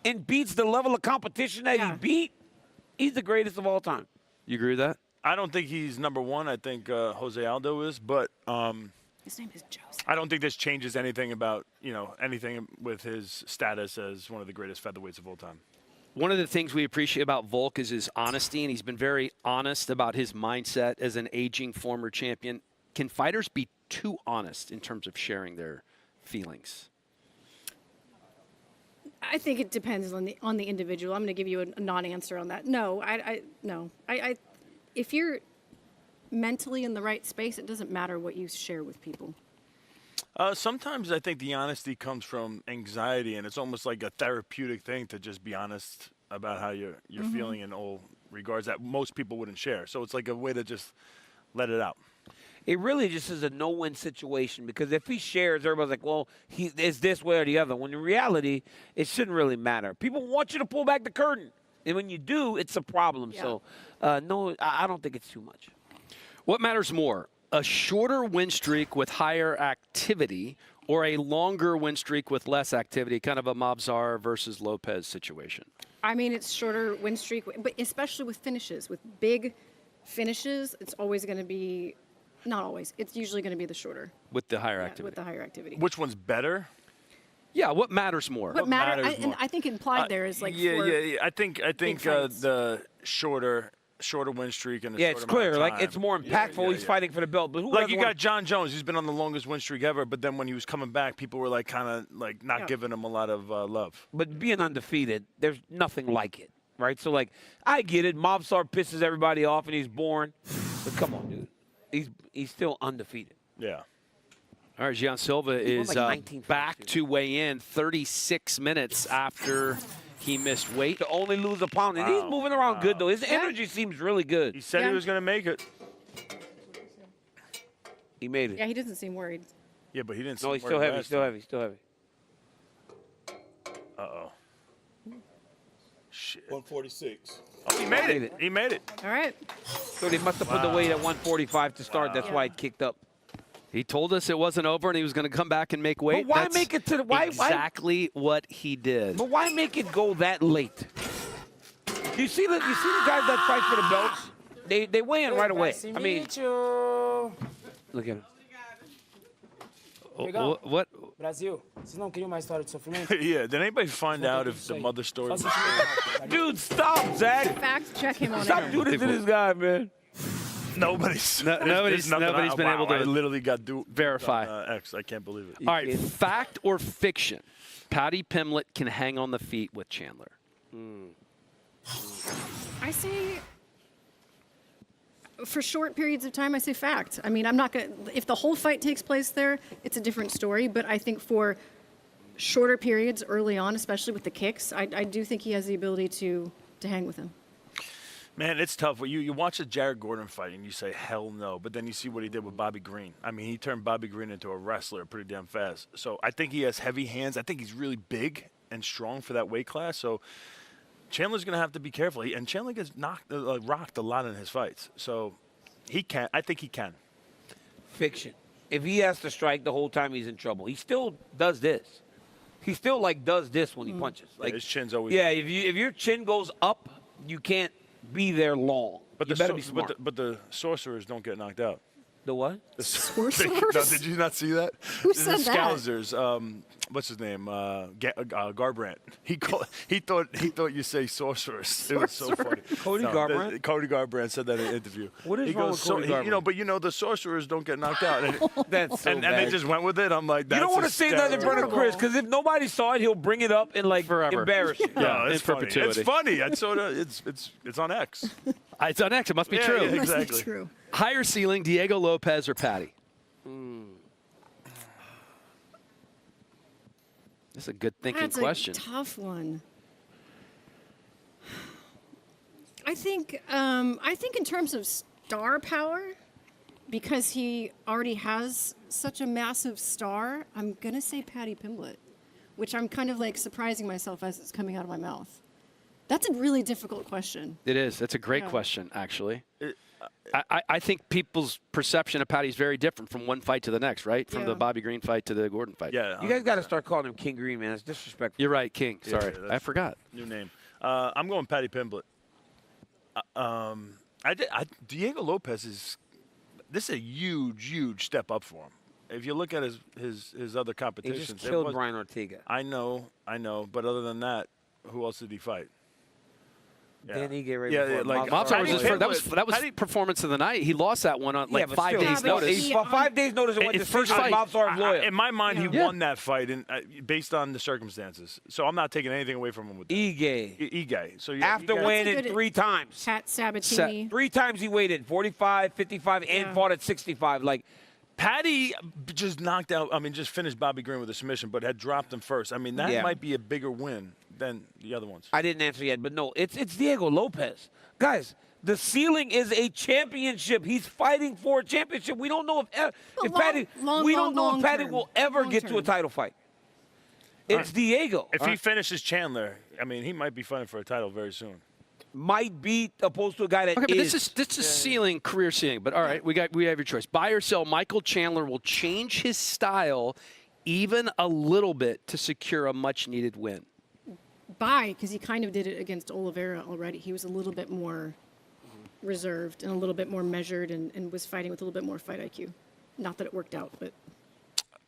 and beats the level of competition that he beat, he's the greatest of all time. You agree with that? I don't think he's number one. I think Jose Aldo is, but his name is Joseph. I don't think this changes anything about, anything with his status as one of the greatest featherweights of all time. One of the things we appreciate about Volk is his honesty, and he's been very honest about his mindset as an aging former champion. Can fighters be too honest in terms of sharing their feelings? I think it depends on the individual. I'm going to give you a non-answer on that. No, no. If you're mentally in the right space, it doesn't matter what you share with people. Sometimes I think the honesty comes from anxiety, and it's almost like a therapeutic thing to just be honest about how you're feeling in all regards that most people wouldn't share. So it's like a way to just let it out. It really just is a no-win situation because if he shares, everybody's like, well, it's this way or the other. When in reality, it shouldn't really matter. People want you to pull back the curtain. And when you do, it's a problem. Yeah. So, no, I don't think it's too much. What matters more, a shorter win streak with higher activity or a longer win streak with less activity, kind of a Mobzar versus Lopes situation? I mean, it's shorter win streak, but especially with finishes. With big finishes, it's always going to be, not always, it's usually going to be the shorter. With the higher activity. With the higher activity. Which one's better? Yeah, what matters more? What matters more? And I think implied there is like yeah. I think the shorter win streak and the it's clear. Like it's more impactful. He's fighting for the belt. But who like you got John Jones. He's been on the longest win streak ever. But then when he was coming back, people were like kind of like not giving him a lot of love. But being undefeated, there's nothing like it, right? So like I get it. Mobzar pisses everybody off and he's boring. But come on, dude. He's still undefeated. Yeah. All right, Gian Silva is like back to weigh in 36 minutes after he missed weight. To only lose a pound. And he's moving around good, though. His energy seems really good. He said he was going to make it. He made it. Yeah, he doesn't seem worried. Yeah, but he didn't No, he's still heavy, still heavy. Uh-oh. Shit. 146. Oh, he made it. He made it. All right. So they must have put the weight at 145 to start. That's why it kicked up. He told us it wasn't over and he was going to come back and make weight. But why That's make it to the why? Exactly what he did. But why make it go that late? You see the guys that fight for the belts? They weigh in right away. I mean, look at him. What? Brasil, vocês não queriam mais história de sofrimento? Yeah, did anybody find out if the mother story was Dude, stop, Zach. Fact check him on Stop doing this to this guy, man. Nobody's been able to I literally got verify. X. I can't believe it. All right, fact or fiction? Paddy Pimblett can hang on the feet with Chandler. I say, for short periods of time, I say fact. I mean, I'm not going to, if the whole fight takes place there, it's a different story. But I think for shorter periods early on, especially with the kicks, I do think he has the ability to hang with him. Man, it's tough. You watch a Jared Gordon fight and you say, hell no. But then you see what he did with Bobby Green. I mean, he turned Bobby Green into a wrestler pretty damn fast. So I think he has heavy hands. I think he's really big and strong for that weight class. So Chandler's going to have to be careful. And Chandler gets rocked a lot in his fights. So he can. I think he can. Fiction. If he has to strike the whole time, he's in trouble. He still does this. He still, does this when he punches. Like his chin's always. Yeah, if your chin goes up, you can't be there long. But you better be smart. But the sorcerers don't get knocked out. The what? The Sorcerers? No, did you not see that? Who The said that? Scousers. What's his name? Garbrandt. He thought you say sorcerers. It was so funny. Cody Garbrandt? Cody Garbrandt said that in an interview. What is he wrong goes, with Cody Garbrandt? But the sorcerers don't get knocked out. And, That's so and bad. they just went with it. I'm like, that's You don't want to say nothing in front of Chris, because if nobody saw it, he'll bring it up and like Forever. embarrass you. Yeah, it's in funny. perpetuity. It's funny. It's on X. It's on X. It must be true. Yeah, Must be exactly. true. Higher ceiling, Diego Lopes or Paddy? That's a good thinking That's question. a tough one. I think in terms of star power, because he already has such a massive star, I'm gonna say Paddy Pimblett, which I'm kind of like surprising myself as it's coming out of my mouth. That's a really difficult question. It is. That's a great Yeah. question, actually. I think people's perception of Paddy is very different from one fight to the next, right? From the Yeah. Bobby Green fight to the Gordon fight. Yeah. You guys got to start calling him King Green, man. It's disrespectful. You're right, King. Yeah, Sorry, that's I forgot. New name. I'm going Paddy Pimblett. Diego Lopes is. This is a huge step up for him. If you look at his other He competitions, just it killed was- Brian Ortega. I know. But other than that, who else did he fight? Yeah. Then he get right Yeah, before like Mopsa was his Paddy first, that was Paddy- performance of the night. He lost that one on like but 5 still, days' but notice. he- 5 days notice. It went His to first first fight. fight. Lawyer. In my mind, he Yeah. won that fight based on the circumstances. So I'm not taking anything away from him with that. Ige. So yeah, After you got- winning That's a good- 3 times. Pat Sabatini. 3 times he waited, 45, 55, and fought at 65. Like, Paddy just knocked out. I mean, just finished Bobby Green with a submission, but had dropped him first. I mean, that Yeah. might be a bigger win than the other ones. I didn't answer yet, but no, it's Diego Lopes. Guys, the ceiling is a championship. He's fighting for a championship. We don't know if Paddy will ever get to a title fight. It's Diego. If he finishes Chandler, I mean, he might be fighting for a title very soon. Might be opposed to a guy that Okay, but this is ceiling, career ceiling. But all right, we have your choice. Buy or sell. Michael Chandler will change his style even a little bit to secure a much-needed win. Buy, because he kind of did it against Oliveira already. He was a little bit more reserved and a little bit more measured and was fighting with a little bit more fight IQ. Not that it worked out, but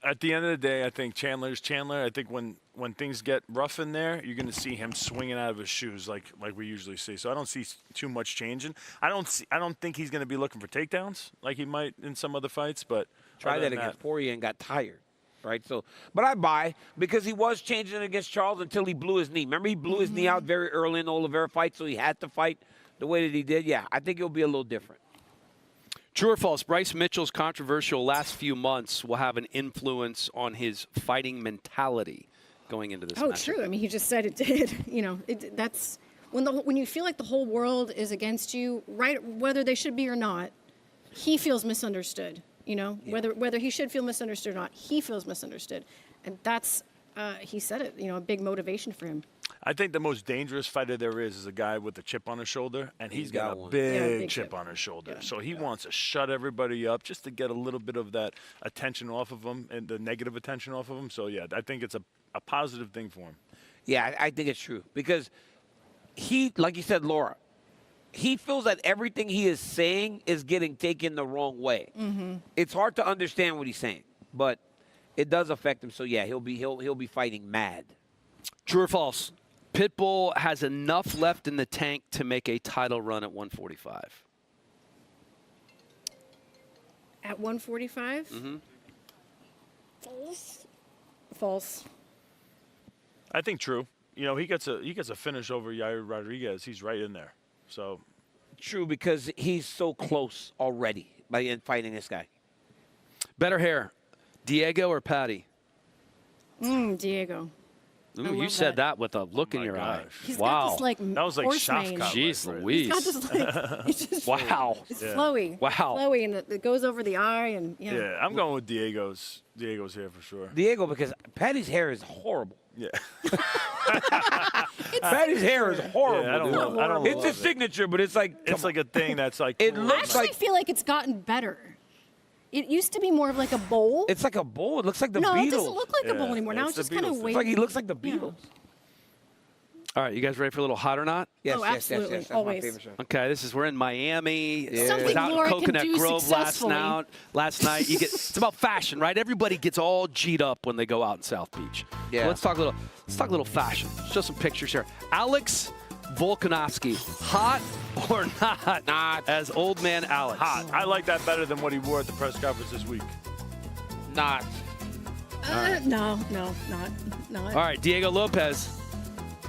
At the end of the day, I think Chandler's Chandler. I think when things get rough in there, you're going to see him swinging out of his shoes like we usually see. So I don't see too much changing. I don't think he's going to be looking for takedowns like he might in some other fights. But tried that against Poirier and got tired. Right, so, but I buy because he was changing against Charles until he blew his knee. Remember, he blew his knee out very early in the Oliveira fight, so he had to fight the way that he did. Yeah, I think it'll be a little different. True or false? Bryce Mitchell's controversial last few months will have an influence on his fighting mentality going into this match. true. I mean, he just said it did. You know, that's when you feel like the whole world is against you, right? Whether they should be or not, he feels misunderstood. You know, whether he should feel misunderstood or not, he feels misunderstood, and that's he said it. You know, a big motivation for him. I think the most dangerous fighter there is a guy with a chip on his shoulder, and he's got a one. big chip on his shoulder. So he wants to shut everybody up just to get a little bit of that attention off of him and the negative attention off of him. So, yeah, I think it's a positive thing for him. Yeah, I think it's true because he, like you said, Laura, he feels that everything he is saying is getting taken the wrong way. Mm-hmm. It's hard to understand what he's saying, but it does affect him. So yeah, he'll be fighting mad. True or false? Pitbull has enough left in the tank to make a title run at 145. At 145. Mm-hmm. False. I think true. You know, he gets a finish over Yair Rodriguez. He's right in there. So true because he's so close already by fighting this guy. Better hair, Diego or Paddy? Diego. Ooh, you said that with a look in your eye. He's wow. got this, like, that was like horse mane. Jeez right? Louise. He's got this, like, it's just wow. It's flowy. Wow. Flowy, and it goes over the eye, and Yeah, I'm going with Diego's hair for sure. Diego because Paddy's hair is horrible. Yeah. Paddy's hair is horrible. Yeah, I don't it's love a it. signature, but it's like It's like a thing that's like. It I looks actually feel like it's gotten better. It used to be more of like a bowl. It's like a bowl. It looks like the no, Beatles. it doesn't look like a bowl anymore. Now it's the just kind of Beatles. weird. It's like he looks like the Beatles. All right, you guys ready for a little hot or not? Yes, Oh, yes, absolutely. That's Always. my favorite show. Okay, we're in Miami. Something Without Laura can Coconut do Grove successfully. last night. It's about fashion, right? Everybody gets all G'd up when they go out in South Beach. Yeah. So let's talk a little fashion. Show some pictures here. Alex Volkanovski, hot or not? Not. As old man Alex. Hot. I like that better than what he wore at the press conference this week. Not. No, not. All right, Diego Lopes.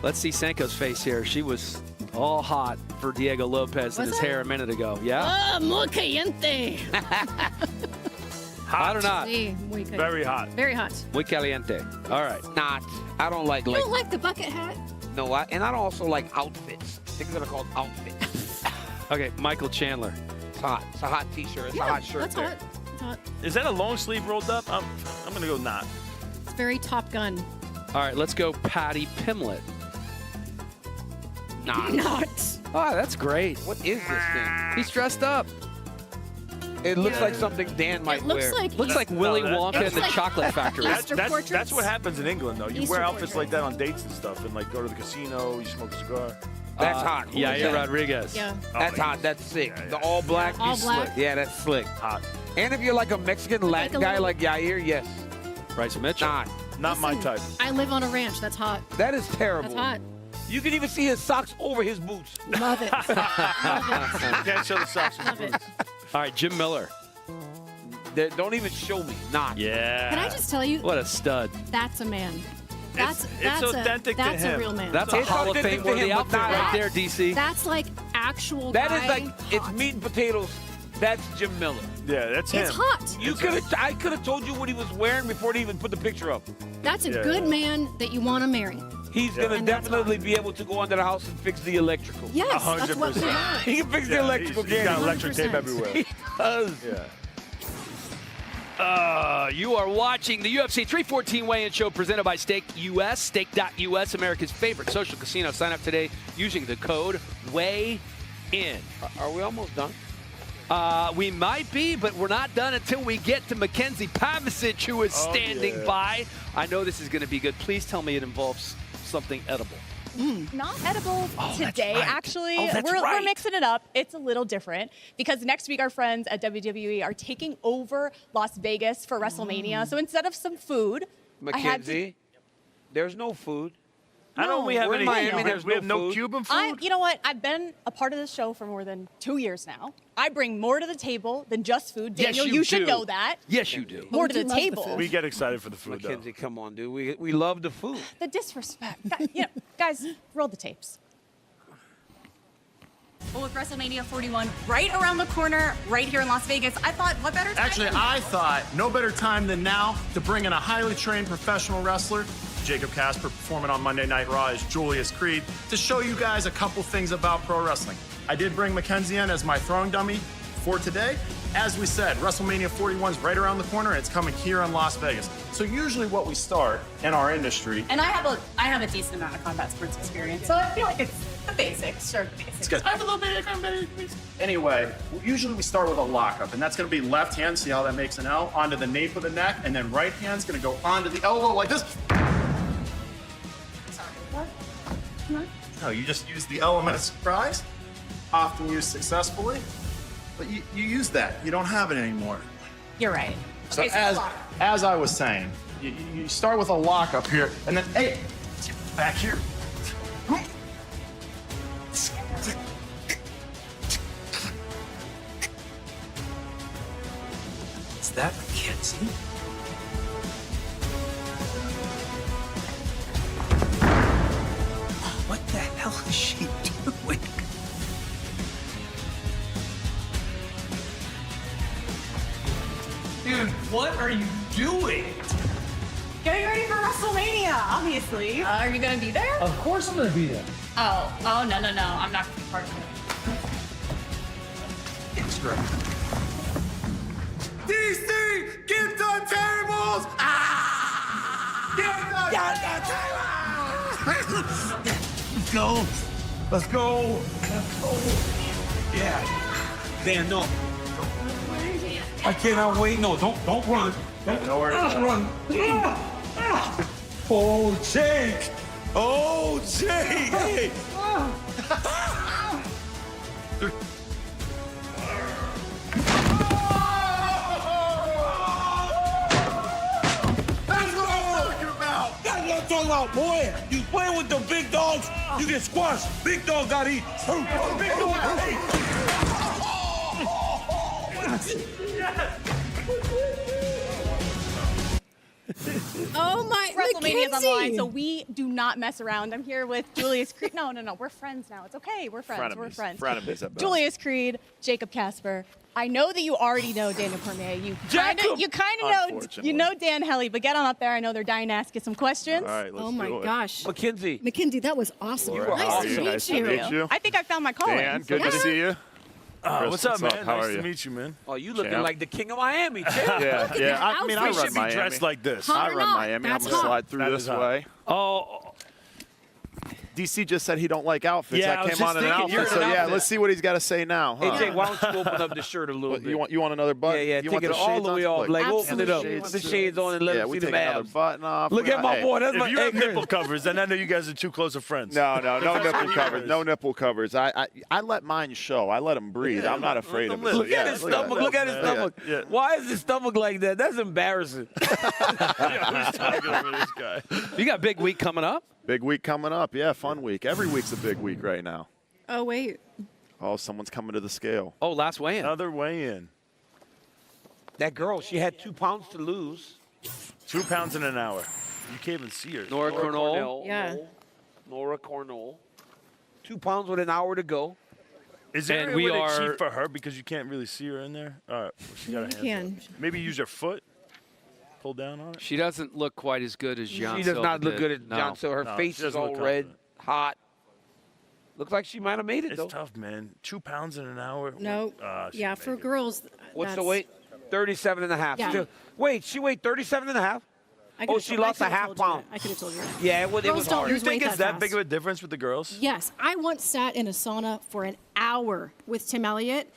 Let's see Senko's face here. She was all hot for Diego Lopes and his hair a minute ago. Yeah? Muy caliente. Hot or not? Sí, muy caliente. Very hot. Very hot. Muy caliente. All right. Not. I don't like You don't like the bucket hat? No, and I don't also like outfits. Things that are called outfits. Okay, Michael Chandler. It's hot. It's a hot T-shirt. It's a Yeah, hot shirt that's there. hot. It's hot. Is that a long sleeve rolled up? I'm going to go not. It's very Top Gun. All right, let's go Paddy Pimblett. Not. Not. Oh, that's great. What is this thing? He's dressed up. It looks like something Dan might It looks wear. like Willy that- Wonka that's and the like Chocolate Factory. Easter That's portraits? what happens in England, though. You Easter wear outfits portraits. like that on dates and stuff, and like go to the casino, you smoke a cigar. That's hot. Who is Yair that? Rodriguez. Yeah. That's hot. That's sick. The all black. All is black. Slick. Yeah, that's slick. Hot. And if you're like a Mexican Latin a guy little- like Yair, yes. Bryce Mitchell. Not my Listen, type. I live on a ranch. That's hot. That is terrible. That's hot. You can even see his socks over his boots. Love it. You can't show the socks. Love it. All right, Jim Miller. Don't even show me. Not. Yeah. Can I just tell you? What a stud. That's a man. That's authentic to that's a him. real man. That's a It's Hall of authentic Fame to worthy him, but outfit not- right there, DC. That's like actual That guy. is like, it's meat and potatoes. That's Jim Miller. Yeah, that's him. It's hot. I could have told you what he was wearing before they even put the picture up. That's a Yeah. good man that you want to marry. He's gonna And that's definitely be able to go under the house and fix the electrical. Yes, that's what we 100%. want. He can fix the electrical. He's got can't he? electric tape 100%. everywhere. He does. Yeah. You are watching the UFC 314 weigh-in show presented by Stake US. Stake.us, America's favorite social casino. Sign up today using the code WEIGHIN. Are we almost done? We might be, but we're not done until we get to Mackenzie Pavicic, who is standing by. I know this is going to be good. Please tell me it involves something edible. Not edible today, right. actually. Oh, that's we're right. mixing it up. It's a little different because next week our friends at WWE are taking over Las Vegas for WrestleMania. So instead of some food, I had to. Mackenzie, there's no food. I don't. We have We're in any. Miami, there's we have no no food. Cuban food. You know what? I've been a part of this show for more than 2 years now. I bring more to the table than just food. Daniel, Yes, you should do. know that. Yes, you do. More we to do the love the table. food. We get excited for the food, though. Mackenzie, come on, dude. We love the food. The disrespect. Guys, roll the tapes. Well, with WrestleMania 41 right around the corner, right here in Las Vegas, I thought, what better time? Actually, I thought no better time than now to bring in a highly trained professional wrestler, Jacob Casper, performing on Monday Night Raw as Julius Creed, to show you guys a couple things about pro wrestling. I did bring Mackenzie in as my throwing dummy for today. As we said, WrestleMania 41 is right around the corner, and it's coming here in Las Vegas. So usually what we start in our industry. And I have a decent amount of combat sports experience, so I feel like it's the basics. Sure, the basics. It's good. I have a little bit of combat experience. Anyway, usually we start with a lockup, and that's going to be left hand, see how that makes an L, onto the nape of the neck, and then right hand's going to go onto the elbow like this. Sorry, what? No, you just use the element of surprise, often used successfully, but you use that. You don't have it anymore. You're right. So Okay, as I was saying, you start with a lock up here, and then, hey, back here. Is that Mackenzie? What the hell is she doing? Dude, what are you doing? Getting ready for WrestleMania, obviously. Are you gonna be there? Of course I'm gonna be there. Oh, no, I'm not gonna be part of it. It's great. DC, get the tables! Ah! Get the tables! Let's go. Yeah. Dan, no. I cannot wait. No, don't run. Don't run. Oh, Jake. Oh, Jay! Hey! That's what I'm talking about! That's what I'm talking about, boy! You playing with the big dogs, you get squashed. Big dog got eat. Big dog got eat. Oh my! WrestleMania's on the line, Mackenzie! so we do not mess around. I'm here with Julius Creed. No, we're friends now. It's okay. We're friends. We're friends. Frenemies at best. Julius Creed, Jacob Casper. I know that you already know Daniel Cormier. You kind of know Dan Hellie, but get on up there. I know they're dying to ask you some questions. All right, let's Oh my do it. gosh. Mackenzie. Mackenzie, that was awesome. You were awesome. Nice to meet you. I think I found my calling. Dan, good to see you. What's up, man? How Nice are to you? meet you, man. Oh, you looking Champ. like the king of Miami, champ. Yeah, yeah. I mean, I We run should be Miami. dressed like this. I run Miami. I'm gonna slide through this way. Oh. DC just said he don't like outfits. Yeah, I I was came just on in an thinking, you're outfit, in so an yeah, outfit. let's see what he's got to say now. Hey, Huh? Jake, why don't you open up the shirt a little What, bit? you want another button? Yeah, you take want it the all shades the way on? off. Like, open it up. Absolutely. Put the shades on and let yeah, us we see the take another abs. button off. Look at my boy. That's If my you have hey, nipple covers, then I know you guys are too close of friends. No nipple covers. No nipple covers. I let mine show. I let him breathe. Yeah, I'm not afraid of it. Look at his stomach. Look at his stomach. Yeah. Why is his stomach like that? That's embarrassing. Who's talking over this guy? You got a big week coming up? Big week coming up. Yeah, fun week. Every week's a big week right now. Oh, wait. Oh, someone's coming to the scale. Oh, last weigh-in. Another weigh-in. That girl, she had 2 pounds to lose. 2 pounds in an hour. You can't even see her. Nora Cornell. Yeah. Nora Cornell. 2 pounds with an hour to go. Is there And any we way to are- cheat for her because you can't really see her in there? All right, well, she got her You hands can. up. Maybe use her foot. Pull down on it. She doesn't look quite as good as John She does not look did. good at No. John, so her No, face she is doesn't all look red, confident. hot. Looks like she might have made it, It's though. tough, man. 2 pounds in an hour. No. she Yeah, made for it. girls. What's the that's- weight? 37 and a half. Yeah. Still- Wait, she weighed 37 and a half? I Oh, could've she told- I lost a could've half told you pound. that. I could have told you that. Yeah, it was Girls don't hard. You lose think weight it's that fast. big of a difference with the girls? Yes. I once sat in a sauna for an hour with Tim Elliott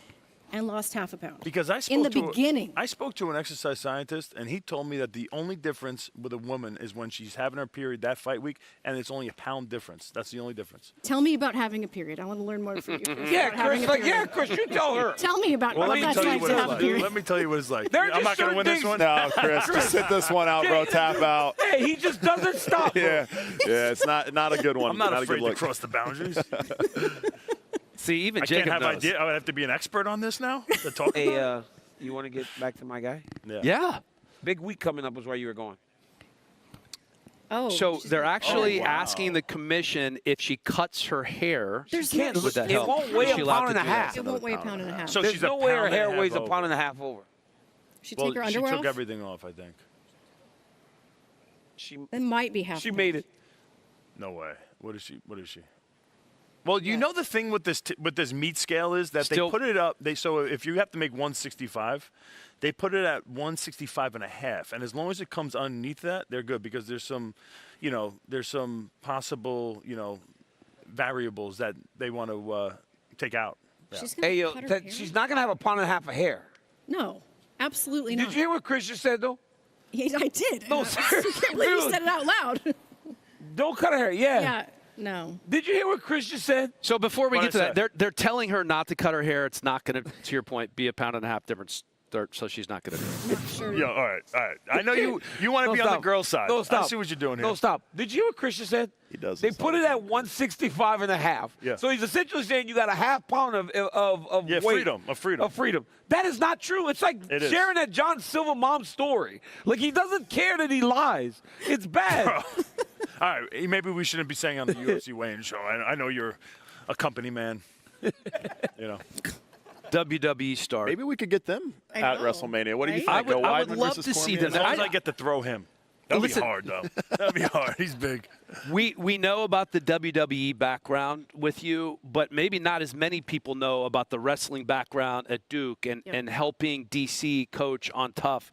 and lost half a pound. Because I spoke in the to beginning. I spoke to an exercise scientist, and he told me that the only difference with a woman is when she's having her period that fight week, and it's only a pound difference. That's the only difference. Tell me about having a period. I want to learn more from you. Chris, Yeah, about having Chris, a like, period. yeah, Chris, you tell her. Tell me about Well, what let me that's tell you like what to it's have a like. period. Let me tell you what it's like. There are I'm just not going to win this certain one. No, Chris, just sit this one out, bro. Tap out. Hey, he just doesn't stop. Yeah, it's not a good one. I'm not a afraid good to look. cross the boundaries. See, even I can't Jacob have knows. idea. I would have to be an expert on this now to talk Hey, about. you want to get back to my guy? Yeah. Big week coming up was where you were going. Oh. So they're actually wow. asking the commission if she cuts her hair. There's Can't no, would that it help? won't weigh Is a she allowed pound to and a do that? half. it won't weigh a pound and a half. So There's she's a no way her pound and a hair half weighs a over. pound and a half over. She Well, take her she underwear took off? everything off, I think. She That might be half. she a made pound. it. No way. What is she? Well, you know the thing with this meat scale is that Still- they put it up. So if you have to make 165, they put it at 165 and a half, and as long as it comes underneath that, they're good because there's some possible variables that they want to take out. Yeah. She's gonna Hey, yo, cut her hair? she's not gonna have a pound and a half of hair. No, absolutely Did not. you hear what Chris just said though? I did. No, I can't believe you said it out loud. Don't cut her hair. Yeah. Yeah. No. Did you hear what Chris just said? So before we What'd get to I that, say? they're telling her not to cut her hair. It's not going to your point, be a pound and a half difference. So she's not going to do it. Not sure. Yeah, all right. I know you want to No, be on the stop. girl side. No, stop. I see what you're doing here. No, stop. Did you hear what Chris just said? He does. They put it at 165 and a half. Yeah. So he's essentially saying you got a half pound of Yeah, weight. freedom. Of freedom. That is not true. It's like It is. sharing that John Silver mom story. Like he doesn't care that he lies. It's bad. All right, maybe we shouldn't be saying on the UFC weigh-in show. I know you're a company man. WWE star. Maybe we could get them I at know, WrestleMania. What do you right? think? I would Weidman love versus to see Cormier? As long as I- I get to throw him. That'd Listen- be hard, though. That'd be hard. He's big. We know about the WWE background with you, but maybe not as many people know about the wrestling background at Duke and helping DC coach on Tough.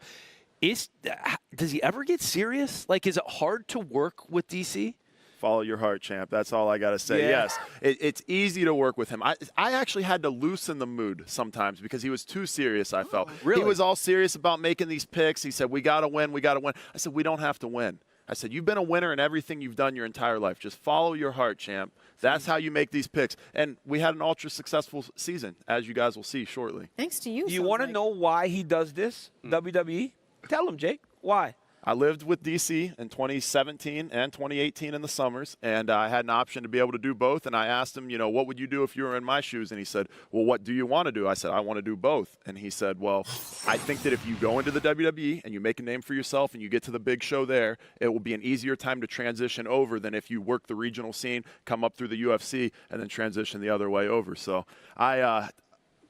Does he ever get serious? Like, is it hard to work with DC? Follow your heart, champ. That's all I got to say. Yeah. Yes, it's easy to work with him. I actually had to loosen the mood sometimes because he was too serious, I felt. Really? He was all serious about making these picks. He said, we got to win, we got to win. I said, we don't have to win. I said, you've been a winner in everything you've done your entire life. Just follow your heart, champ. That's how you make these picks. And we had an ultra-successful season, as you guys will see shortly. Thanks to you. You want to know why he does this, WWE? Tell him, Jake. Why? I lived with DC in 2017 and 2018 in the summers, and I had an option to be able to do both. And I asked him, what would you do if you were in my shoes? And he said, well, what do you want to do? I said, I want to do both. And he said, well, I think that if you go into the WWE and you make a name for yourself and you get to the big show there, it will be an easier time to transition over than if you work the regional scene, come up through the UFC, and then transition the other way over. So I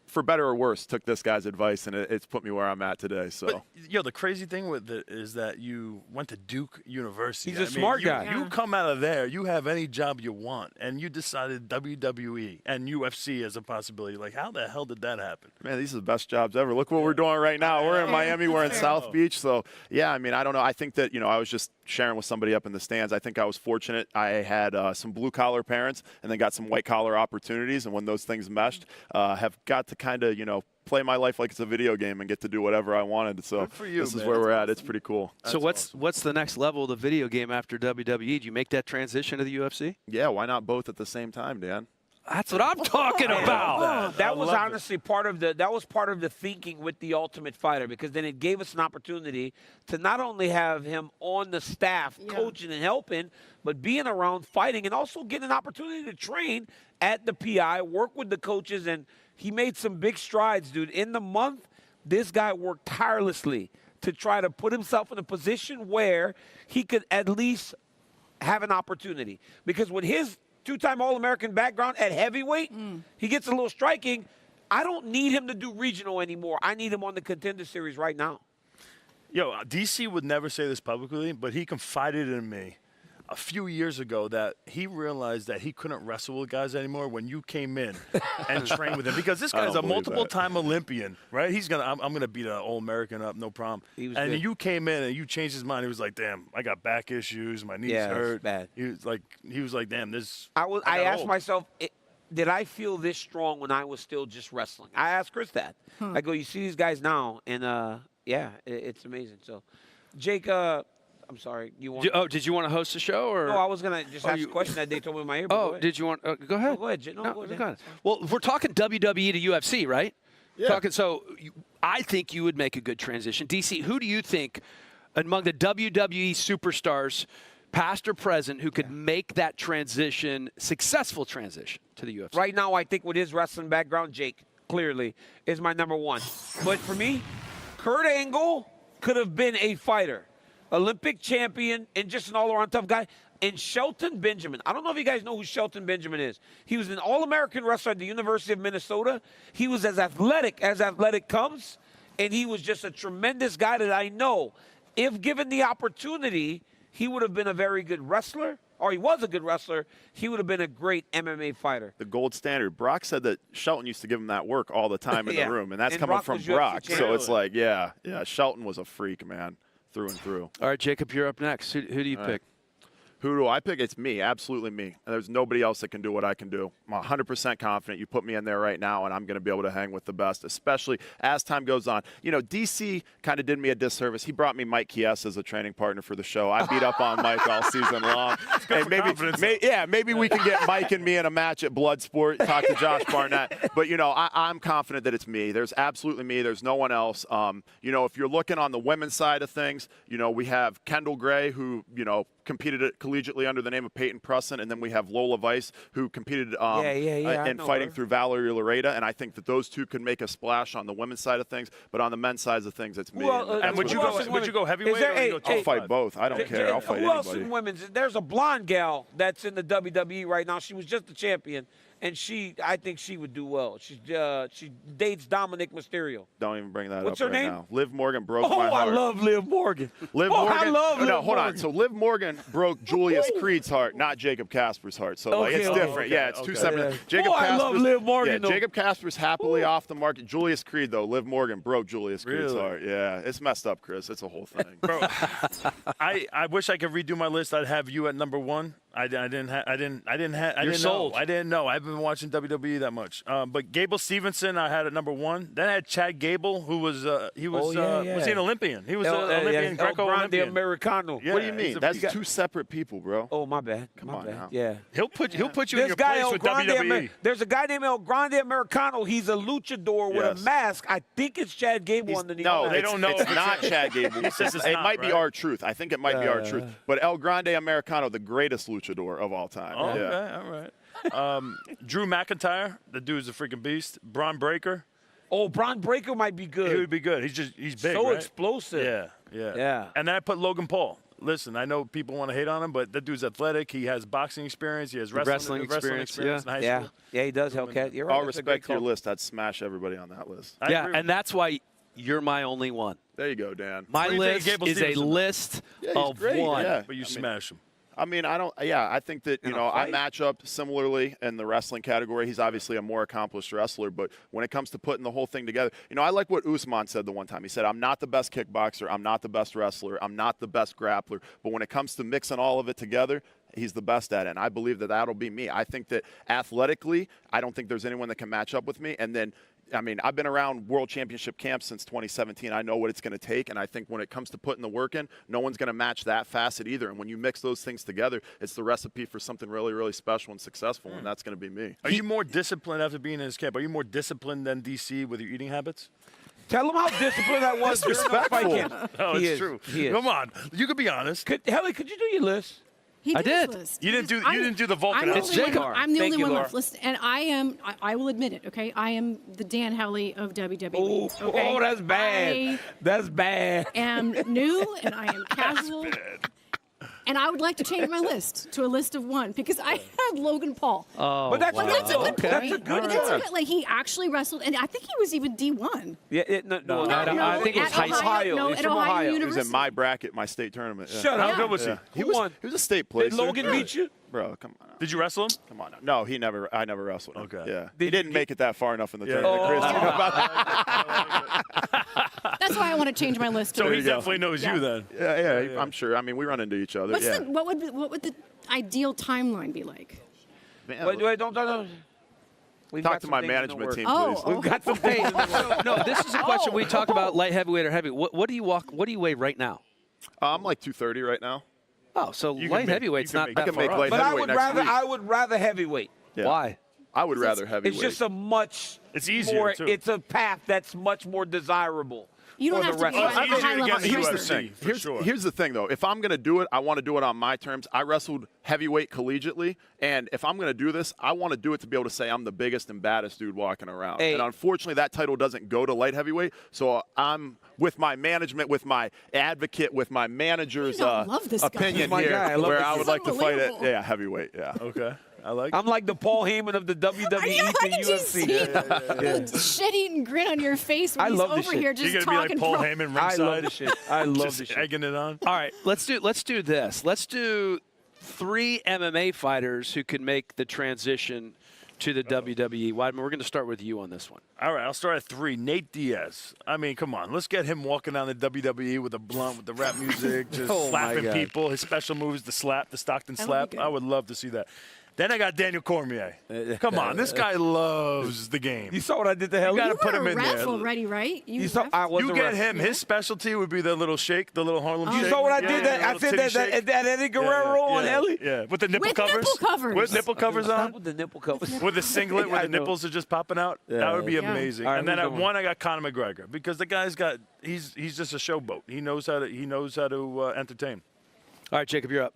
for better or worse, took this guy's advice, and it's put me where I'm at today. So, but, the crazy thing with it is that you went to Duke University. He's a smart guy. You come out of there, you have any job you want, and you decided WWE and UFC as a possibility. Like, how the hell did that happen? Man, these are the best jobs ever. Look what we're doing right now. We're in Miami. We're in South Beach. So, yeah, I mean, I don't know. I think that, I was just sharing with somebody up in the stands. I think I was fortunate. I had some blue-collar parents and then got some white-collar opportunities, and when those things meshed, have got to kind of, play my life like it's a video game and get to do whatever I wanted. So good for you, this is man. where we're That's at. It's pretty cool. So what's the next level of the video game after WWE? Do you make that transition to the UFC? Yeah, why not both at the same time, Dan? That's what I'm talking about. That was honestly part of the thinking with the Ultimate Fighter, because then it gave us an opportunity to not only have him on the staff coaching and helping, but being around fighting and also getting an opportunity to train at the PI, work with the coaches, and he made some big strides, dude. In the month, this guy worked tirelessly to try to put himself in a position where he could at least have an opportunity. Because with his two-time All-American background at heavyweight, he gets a little striking. I don't need him to do regional anymore. I need him on the Contender Series right now. DC would never say this publicly, but he confided in me a few years ago that he realized that he couldn't wrestle with guys anymore when you came in and trained with him, because this guy's a multiple-time Olympian, right? I'm gonna beat an All-American up, no problem. And you came in and you changed his mind. He was like, "Damn, I got back issues. My knees hurt." Bad. He was like, "Damn, this." I asked myself, did I feel this strong when I was still just wrestling? I asked Chris that. I go, you see these guys now, and it's amazing. So, Jake. I'm sorry. Did you want to host a show? Or? No, I was going to just ask a question that they told me in my ear. Oh, did you want go ahead. No, go ahead. Go ahead. Well, we're talking WWE to UFC, right? Yeah. I think you would make a good transition. DC, who do you think among the WWE superstars, past or present, who could make that successful transition to the UFC? Right now, I think with his wrestling background, Jake, clearly, is my number one. But for me, Kurt Angle could have been a fighter. Olympic champion and just an all-around tough guy. And Shelton Benjamin. I don't know if you guys know who Shelton Benjamin is. He was an All-American wrestler at the University of Minnesota. He was as athletic comes, and he was just a tremendous guy that I know, if given the opportunity, he would have been a very good wrestler, or he was a good wrestler. He would have been a great MMA fighter. The gold standard. Brock said that Shelton used to give him that work all the time in the room, and that's coming Brock from was Brock. UFC So it's like, Shelton was a freak, man. Through and through. All right, Jacob, you're up next. Who do you pick? Who do I pick? It's me, absolutely me. And there's nobody else that can do what I can do. I'm 100% confident. You put me in there right now, and I'm going to be able to hang with the best, especially as time goes on. DC kind of did me a disservice. He brought me Mike Chiesa as a training partner for the show. I beat up on Mike all season long. Hey, maybe we can get Mike and me in a match at Bloodsport, talk to Josh Barnett. But, I'm confident that it's me. There's absolutely me. There's no one else. If you're looking on the women's side of things, we have Kendall Gray, who, competed collegiately under the name of Peyton Prusson, and then we have Lola Weiss, who competed in fighting through Valerie Lareda, and I think that those two could make a splash on the women's side of things, but on the men's side of things, it's me. And would you go heavyweight or you go I'll fight both. I don't care. I'll fight anybody. Who else in women's? There's a blonde gal that's in the WWE right now. She was just a champion. And I think she would do well. She dates Dominic Mysterio. Don't even bring that What's up her right name? now. Liv Morgan broke my heart. I love Liv Morgan. Liv Morgan. I love Liv Morgan. Hold on. So Liv Morgan broke Julius Creed's heart, not Jacob Kasper's heart. So it's different. It's two separate. Jacob Kasper's, I love Liv Morgan. Yeah, Jacob Kasper's happily off the market. Julius Creed, though, Liv Morgan broke Julius Creed's heart. Yeah, it's messed up, Chris. It's a whole thing. Bro, I wish I could redo my list. I'd have you at number one. I didn't sold. know. I didn't know. I haven't been watching WWE that much. But Gable Stevenson, I had at number 1. Then I had Chad Gable, who was was he an Olympian? He was an Olympian, Greco-Olympian. Americano. Yeah, What do you mean? That's two separate people, bro. Oh, my bad. Come on now. Yeah. He'll put you in your place with WWE. There's a guy named El Grande Americano. He's a luchador with a mask. I think it's Chad Gable underneath. No, they don't know. It's not Chad Gable. It might be R-Truth. I think it might be R-Truth. But El Grande Americano, the greatest luchador of all time. Oh, okay, all right. Drew McIntyre, the dude's a freaking beast. Braun Breaker. Oh, Braun Breaker might be good. He would be good. He's big, so right? explosive. Yeah. And then I put Logan Paul. Listen, I know people want to hate on him, but that dude's athletic. He has boxing experience. He has wrestling experience in high school. Yeah, he does, Hellcat. You're right. All respect to your list. I'd smash everybody on that list. Yeah, and that's why you're my only one. There you go, Dan. My list is a list of one. Yeah. But you smash him. I mean, I think that, I match up similarly in the wrestling category. He's obviously a more accomplished wrestler, but when it comes to putting the whole thing together, I like what Usman said the one time. He said, I'm not the best kickboxer, I'm not the best wrestler, I'm not the best grappler, but when it comes to mixing all of it together, he's the best at it, and I believe that that'll be me. I think that athletically, I don't think there's anyone that can match up with me, and then I've been around World Championship camps since 2017. I know what it's going to take, and I think when it comes to putting the work in, no one's going to match that facet either. And when you mix those things together, it's the recipe for something really, really special and successful, and that's going to be me. Are you more disciplined after being in his camp? Are you more disciplined than DC with your eating habits? Tell him how disciplined I was during the fight camp. No, it's true. Come on. You could be honest. Helly, could you do your list? He I did. his list. You didn't do the It's Volkanovski. I'm the only one Laura. left. Listen, and I will admit it, okay? I am the Dan Helly of WWE. Okay? Oh, that's bad. That's bad. am new and I am casual. And I would like to change my list to a list of 1 because I had Logan Paul. Oh, But that's wow. That's a good point. That's a good That's a list. good, like he actually wrestled, and I think he was even D1. Yeah, I think it was at high Ohio. No, He's at from Ohio Ohio. He was University. in my bracket, my state tournament. Yeah. Shut up. How good was he? He Who was, won? he was a state placer. Did Logan beat you? Bro, come on. Did you wrestle him? Come on now. No, I never wrestled him. Okay. Yeah. He didn't make it that far enough in the tournament, Oh. Chris. You know about that? That's why I want to change my list. So to he definitely knows you then. Yeah, I'm sure. I mean, we run into each other. What would the ideal timeline be like? Man, Wait, don't. We've talk got to some my things in the management works. team, Oh, please. We've got some things in the works. No, this is a question we talk about light heavyweight or heavy. What do you weigh right now? I'm like 230 right now. Oh, so You can light make- heavyweight's you can not make- that I can far make off. light But heavyweight next week. I would rather heavyweight. Yeah. Why? I would rather heavyweight. It's just a much It's easier, more, too. it's a path that's much more desirable. You don't for have the to be wrestler. at a high level Here's the person. thing. for sure. Here's the thing, though. If I'm going to do it, I want to do it on my terms. I wrestled heavyweight collegiately, and if I'm going to do this, I want to do it to be able to say I'm the biggest and baddest dude walking around. Hey. And unfortunately, that title doesn't go to light heavyweight, so I'm with my management, with my advocate, with my manager's love this guy. opinion He's my here, guy. I love where this I guy. would like to fight it. Unbelievable. Yeah, heavyweight, yeah. Okay. I like I'm like the Paul Heyman of the WWE Yeah, to I can just UFC. see the shit-eating grin on your face when I he's love over this shit. here You're just gonna be talking like Paul pro. Heyman I ringside. love this shit. I love Just this shit. egging it on. All right, let's do this. Let's do 3 MMA fighters who can make the transition to the WWE. Weidman, we're going to start with you on this one. All right, I'll start at 3. Nate Diaz. I mean, come on. Let's get him walking down the WWE with a blunt, with the rap music, just Oh, my slapping God. people. His special moves, the slap, the Stockton That would slap. be good. I would love to see that. Then I got Daniel Cormier. Come on, this guy loves the game. You saw what I did to hell? You got to You put were him a in ref there. already, right? You saw I was You a get ref. him. His specialty would be the little shake, the little Harlem shake. You saw what I did? Yeah, That I little said titty that shake. that Eddie Guerrero on yeah, Helly. Yeah, with the nipple With covers. nipple covers. With nipple covers Stop on. with the nipple covers. With a singlet where I the know. nipples are just popping out. Yeah. That would be Yeah. amazing. All right, And then who's at the one? 1 I got Conor McGregor because the guy's got he's just a showboat. He knows how to entertain. All right, Jacob, you're up.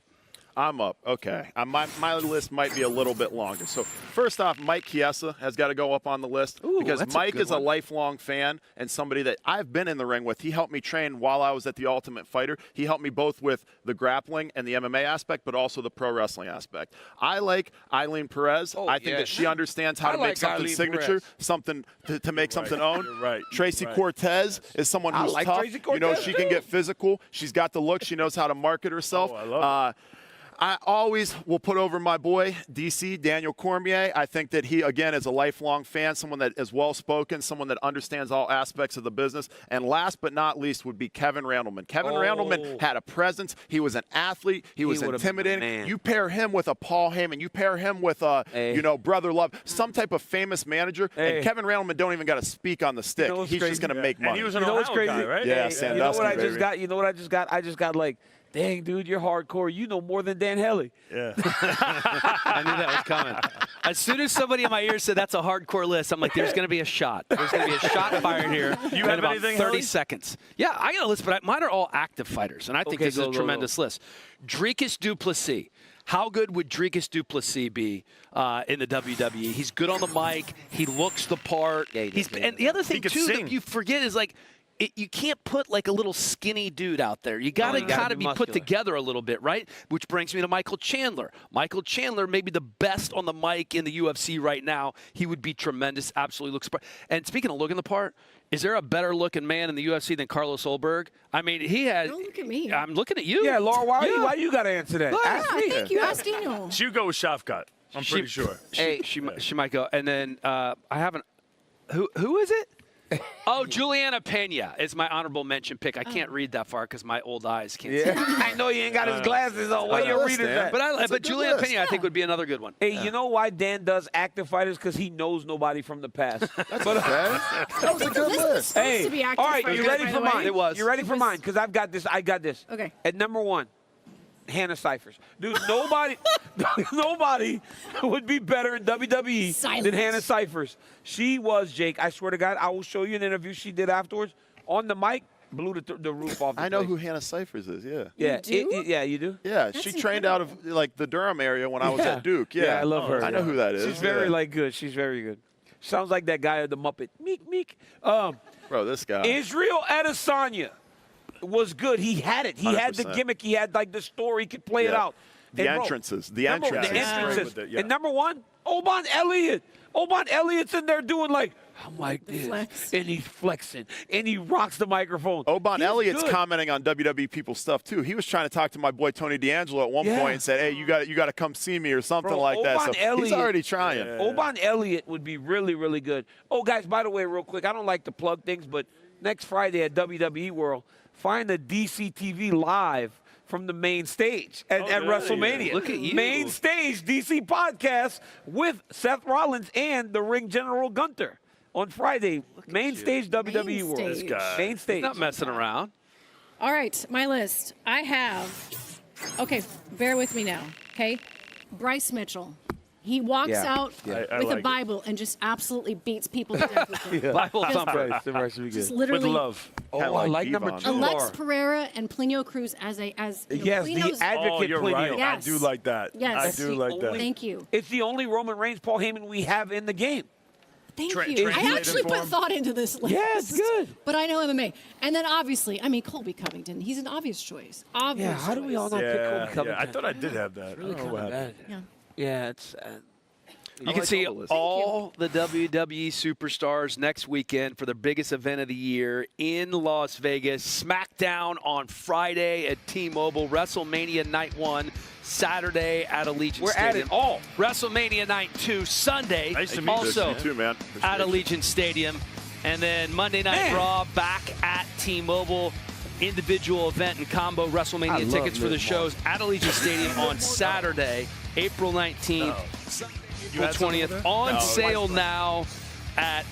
I'm up. Okay. My list might be a little bit longer. So first off, Mike Chiesa has got to go up on the list because that's a Mike good is one. a lifelong fan and somebody that I've been in the ring with. He helped me train while I was at the Ultimate Fighter. He helped me both with the grappling and the MMA aspect, but also the pro wrestling aspect. I like Eileen Perez. I think that she understands how I to like make something Eileen signature, Perez. something to make something own. You're right. Tracy Right. Cortez is someone I who's like tough. Tracy You know, Cortez, she can too. get physical. She's got the look. She knows how to market herself. Oh, I love I always will put over my boy, DC, Daniel Cormier. I think that he, again, is a lifelong fan, someone that is well-spoken, someone that understands all aspects of the business. And last but not least would be Kevin Randleman. Kevin Randleman had a presence. He was an athlete. He was intimidating. You pair him with a Paul Heyman. You pair him with a, Brother Love, some type of famous manager. And Kevin Randleman don't even got to speak on the stick. He's just going to make money. And he was an Ohio guy, right? Yeah, you know what I just got? You know what I just got? I just got like, dang, dude, you're hardcore. You know more than Dan Hellie. Yeah. I knew that was coming. As soon as somebody in my ear said that's a hardcore list, I'm like, there's going to be a shot. There's going to be a shot fired here You in have about anything, 30 Hellie? seconds. Yeah, I got a list, but mine are all active fighters, and I think this is a tremendous list. Dricus du Plessis. How good would Dricus du Plessis be in the WWE? He's good on the mic. He looks the part. And the other thing, too, that you forget is, like, you can't put like a little skinny dude out there. You got to kind of be put together a little bit, right? Which brings me to Michael Chandler. Michael Chandler may be the best on the mic in the UFC right now. He would be tremendous. Absolutely looks. And speaking of looking the part, is there a better looking man in the UFC than Carlos Olberg? I mean, he had. Don't look at me. I'm looking at you. Yeah, Laura, why you got to answer that? Ask me. Thank you. Ask Daniel. She'll go with Shafkat. I'm pretty sure. She might go. And then I haven't. Who is it? Oh, Juliana Pena is my honorable mention pick. I can't read that far because my old eyes can't see. I know you ain't got his glasses on. Why you reading that? But Juliana Pena, I think, would be another good one. Hey, you know why Dan does active fighters? Because he knows nobody from the past. That's that was a good list. Hey, all right, you ready for mine? It was. You ready for mine? Because I've got this. I got this. Okay. At number 1, Hannah Cyphers. Dude, nobody would be better in WWE than Hannah Cyphers. She was, Jake, I swear to God, I will show you an interview she did afterwards. On the mic, blew the roof off the I know place. who Hannah Cyphers is, yeah. Yeah, You do? yeah, you do? Yeah, she trained out of like the Durham area when I was at Duke. Yeah, I love her. I know who that is. She's very good. She's very good. Sounds like that guy of the Muppet. Meek. Bro, this guy. Israel Adesanya was good. He had it. He had the 100%. gimmick. He had like the story. He could play it out. The And, bro, entrances. The entrances. And number 1, Oban Elliott. Oban Elliott's in there doing like, I'm like this. Flex. And he's flexing. And he rocks the microphone. Oban Elliott's good. commenting on WWE people's stuff too. He was trying to talk to my boy Tony D'Angelo at one point and said, "Hey, you got to come see me or something like that." So he's already trying. Oban Elliott would be really, really good. Oh, guys, by the way, real quick, I don't like to plug things, but next Friday at WWE World, find the DCTV live from the main stage at WrestleMania. Look at you. Main stage DC podcast with Seth Rollins and the ring general Gunter on Friday. Main stage WWE World. This guy. Main stage. He's not messing around. All right, my list. I have. Okay, bear with me now. Okay, Bryce Mitchell. He walks out I with like a it. Bible and just absolutely beats people to death with it. Bible thumper. Just With literally. love. Oh, I like number Devon. 2. Alex Laura. Pereira and Plinio Cruz as Yes, Plinio's- the advocate you're Plinio. right. Yes. I do like that. Yes. I That's do the like that. only- Thank you. It's the only Roman Reigns, Paul Heyman we have in the game. Thank Tra- you. I translated actually put form. thought into this list. Yeah, it's good. But I know MMA. And then obviously, I mean, Colby Covington. He's an obvious choice. Obvious Yeah, how do we all not pick Yeah, Colby Covington? I thought I did have that. Really I don't know kind what of happened. bad. Yeah. Yeah, it's. You can see all the WWE superstars next weekend for their biggest event of the year in Las Vegas. SmackDown on Friday at T-Mobile. WrestleMania Night 1 Saturday at Allegiant We're Stadium. at it all. WrestleMania Night 2 Sunday Nice to meet you. also You too, man. at Allegiant Stadium. And then Monday Night Raw back at T-Mobile. Individual event and combo WrestleMania tickets for the shows at Allegiant Stadium on Saturday, April 19th. April 20th on sale now at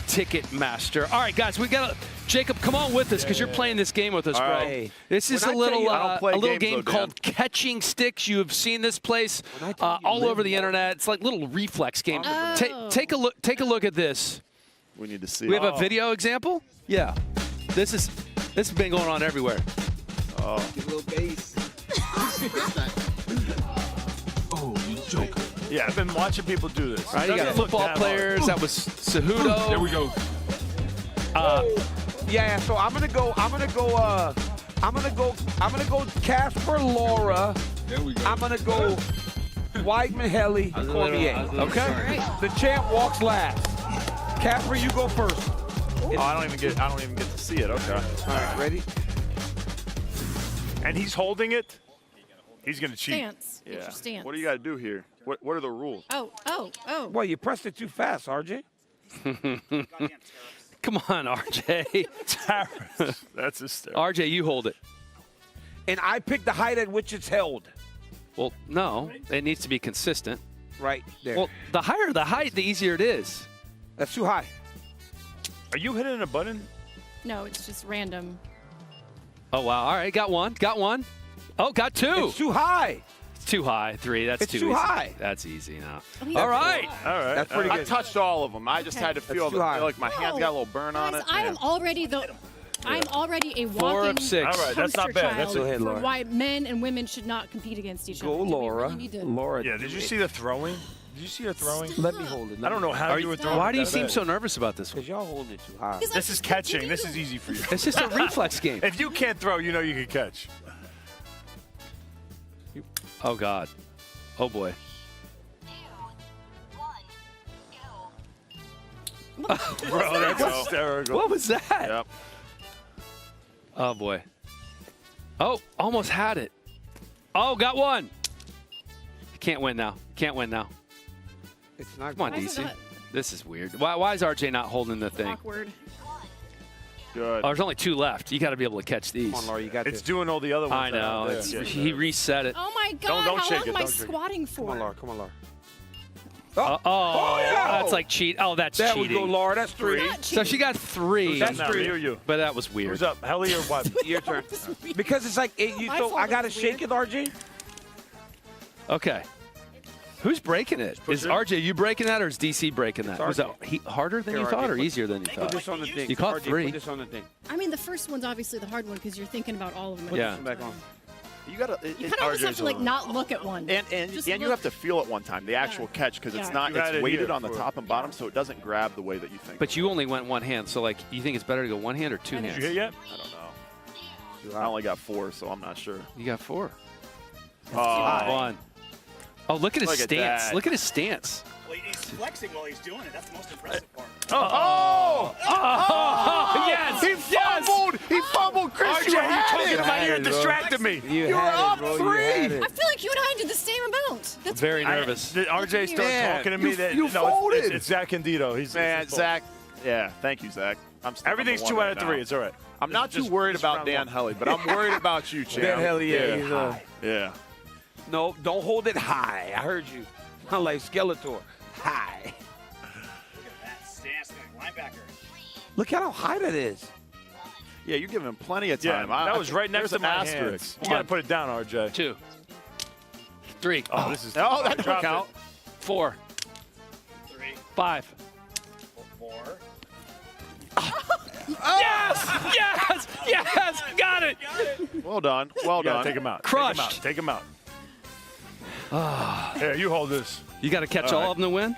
Ticketmaster. All right, guys, we got to Jacob, come on with us because you're playing this game with us, bro. right. This is When a I tell little you, I don't play games, game though, Dan. called Catching Sticks. You have seen this place all over the internet. It's like little reflex game. Take a look at this. We need to see. We have a video example. Yeah, this has been going on everywhere. Oh, little bass. Oh, you joker. Yeah, I've been watching people do this. Right, you got Doesn't look football that players. hard. That was Cejudo. There we go. Yeah, so I'm gonna go Casper Laura. There we go. I'm gonna go Weidman Helly Cormier. Okay. The champ walks last. Casper, you go first. Oh, I don't even get to see it. Okay. All right, ready? And he's holding it. He's going to cheat. Stance. Get your stance. What do you got to do here? What are the rules? Oh. Well, you pressed it too fast, RJ. Come on, RJ. That's hysterical. RJ, you hold it. And I picked the height at which it's held. Well, no. It needs to be consistent. Right there. Well, the higher the height, the easier it is. That's too high. Are you hitting a button? No, it's just random. Oh, wow. All right, got one. Got one. Oh, got two. It's too high. It's too high. 3. That's It's too too easy. high. That's easy now. Oh, All right. All right. That's pretty I good. touched all of them. I just had to feel like my hands got a little burn on it. I am already I'm already a 4 walking of 6. All right, that's not bad. That's child a hit, for Laura. why men and women should not compete against each other. Go, Do we Laura. really need to- Laura. Yeah, did you see the throwing? Did you see her throwing? Let me hold it. I don't know how you were throwing. Why do you that seem bad. so nervous about this one? Because y'all holding it too high. This is catching. This is easy for you. It's just a reflex game. If you can't throw, you know you can catch. Oh, God. Oh, boy. Bro, that's hysterical. What was that? Yep. Oh, boy. Oh, almost had it. Oh, got one. Can't win now. Can't win now. It's not. Come on, Why is it DC. not- This is weird. Why is RJ not holding the thing? Awkward. Good. Oh, there's only 2 left. You got to be able to catch these. Come on, Laura, you got It's this. doing all the other ones. I know. that are It's, there. he reset it. Oh my God! Don't How shake long it, am I don't shake it. squatting for? Come on, Laura. Come on, Laura. That's like cheat. Oh, that's That would cheating. go, Laura. That's 3. So she got 3. That's not me or you. But that was weird. Who's up, Helly or what? Your turn. Because it's like, My so fault I got to it's shake it, RJ? Okay. Who's breaking it? Is RJ you breaking that or is DC breaking that? Was that harder than Here, you RJ, thought or put- easier than you Put thought? this on the thing. You caught RJ, 3. Put this on the thing. I mean, the first one's obviously the hard one because you're thinking about all of them. Yeah. Put this back on. You gotta. You kind of almost have to like not look at one. And Just you look. have to feel it one time, the actual catch, because it's Yeah. not. You had It's it weighted here on the for- top and bottom, so it doesn't grab the way that you think. But you only went one hand, so like you think it's better to go one hand or 2 Did hands? you hit yet? I don't know. I only got 4, so I'm not sure. You got 4. Oh, 1. Oh, look at his Look at stance. that. Look at his stance. Well, he's flexing while he's doing it. That's the most impressive part. Oh, yes. He fumbled. He fumbled. Chris, RJ, you you had talking it. in my ear and distracted me. You were had up it, bro. 3. You had it. I feel like you and I did the same amount. That's Very nervous. Did RJ start Man, talking to me? you- that you no, folded. It's Zach Candido. He's Man, it's his fault. Zach. Yeah, thank you, Zach. I'm still Everything's number 2 one out of right 3. now. It's all right. I'm not too Just- worried just about round Dan one. Helly, but I'm worried about you, champ. Dan Helly, yeah, he's yeah. No, don't hold it high. I heard you. I'm like Skeletor. High. Look at that stance, like linebacker. Look at how high that is. Yeah, you're giving him plenty of Yeah, time. that was right next to there's an my asterisk. hands. You got to put it down, RJ. 2. 3. Oh, this is. Oh, that Drop don't count. 4. 3, 5. 4. Yes! Yes! Yes! Got it! Well done. Well You gotta done. take him out. Crushed. Take him out. Here, you hold this. You got to catch all of them to win?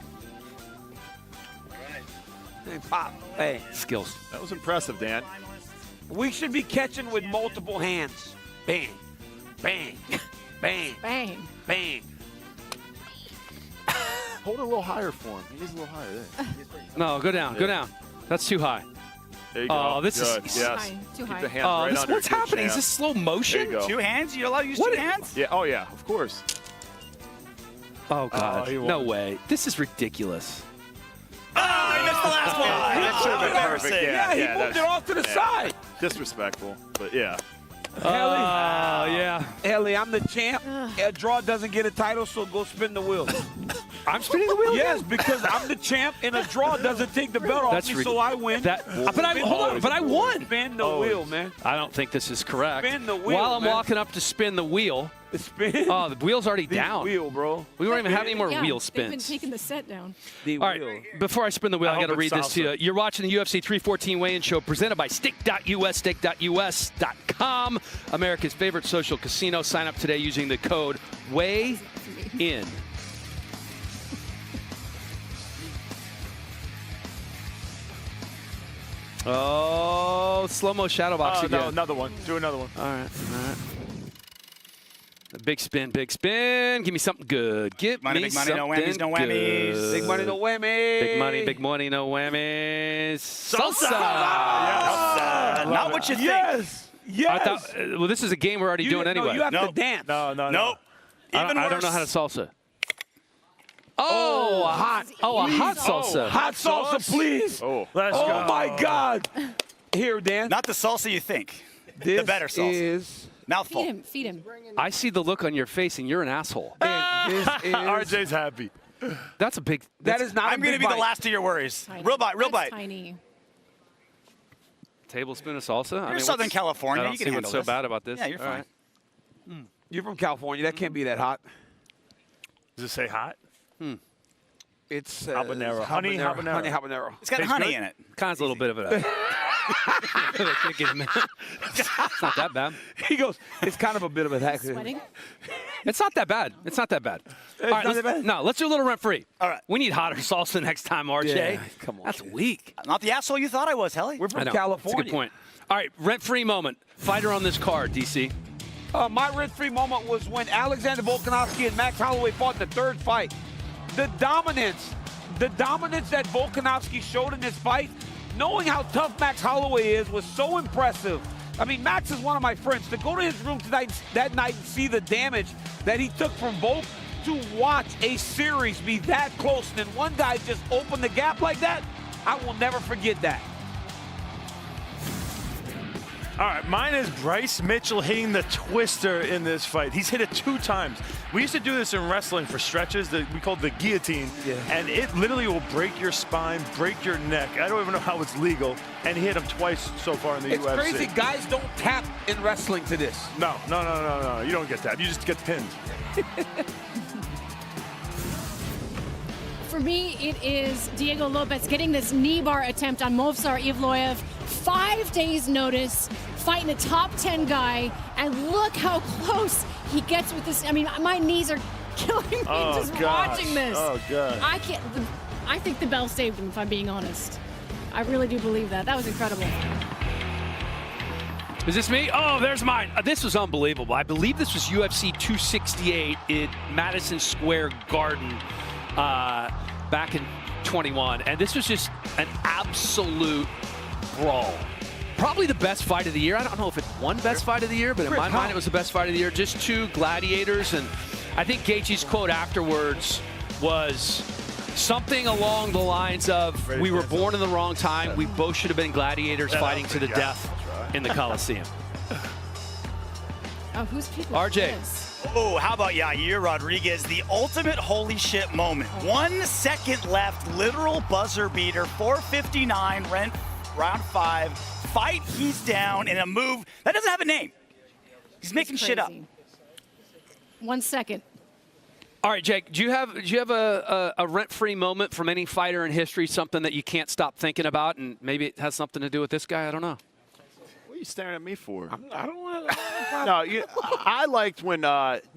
Hey, pop. Hey. Skills. That was impressive, Dan. We should be catching with multiple hands. Bang. Bang. Bang. bang. Bang. Hold it a little higher for him. He is a little higher there. No, go down. Go down. That's too high. There you go. Oh, this Good. is yes. high, too Keep high. the hands right this, under what's it, good happening? Is champ. this slow There motion? you go. 2 hands? You're allowed to use What 2 i- hands? Yeah. Oh yeah. Of course. Oh, God. he No won. way. This is ridiculous. Oh, he missed the last one. That should have been Embarrassing. perfect. Yeah, he moved that's- it off to the yeah. side. Disrespectful, but yeah. Oh, yeah. Ellie, I'm the champ. A draw doesn't get a title, so go spin the wheel. I'm spinning the wheel? Yes, because I'm the champ, and a draw doesn't take the belt off me, so I win. But I won. Spin the wheel, man. I don't think this is correct. Spin the wheel, While I'm man. walking up to spin the wheel. Spin. Oh, the wheel's already The down. wheel, bro. We don't even have any more Yeah, wheel They've been spins. taking the set down. The All wheel. right, before I spin the wheel, I got to hope read it's this to you. salsa. You're watching the UFC 314 weigh-in show presented by Stake.us, Stake.us.com, America's favorite social casino. Sign up today using the code WEIGHIN. Oh, slow-mo shadow box again. No, another one. Do another one. All right. Big spin, big spin. Give me something good. Give Money, me big money, something no whammies, no whammies. good. Big money, no whammies. Big money, big money, no whammies. Salsa! Not what you think. Yes. Yes. Well, this is a game we're already doing anyway. No, you have to dance. No. Nope. Even I don't know how to salsa. Oh, hot. Oh, a hot salsa. Hot salsa, please. Oh, let's go. Oh, my God. Here, Dan. Not the salsa you think. This the better salsa. Is mouthful. Feed him. I see the look on your face, and you're an asshole. Dan, this is RJ's happy. That's a big. That is not. I'm going to be the last of your worries. Tiny. Real bite. That's tiny. Tablespoon of salsa. You're Southern California. I don't You see can what's handle so this. bad about this. Yeah, you're All fine. right. You're from California. That can't be that hot. Does it say hot? It's habanero. Honey habanero. Honey habanero. It's got Tastes honey good? in it. Con's a little bit of a. It's not that bad. He goes, it's kind of a bit of a hack. Sweating? It's not that bad. It's not that bad. All right, not that bad? No, let's do a little rent-free. All right. We need hotter salsa next time, RJ. Yeah, come on. That's weak. Not the asshole you thought I was, Helly. We're I from know. California. That's a good point. All right, rent-free moment. Fighter on this card, DC. My rent-free moment was when Alexander Volkanovski and Max Holloway fought in the third fight. The dominance that Volkanovski showed in this fight, knowing how tough Max Holloway is, was so impressive. I mean, Max is one of my friends. To go to his room that night and see the damage that he took from Volk, to watch a series be that close and then one guy just opened the gap like that, I will never forget that. All right, mine is Bryce Mitchell hitting the twister in this fight. He's hit it 2 times. We used to do this in wrestling for stretches that we called the guillotine, and it literally will break your spine, break your neck. I don't even know how it's legal, and he hit him twice so far in the It's UFC. crazy. Guys don't tap in wrestling to this. No. You don't get that. You just get pinned. For me, it is Diego Lopes getting this knee bar attempt on Movsar Evloev. 5 days notice, fighting a top 10 guy, and look how close he gets with this. I mean, my knees are killing me just watching this. Oh, God. I think the bell saved him, if I'm being honest. I really do believe that. That was incredible. Is this me? Oh, there's mine. This was unbelievable. I believe this was UFC 268 in Madison Square Garden back in 21. And this was just an absolute brawl. Probably the best fight of the year. I don't know if it won best fight of the year, but in my mind it was the best fight of the year. Just 2 gladiators. And I think Gaethje's quote afterwards was something along the lines of, we were born in the wrong time. We both should have been gladiators fighting to the death in the Coliseum. Oh, who's people? RJ. Oh, how about Yair Rodriguez? The ultimate holy shit moment. 1 second left, literal buzzer beater, 4:59, round 5. Fight, he's down in a move that doesn't have a name. He's making shit up. 1 second. All right, Jake, do you have a rent-free moment from any fighter in history, something that you can't stop thinking about, and maybe it has something to do with this guy? I don't know. What are you staring at me for? I don't want to. No, I liked when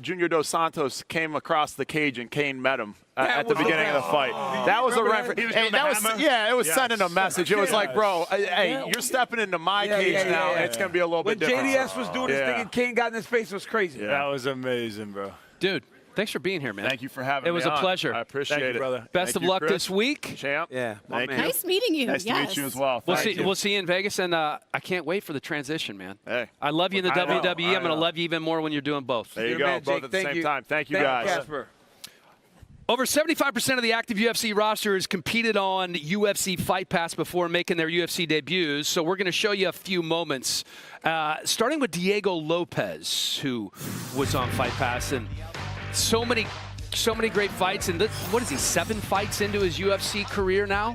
Junior Dos Santos came across the cage and Kane met him at the beginning of the fight. That was a reference. It was sending a message. It was like, bro, hey, you're stepping into my cage now, and it's going to be a little bit different. When JDS was doing his thing and Kane got in his face, it was crazy. Yeah. That was amazing, bro. Dude, thanks for being here, man. Thank you for having me. It was a pleasure. I appreciate it, brother. Best of luck this week. Champ. Yeah. Thank you. Nice meeting you. Nice to meet you as well. We'll see you in Vegas, and I can't wait for the transition, man. Hey. I love you in the WWE. I'm going to know. love you even more when you're doing both. There you go, both at the same time. Thank you, guys. Casper. Over 75% of the active UFC roster has competed on UFC Fight Pass before making their UFC debuts. So we're going to show you a few moments, starting with Diego Lopes, who was on Fight Pass, and so many great fights. And what is he, 7 fights into his UFC career now?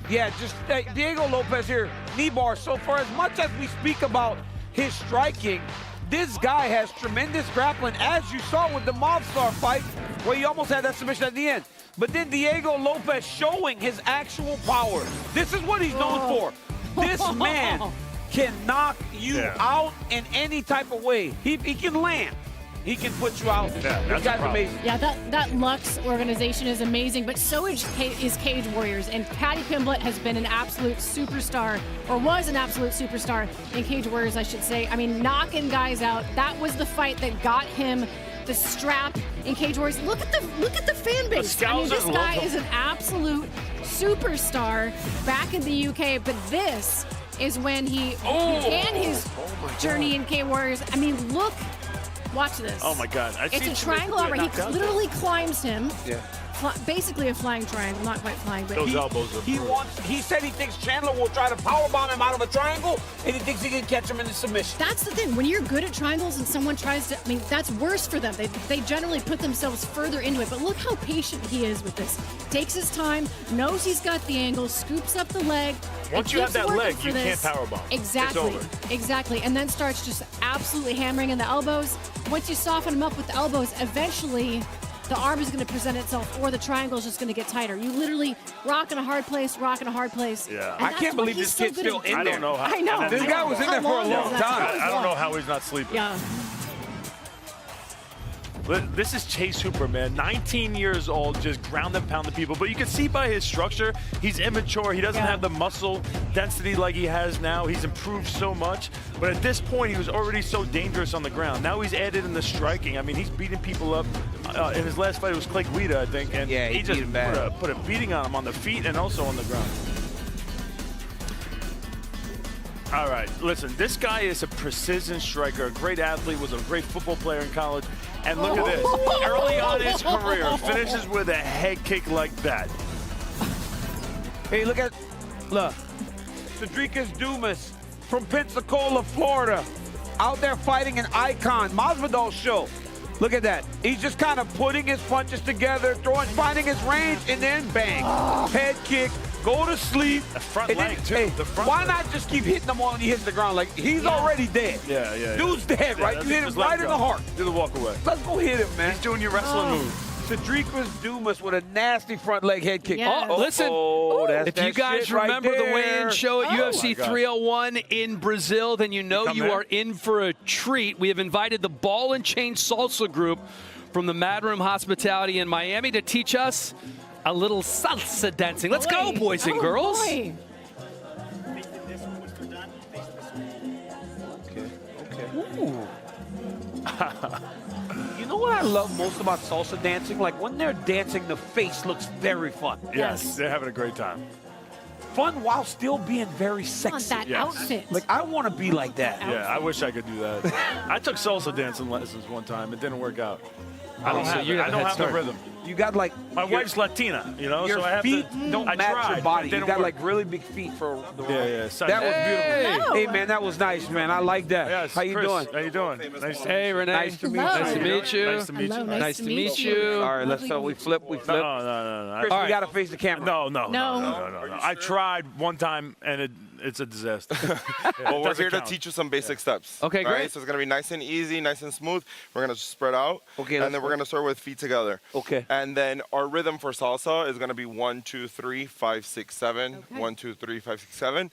Yeah, just Diego Lopes here, knee bar. So for as much as we speak about his striking, this guy has tremendous grappling, as you saw with the Movsar fight, where he almost had that submission at the end. But then Diego Lopes showing his actual power. This is what he's known for. This man can knock you out in any type of way. He can land. He can put you out. This guy's amazing. Yeah, that Lux organization is amazing, but so is Cage Warriors. And Paddy Pimblett has been an absolute superstar, or was an absolute superstar in Cage Warriors, I should say. I mean, knocking guys out. That was the fight that got him the strap in Cage Warriors. Look at the fan base. I mean, this guy is an absolute superstar back in the UK, but this is when he began his journey in K-Warriors. I mean, look, watch this. Oh my God! It's a triangle armbar. He literally climbs him. Yeah. Basically a flying triangle, not quite flying, but Those elbows are He said he thinks Chandler will try to powerbomb him out of a triangle, and he thinks he can catch him in the submission. That's the thing. When you're good at triangles and someone tries to, I mean, that's worse for them. They generally put themselves further into it. But look how patient he is with this. Takes his time, knows he's got the angle, scoops up the leg. Once you have that leg, you can't powerbomb. Exactly. It's over. Exactly. And then starts just absolutely hammering in the elbows. Once you soften him up with the elbows, eventually the arm is going to present itself, or the triangle is just going to get tighter. You literally rock in a hard place, rock in a hard place. Yeah. And I can't believe this kid's still in there. I don't know how. I know. This guy was in there for a long time. I don't know how he's not sleeping. Yeah. This is Chase Hooper, man. 19 years old, just ground and pound the people. But you can see by his structure, he's immature. He doesn't have the muscle density like he has now. He's improved so much. But at this point, he was already so dangerous on the ground. Now he's added in the striking. I mean, he's beating people up. In his last fight, it was Clay Guida, I think. And yeah, he just beat him bad. put a beating on him on the feet and also on the ground. All right, listen, this guy is a precision striker, a great athlete, was a great football player in college. And look at this. Early on in his career, finishes with a head kick like that. Hey, look. Cedricus Dumas from Pensacola, Florida, out there fighting an icon, Masvidal show. Look at that. He's just kind of putting his punches together, finding his range, and then bang. Head kick, go to sleep. The front leg, too. Why not just keep hitting him when he hits the ground? Like, he's already dead. Yeah. Dude's dead, right? You hit him right in the heart. Do the walk away. Let's go hit him, man. He's doing your wrestling move. Cedricus Dumas with a nasty front leg head kick. Yeah. Listen, that's if you guys remember the weigh-in show at UFC 301 in Brazil, then you know you are in for a treat. We have invited the Ball and Chain Salsa group from the Mad Room Hospitality in Miami to teach us a little salsa dancing. Let's go, boys and girls. Okay. Ooh. You know what I love most about salsa dancing? Like when they're dancing, the face looks very fun. Yes, they're having a great time. Fun while still being very sexy. that outfit. Like I want to be like that. Yeah, I wish I could do that. I took salsa dancing lessons one time. It didn't work out. I don't have the rhythm. You got like my wife's Latina, you know, your so I have feet to. don't I match tried, your body. but it You didn't got work. like really big feet for the role. Yeah. That was beautiful. Hey. Hey man, that was nice, man. I like that. Yes, How you Chris, doing? How you doing? Nice to Hey, Renee. Nice to meet you. Nice to meet you. Nice to meet you. Hello, Nice to meet you. All right, let's we flip. No. Chris, we gotta face the camera. No. I tried one time and it's a disaster. Well, we're here to teach you some basic steps. Okay, all right? great. So it's gonna be nice and easy, nice and smooth. We're gonna just spread out. Okay. And then we're gonna start with feet together. Okay. And then our rhythm for salsa is gonna be 1, 2, 3, 5, 6, 7. Okay. 1, 2, 3, 5, 6, 7.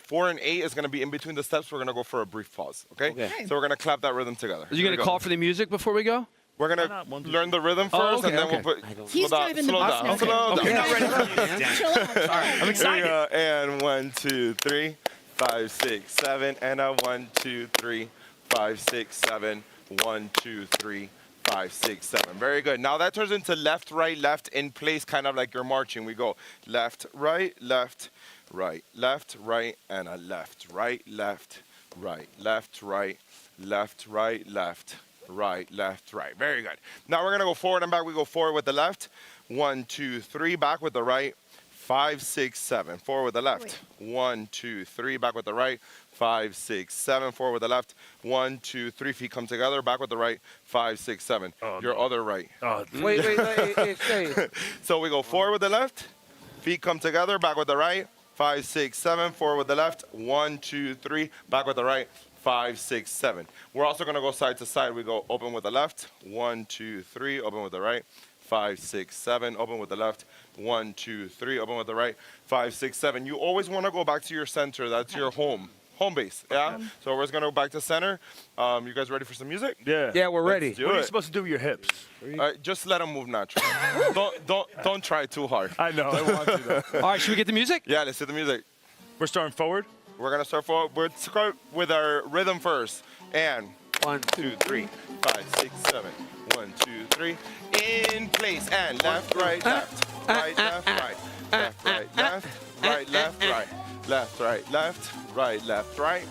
4 and 8 is gonna be in between the steps. We're gonna go for a brief pause. Okay. Okay. So we're gonna clap that rhythm together. Are you going to call for the music before we go? We're gonna learn the rhythm first, okay, and then okay. we'll put. He's driving the bus now. Slow down. Okay, not ready for music. Chill out. All right, I'm excited. And 1, 2, 3, 5, 6, 7, and a 1, 2, 3, 5, 6, 7. 1, 2, 3, 5, 6, 7. Very good. Now that turns into left, right, left in place, kind of like you're marching. We go left, right, left, right, left, right, and a left, right, left, right, left, right, left, right, left, right, left, right. Very good. Now we're gonna go forward and back. We go forward with the left. 1, 2, 3. Back with the right. 5, 6, 7. Forward with the left. 1, 2, 3. Back with the right. 5, 6, 7. Forward with the left. 1, 2, 3. Feet come together. Back with the right. 5, 6, 7. Your other right. Wait. So we go forward with the left. Feet come together. Back with the right. 5, 6, 7. Forward with the left. 1, 2, 3. Back with the right. 5, 6, 7. We're also going to go side to side. We go open with the left. 1, 2, 3. Open with the right. 5, 6, 7. Open with the left. 1, 2, 3. Open with the right. 5, 6, 7. You always want to go back to your center. That's your home base. Yeah. So we're just gonna go back to center. You guys ready for some music? Yeah. Yeah, we're ready. What are you supposed to do with your hips? Just let them move naturally. don't try too hard. I know. I want to though. All right, should we get the music? Yeah, let's hit the music. We're starting forward. We're gonna start forward. We'll start with our rhythm first. And 1, 2, 3, 5, 6, 7. 1, 2, 3. In place and left, right, left, right, left, right, left, right, left, right, left, right. left, right, left, right.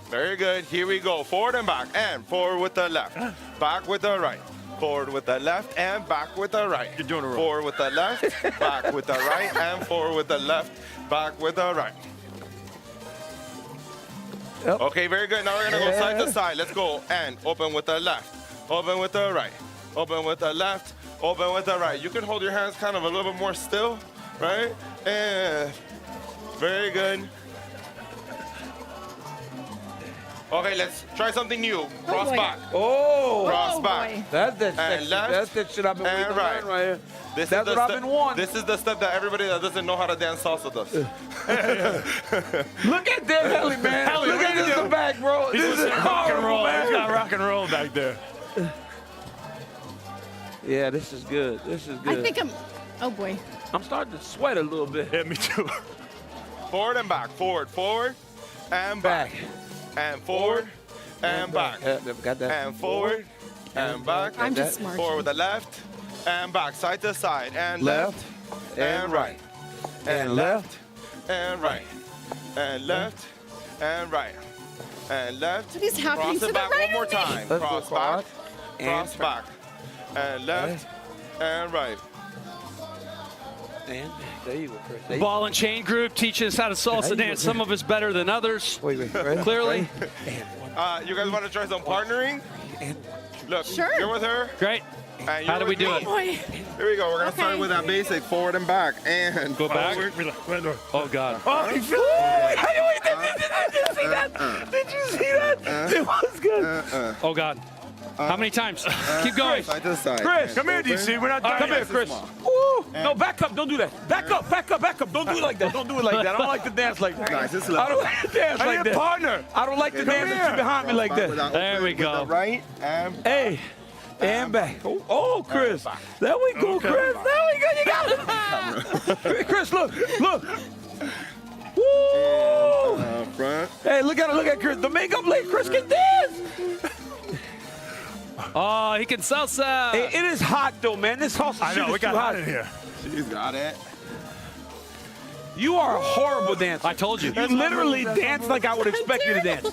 Very good. Here we go. Forward and back, and forward with the left, back with the right. Forward with the left and back with the right. You're doing it wrong. Forward with the left, back with the right, and forward with the left, back with the right. Yep. Okay, very good. Now we're gonna go side to side. Let's go. And open with the left, open with the right, open with the left, open with the right. You can hold your hands kind of a little bit more still, right? And very good. Okay, let's try something new. Cross back. Oh! Cross back. That's and sexy. left. That's that shit I've been waiting to learn right here. This That's is what I've been wanting. This is the step that everybody that doesn't know how to dance salsa does. Look at that Helly, man. Look at this in the back, bro. This is rock and roll. man. He's got rock and roll back there. Yeah, this is good. This is good. I think oh boy. I'm starting to sweat a little bit. Yeah, me too. Forward and back. Forward, and back. And forward, and back. Got that. And forward, and back. I'm just smart. Forward with the left, and back. Side to side, and Left, and right. and left. And right. And left, and right. And left. What is happening Cross to it the back right one more of me? time. Let's go Cross cross back. and Cross back. And left, and right. And there you go, Chris. There you Ball and chain group teaching us how to salsa dance. Some of us better than others. Wait. Ready? Clearly. Ready? You guys want to try some partnering? Look, Sure. you're with her. Great. And How you're do we with do me. it? Boy. Here we go. We're going to start with that basic forward and back. And Go back. forward. Oh, God. Oh, you feel it? Did you see that? Did you see that? It was good. Oh, God. How many times? Keep going. Side to side. Chris, Come here, DC. We're not done Come yet. here, Chris. Woo. No, back up. Don't do that. Back up. Don't do it like that. Don't do it like that. I don't like to dance like that. Nice. It's I don't like to dance I like need a that. partner. I don't like to dance with you behind me like that. There we go. With the right and Hey. And back. Oh, Chris. There we go, Chris. There we go. You got it. Chris, look. Woo. front. Hey, look at Chris. The makeup lady. Chris can dance. Oh, he can salsa. Hey, it is hot, though, man. This salsa I shit know. is We got too hot in here. She's got it. You are a horrible dancer. I told you. You literally dance like I would expect you to dance.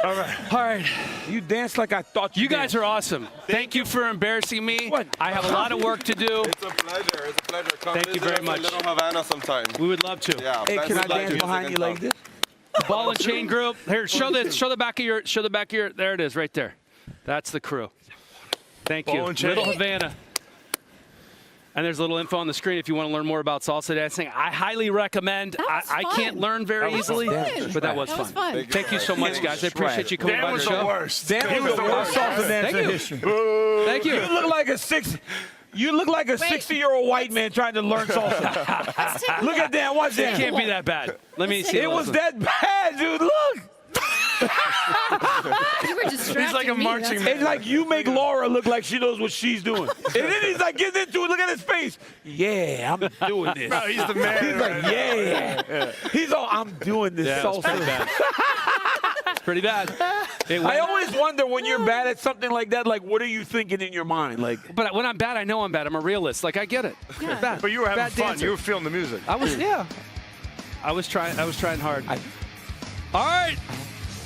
All right. All right. You dance like I thought you You guys are awesome. Thank you for embarrassing me. What? I have a lot of work to do. It's a pleasure. It's a pleasure. Come Thank you visit very us much. in Little Havana sometime. We would love to. Yeah. Hey, best can I of luck dance to behind you like this? Ball and chain group. Here, show the back of your. There it is, right there. That's the crew. Thank you. Ball and chain. Little Havana. And there's a little info on the screen if you want to learn more about salsa dancing. I highly recommend. I can't learn very easily, but that was fun. Thank you so much, guys. I appreciate you coming Dan by the was the show. worst. Dan was the worst salsa dancer in history. Thank you. You look like a 60-year-old white man trying to learn salsa. Look at Dan. Watch It Dan. can't be that bad. Let me see. It was that bad, dude. Look. You were distracting He's like a me, marching that's man. It's like you make Laura look like she knows what she's doing. And then he's like, get into it. Look at his face. Yeah, I'm doing this. Bro, he's the man. He's like, yeah. He's all, I'm doing this Yeah, it was pretty salsa. bad. It's pretty bad. It I went- always wonder when you're bad at something like that, like, what are you thinking in your mind? Like, But when I'm bad, I know I'm bad. I'm a realist. Like I get it. Yeah. Bad. But you were having Bad fun. dancer. You were feeling the music. I was I was trying hard. All right.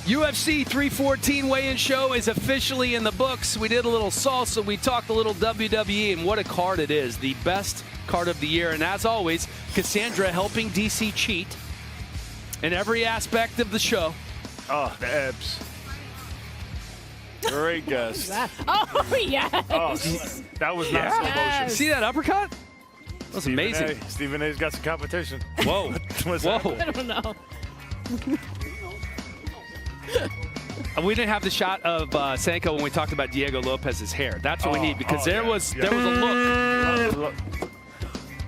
UFC 314 weigh-in show is officially in the books. We did a little salsa. We talked a little WWE, and what a card it is. The best card of the year. And as always, Cassandra helping DC cheat in every aspect of the show. Oh, the Ebbs. Great guest. Oh, yes. Oh, that was not slow motion. See that uppercut? That was amazing. Stephen A's got some competition. Whoa. What's Whoa. happening? I don't know. We didn't have the shot of Sanko when we talked about Diego Lopez's hair. That's what we need because there was a look.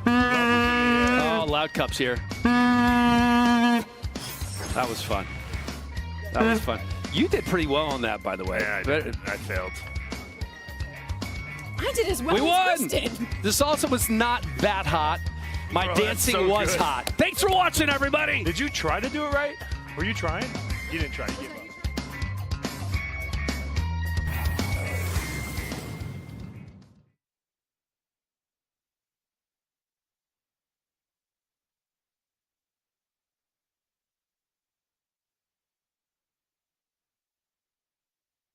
Oh, loud cups here. That was fun. That was fun. You did pretty well on that, by the way. Yeah, I failed. I did as well We as won. Chris did. The salsa was not that hot. My Bro, that's dancing so was good. hot. Thanks for watching, everybody. Did you try to do it right? Were you trying? You didn't try to give up.